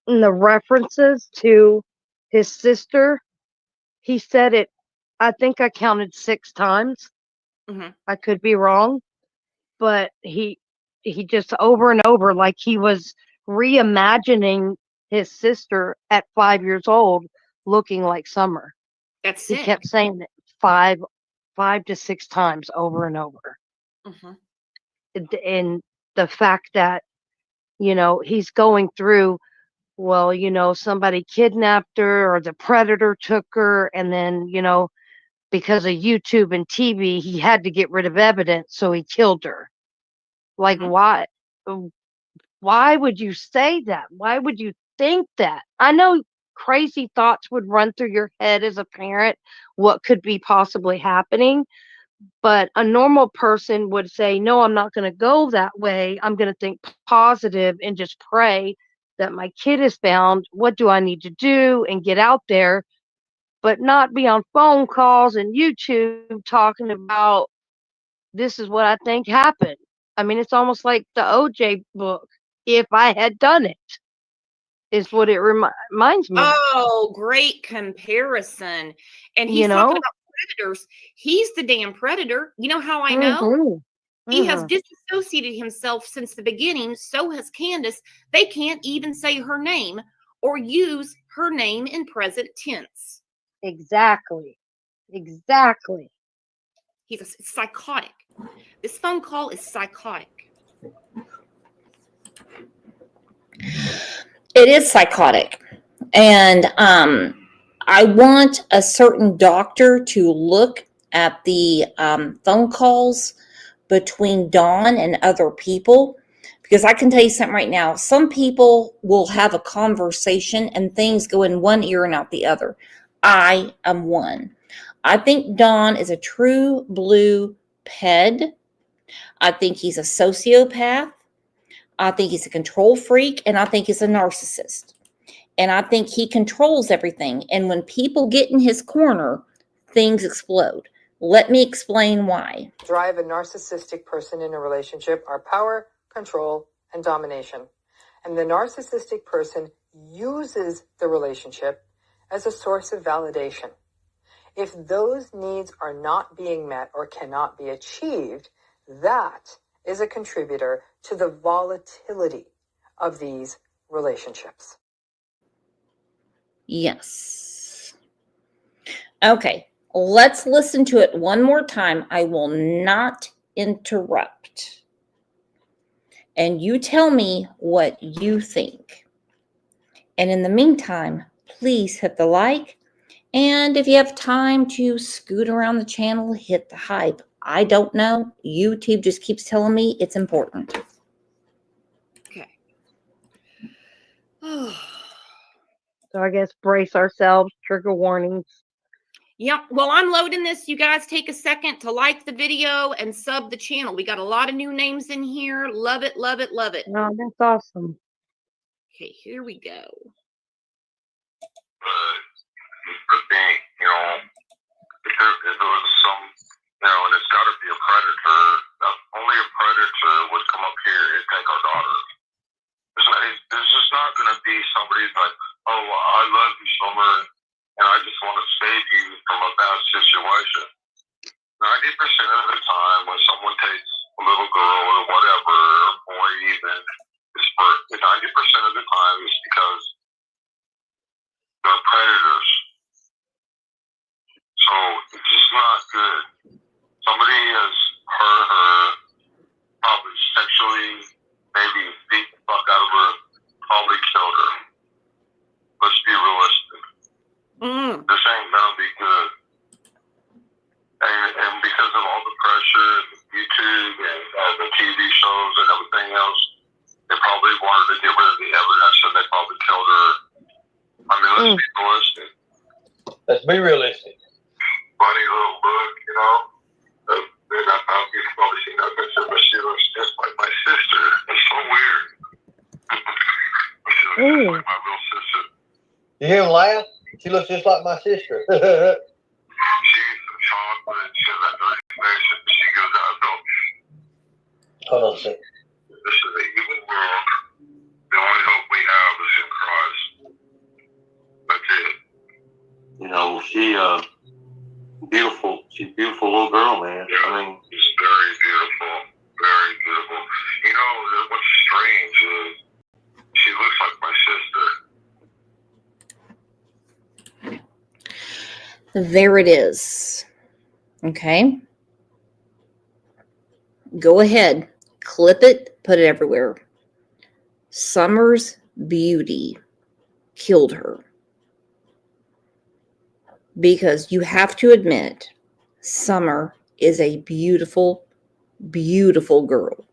And the references to his sister, he said it, I think I counted 6 times. Mhm. I could be wrong, but he just over and over, like he was reimagining his sister at 5 years old looking like Summer. That's He sick. kept saying it 5 to 6 times over and over. Mhm. And the fact that, he's going through, well, somebody kidnapped her or the predator took her, and then, because of YouTube and TV, he had to get rid of evidence, so he killed her. Like, why? Why would you say that? Why would you think that? I know crazy thoughts would run through your head as a parent, what could be possibly happening, but a normal person would say, no, I'm not going to go that way. I'm going to think positive and just pray that my kid is found. What do I need to do? And get out there, but not be on phone calls and YouTube talking about this is what I think happened. I mean, it's almost like the OJ book. If I had done it, is what it reminds me of. Oh, great comparison. And he's talking about predators. He's the damn predator. You know how I know? Mhm. He has Mhm. disassociated himself since the beginning. So has Candace. They can't even say her name or use her name in present tense. Exactly. Exactly. He's psychotic. This phone call is psychotic. It is psychotic. And I want a certain doctor to look at the phone calls between Dawn and other people, because I can tell you something right now. Some people will have a conversation and things go in one ear and out the other. I am one. I think Dawn is a true blue ped. I think he's a sociopath. I think he's a control freak, and I think he's a narcissist. And I think he controls everything. And when people get in his corner, things explode. Let me explain why. Drive a narcissistic person in a relationship are power, control, and domination. And the narcissistic person uses the relationship as a source of validation. If those needs are not being met or cannot be achieved, that is a contributor to the volatility of these relationships. Yes. Okay, let's listen to it one more time. I will not interrupt. And you tell me what you think. And in the meantime, please hit the like. And if you have time to scoot around the channel, hit the hype. I don't know. YouTube just keeps telling me it's important. Okay. So I guess brace ourselves, trigger warnings. Yep. Well, I'm loading this. You guys take a second to like the video and sub the channel. We got a lot of new names in here. Love it, love it, love it. No, that's awesome. Okay, here we go. The thing, if there was some, and it's got to be a predator. Only a predator would come up here and take our daughter. This is not going to be somebody like, oh, I love you, Summer, and I just want to save you from a bad situation. 90% of the time, when someone takes a little girl or whatever, or boy even, time is because they're predators. So it's just not good. Somebody has hurt her, probably sexually, maybe beat the fuck out of her, probably killed her. Let's be realistic. This ain't gonna be good. And because of all the pressure, YouTube and the TV shows and everything else, they probably wanted to get rid of the evidence, and they probably killed her. I mean, let's be realistic. Let's be realistic. Funny little look, you know. You've probably seen that picture, but she looks just like my sister. It's so weird. She looks just like my real sister. You hear him laugh? She looks just like my sister. She eats some chocolate. She has that dirty face, and she goes out and goes, Hold on a second. this is an evil world. The only hope we have is in Christ. That's it. You know, beautiful. She's a beautiful little girl, man. Yeah, I mean, it's very beautiful. Very beautiful. You know, what's strange is she looks like my sister. There it is. Okay. Go ahead. Clip it. Put it everywhere. Summer's beauty killed her. Because you have to admit, Summer is a beautiful, beautiful girl.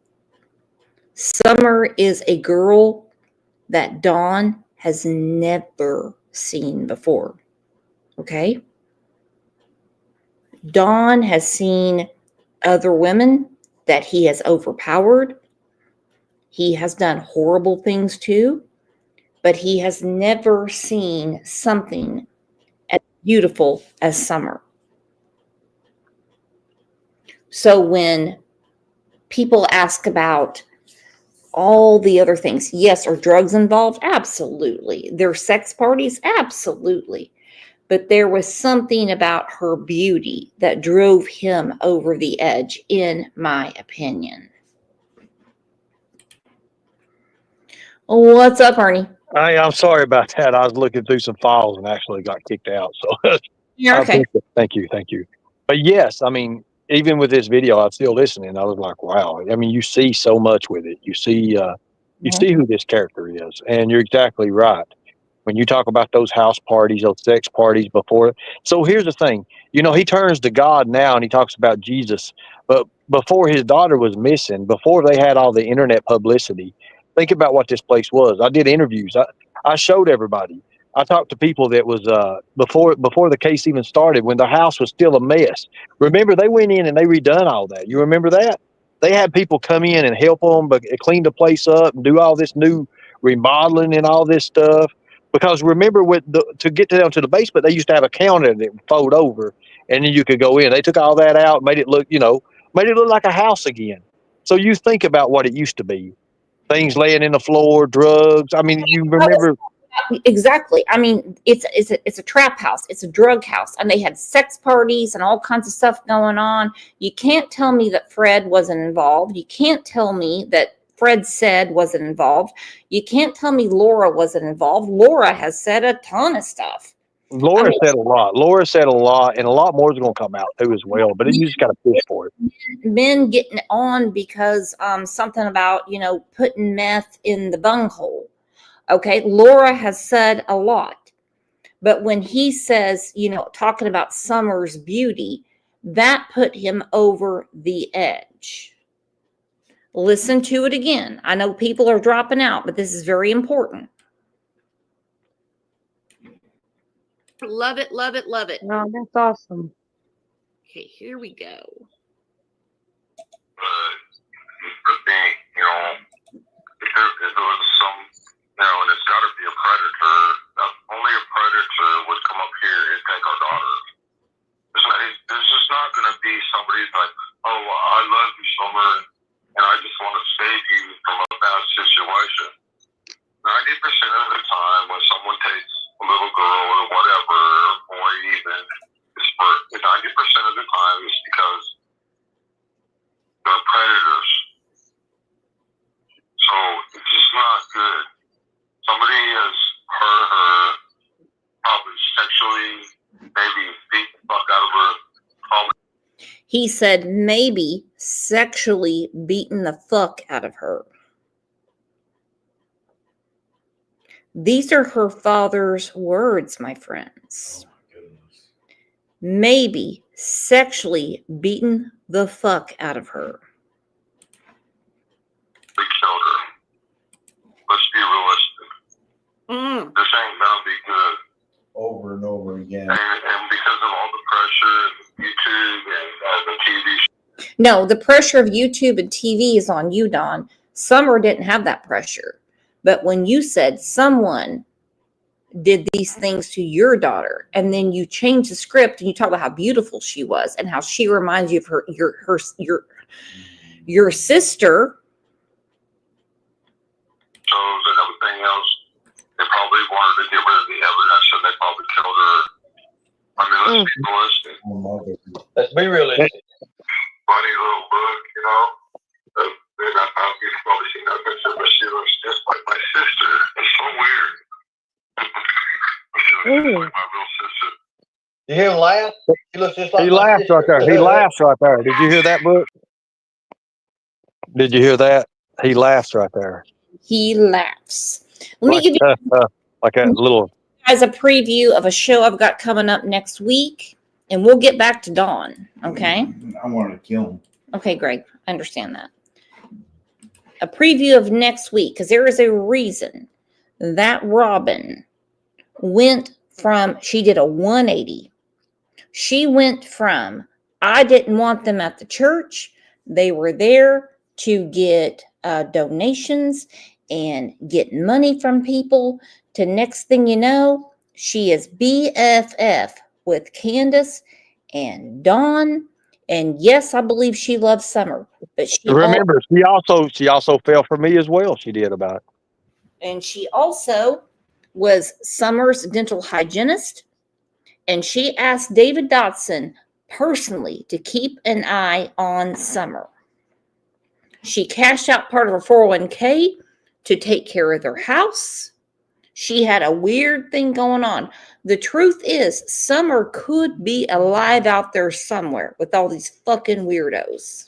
Summer is a girl that Dawn has never seen before. Okay? Dawn has seen other women that he has overpowered. He has done horrible things too, but he has never seen something as beautiful as Summer. So when people ask about all the other things, yes, are drugs involved? Absolutely. There sex parties? Absolutely. But there was something about her beauty that drove him over the edge, in my opinion. What's up, Ernie? I'm sorry about that. I was looking through some files and actually got kicked out. So You're okay. Thank you. But yes, I mean, even with this video, I'm still listening. I was like, wow. I mean, you see so much with it. You see who this character is, and you're exactly right. When you talk about those house parties, those sex parties before. So here's the thing, he turns to God now and he talks about Jesus, but before his daughter was missing, before they had all the internet publicity, think about what this place was. I did interviews. I showed everybody. I talked to people that was before the case even started, when the house was still a mess. Remember, they went in and they redone all that. You remember that? They had people come in and help them, but clean the place up and do all this new remodeling and all this stuff. Because remember, to get down to the basement, they used to have a counter that would fold over, and then you could go in. They took all that out, made it look like a house again. So you think about what it used to be. Things laying in the floor, drugs. I mean, you remember. Exactly. I mean, it's a trap house. It's a drug house. And they had sex parties and all kinds of stuff going on. You can't tell me that Fred wasn't involved. You can't tell me that Fred said wasn't involved. You can't tell me Laura wasn't involved. Laura has said a ton of stuff. Laura said a lot, and a lot more is going to come out too as well. But you just got to push for it. Men getting on because something about putting meth in the bunghole. Okay, Laura has said a lot, but when he says talking about Summer's beauty, that put him over the edge. Listen to it again. I know people are dropping out, but this is very important. Love it, love it, love it. No, that's awesome. Okay, here we go. The thing, if there was some, and it's got to be a predator. Only a predator would come up here and take our daughter. This is not going to be somebody like, oh, I love you, Summer, and I just want to save you from a bad situation. 90% of the time, when someone takes a little girl or whatever, or boy even, 90% of the time is because they're predators. So it's just not good. Somebody He said maybe sexually beaten the fuck out of her. These are her father's words, my friends. Maybe sexually beaten the fuck out of her. We killed her. Let's be realistic. This ain't gonna be good. Over and over again. And because of all the pressure and YouTube and the TV. No, the pressure of YouTube and TV is on you, Don. Summer didn't have that pressure. But when you said someone did these things to your daughter, and then you change the script and you talk about how beautiful she was and how she reminds you of your sister. Shows and everything else, they probably wanted to get rid of the evidence, and they probably killed her. I mean, let's be realistic. Let's be realistic. Funny little book, you know. And you've probably seen that picture, but she looks just like my sister. It's so weird. She looks just like my real sister. You hear him laugh? He looks just like He my laughs sister. right there. He laughs right there. Did you hear that, Book? Did you hear that? He laughs right there. He laughs. Let me give you like a little. guys a preview of a show I've got coming up next week, and we'll get back to Dawn. Okay. I wanted to kill him. Okay, Greg. I understand that. A preview of next week, because there is a reason that Robin went from, she did a 180. She went from, I didn't want them at the church. They were there to get donations and get money from people, to next thing you know, she is BFF with Candace and Dawn. And yes, I believe she loves Summer, but she Remember, she also fell for me as well. She did about it. And she also was Summer's dental hygienist. And she asked David Dotson personally to keep an eye on Summer. She cashed out part of her 401k to take care of their house. She had a weird thing going on. The truth is, Summer could be alive out there somewhere with all these fucking weirdos.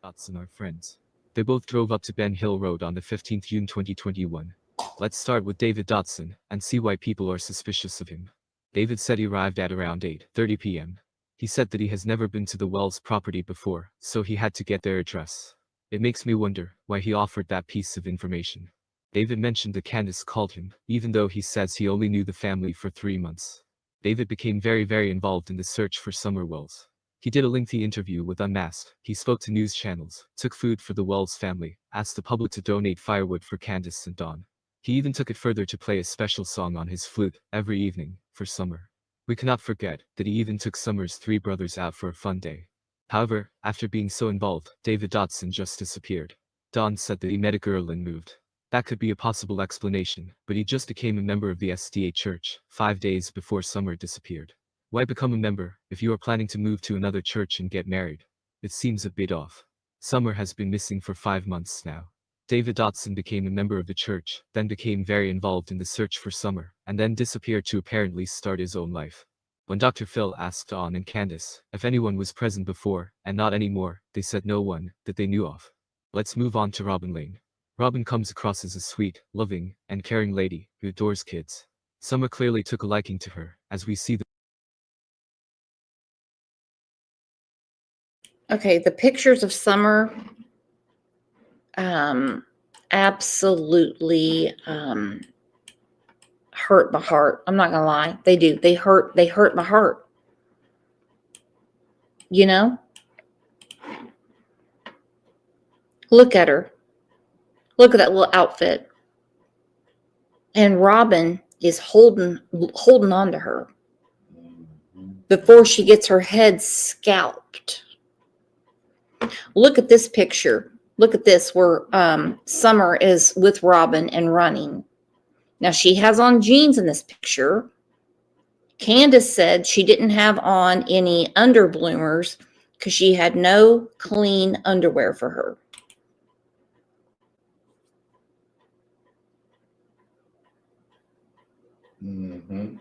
Dotson are friends. They both drove up to Ben Hill Road on the 15th June 2021. Let's start with David Dotson and see why people are suspicious of him. David said he arrived at around 8:30 p.m. He said that he has never been to the Wells property before, so he had to get their address. It makes me wonder why he offered that piece of information. David mentioned that Candace called him, even though he says he only knew the family for 3 months. David became very involved in the search for Summer Wells. He did a lengthy interview with Unmasked. He spoke to news channels, took food for the Wells family, asked the public to donate firewood for Candace and Dawn. He even took it further to play a special song on his flute every evening for Summer. We cannot forget that he even took Summer's 3 brothers out for a fun day. However, after being so involved, David Dotson just disappeared. Dawn said that he met a girl and moved. That could be a possible explanation, but he just became a member of the SDA church 5 days before Summer disappeared. Why become a member if you are planning to move to another church and get married? It seems a bit off. Summer has been missing for 5 months now. David Dotson became a member of the church, then became very involved in the search for Summer, and then disappeared to apparently start his own life. When Dr. Phil asked Dawn and Candace if anyone was present before and not anymore, they said no one that they knew of. Let's move on to Robin Lane. Robin comes across as a sweet, loving, and caring lady who adores kids. Summer clearly took a liking to her, as we see the Okay, the pictures of Summer absolutely hurt my heart. I'm not gonna lie. They do. They hurt my heart. You know? Look at her. Look at that little outfit. And Robin is holding on to her before she gets her head scalped. Look at this picture. Look at this where Summer is with Robin and running. Now she has on jeans in this picture. Candace said she didn't have on any underbloomers because she had no clean underwear for her. Mm-hmm.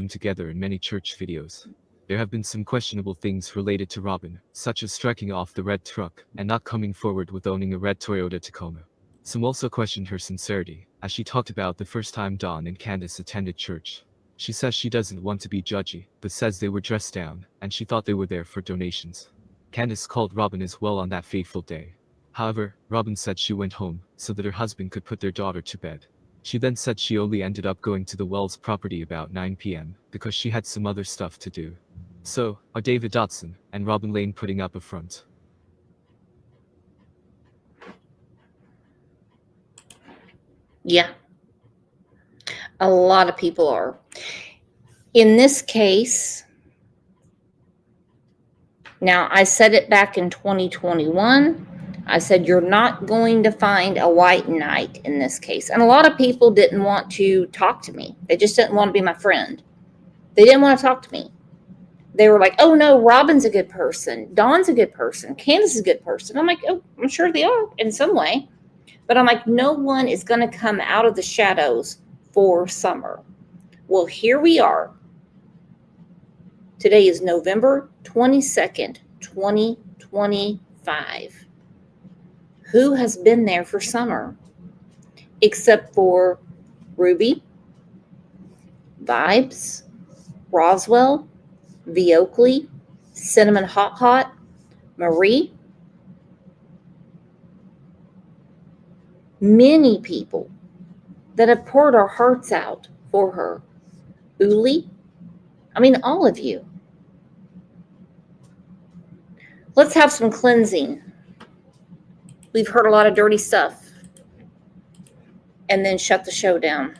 them together in many church videos. There have been some questionable things related to Robin, such as striking off the red truck and not coming forward with owning a red Toyota Tacoma. Some also questioned her sincerity, as she talked about the first time Dawn and Candace attended church. She says she doesn't want to be judgy, but says they were dressed down, and she thought they were there for donations. Candace called Robin as well on that fateful day. However, Robin said she went home, so that her husband could put their daughter to bed. She then said she only ended up going to the Wells property about 9 p.m. because she had some other stuff to do. So, are David Dotson and Robin Lane putting up a front? Yeah. A lot of people are. In this case, now I said it back in 2021. I said, you're not going to find a white knight in this case. And a lot of people didn't want to talk to me. They just didn't want to be my friend. They didn't want to talk to me. They were like, oh no, Robin's a good person. Dawn's a good person. Candace is a good person. I'm like, oh, I'm sure they are in some way. But I'm like, no one is going to come out of the shadows for Summer. Well, here we are. Today is November 22nd, 2025. Who has been there for Summer? Except for Ruby, Vibes, Roswell, V. Oakley, Cinnamon Hot Hot, Marie. Many people that have poured our hearts out for her. Uli, I mean, all of you. Let's have some cleansing. We've heard a lot of dirty stuff. And then shut the show down.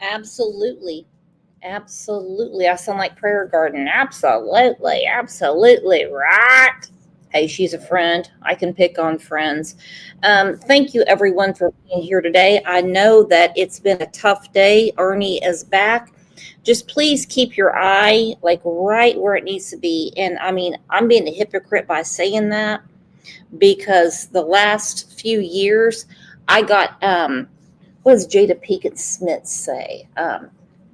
Absolutely. Absolutely. I sound like Prayer Garden. Absolutely. Absolutely. Right. Hey, she's a friend. I can pick on friends. Thank you, everyone, for being here today. I know that it's been a tough day. Ernie is back. Just please keep your eye like right where it needs to be. And I mean, I'm being a hypocrite by saying that because the last few years I got, what does Jada Pinkett Smith say?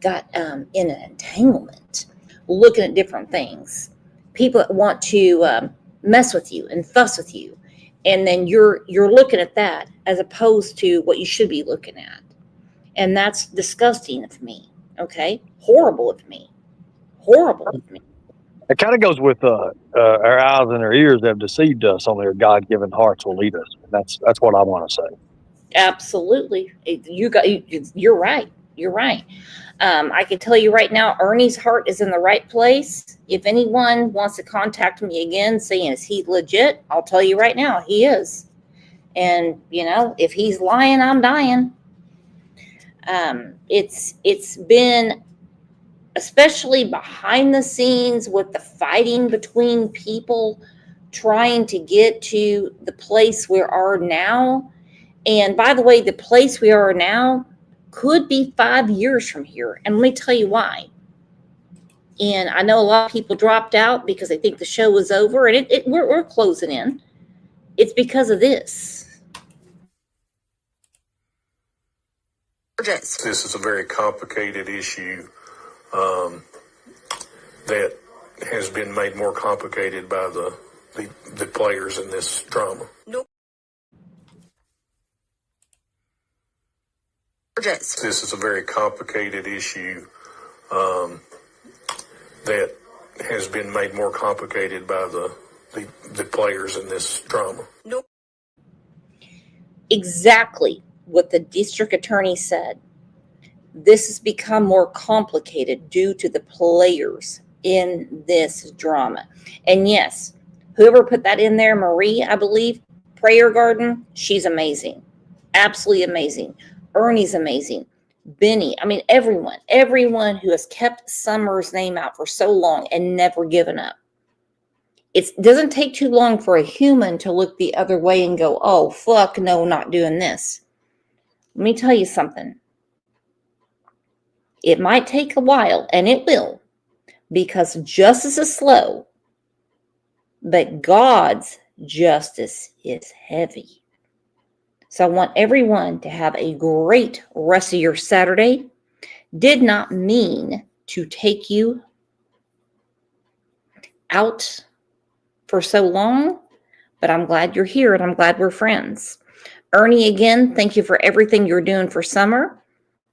Got in an entanglement, looking at different things. People that want to mess with you and fuss with you, and then you're looking at that as opposed to what you should be looking at, and that's disgusting of me. Okay, horrible of me, horrible of me. It kind of goes with our eyes and our ears have deceived us, only our God-given hearts will lead us. That's what I want to say. Absolutely, you're right. You're right. I can tell you right now, Ernie's heart is in the right place. If anyone wants to contact me again saying, is he legit? I'll tell you right now, he is. And, you know, if he's lying, I'm dying. It's been, especially behind the scenes with the fighting between people trying to get to the place we are now. And by the way, the place we are now could be 5 years from here. And let me tell you why. And I know a lot of people dropped out because they think the show was over, and we're closing in. It's because of this. This is a very complicated issue that has been made more complicated by the players in this drama. Nope. This is a very complicated issue that has been made more complicated by the players in this drama. Nope. Exactly what the district attorney said. This has become more complicated due to the players in this drama. And yes, whoever put that in there, Marie, I believe, Prayer Garden, she's amazing. Absolutely amazing. Ernie's amazing. Benny, I mean, everyone who has kept Summer's name out for so long and never given up. It doesn't take too long for a human to look the other way and go, oh, fuck, no, not doing this. Let me tell you something. It might take a while, and it will, because justice is slow, but God's justice is heavy. So I want everyone to have a great rest of your Saturday. Did not mean to take you out for so long, but I'm glad you're here and I'm glad we're friends. Ernie, again, thank you for everything you're doing for summer.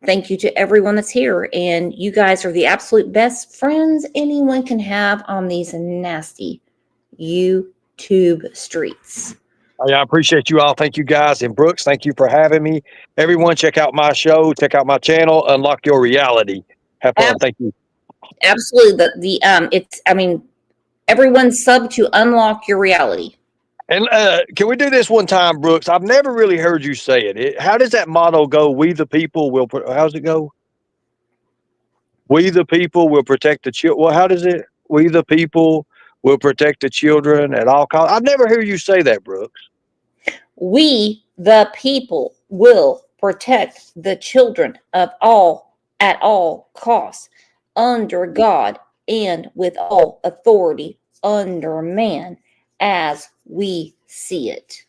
Thank you to everyone that's here. And you guys are the absolute best friends anyone can have on these nasty YouTube streets. I appreciate you all. Thank you guys. And Brooks, thank you for having me. Everyone, check out my show. Check out my channel. Unlock Your Reality. Have fun. Thank you. Absolutely. Everyone sub to Unlock Your Reality. And can we do this one time, Brooks? I've never really heard you say it. How does that motto go? We the people will. How's it go? We the people will protect the children. Well, how does it? We the people will protect the children at all costs. I've never heard you say that, Brooks. We the people will protect the children at all costs, under God and with all authority under man, as we see it.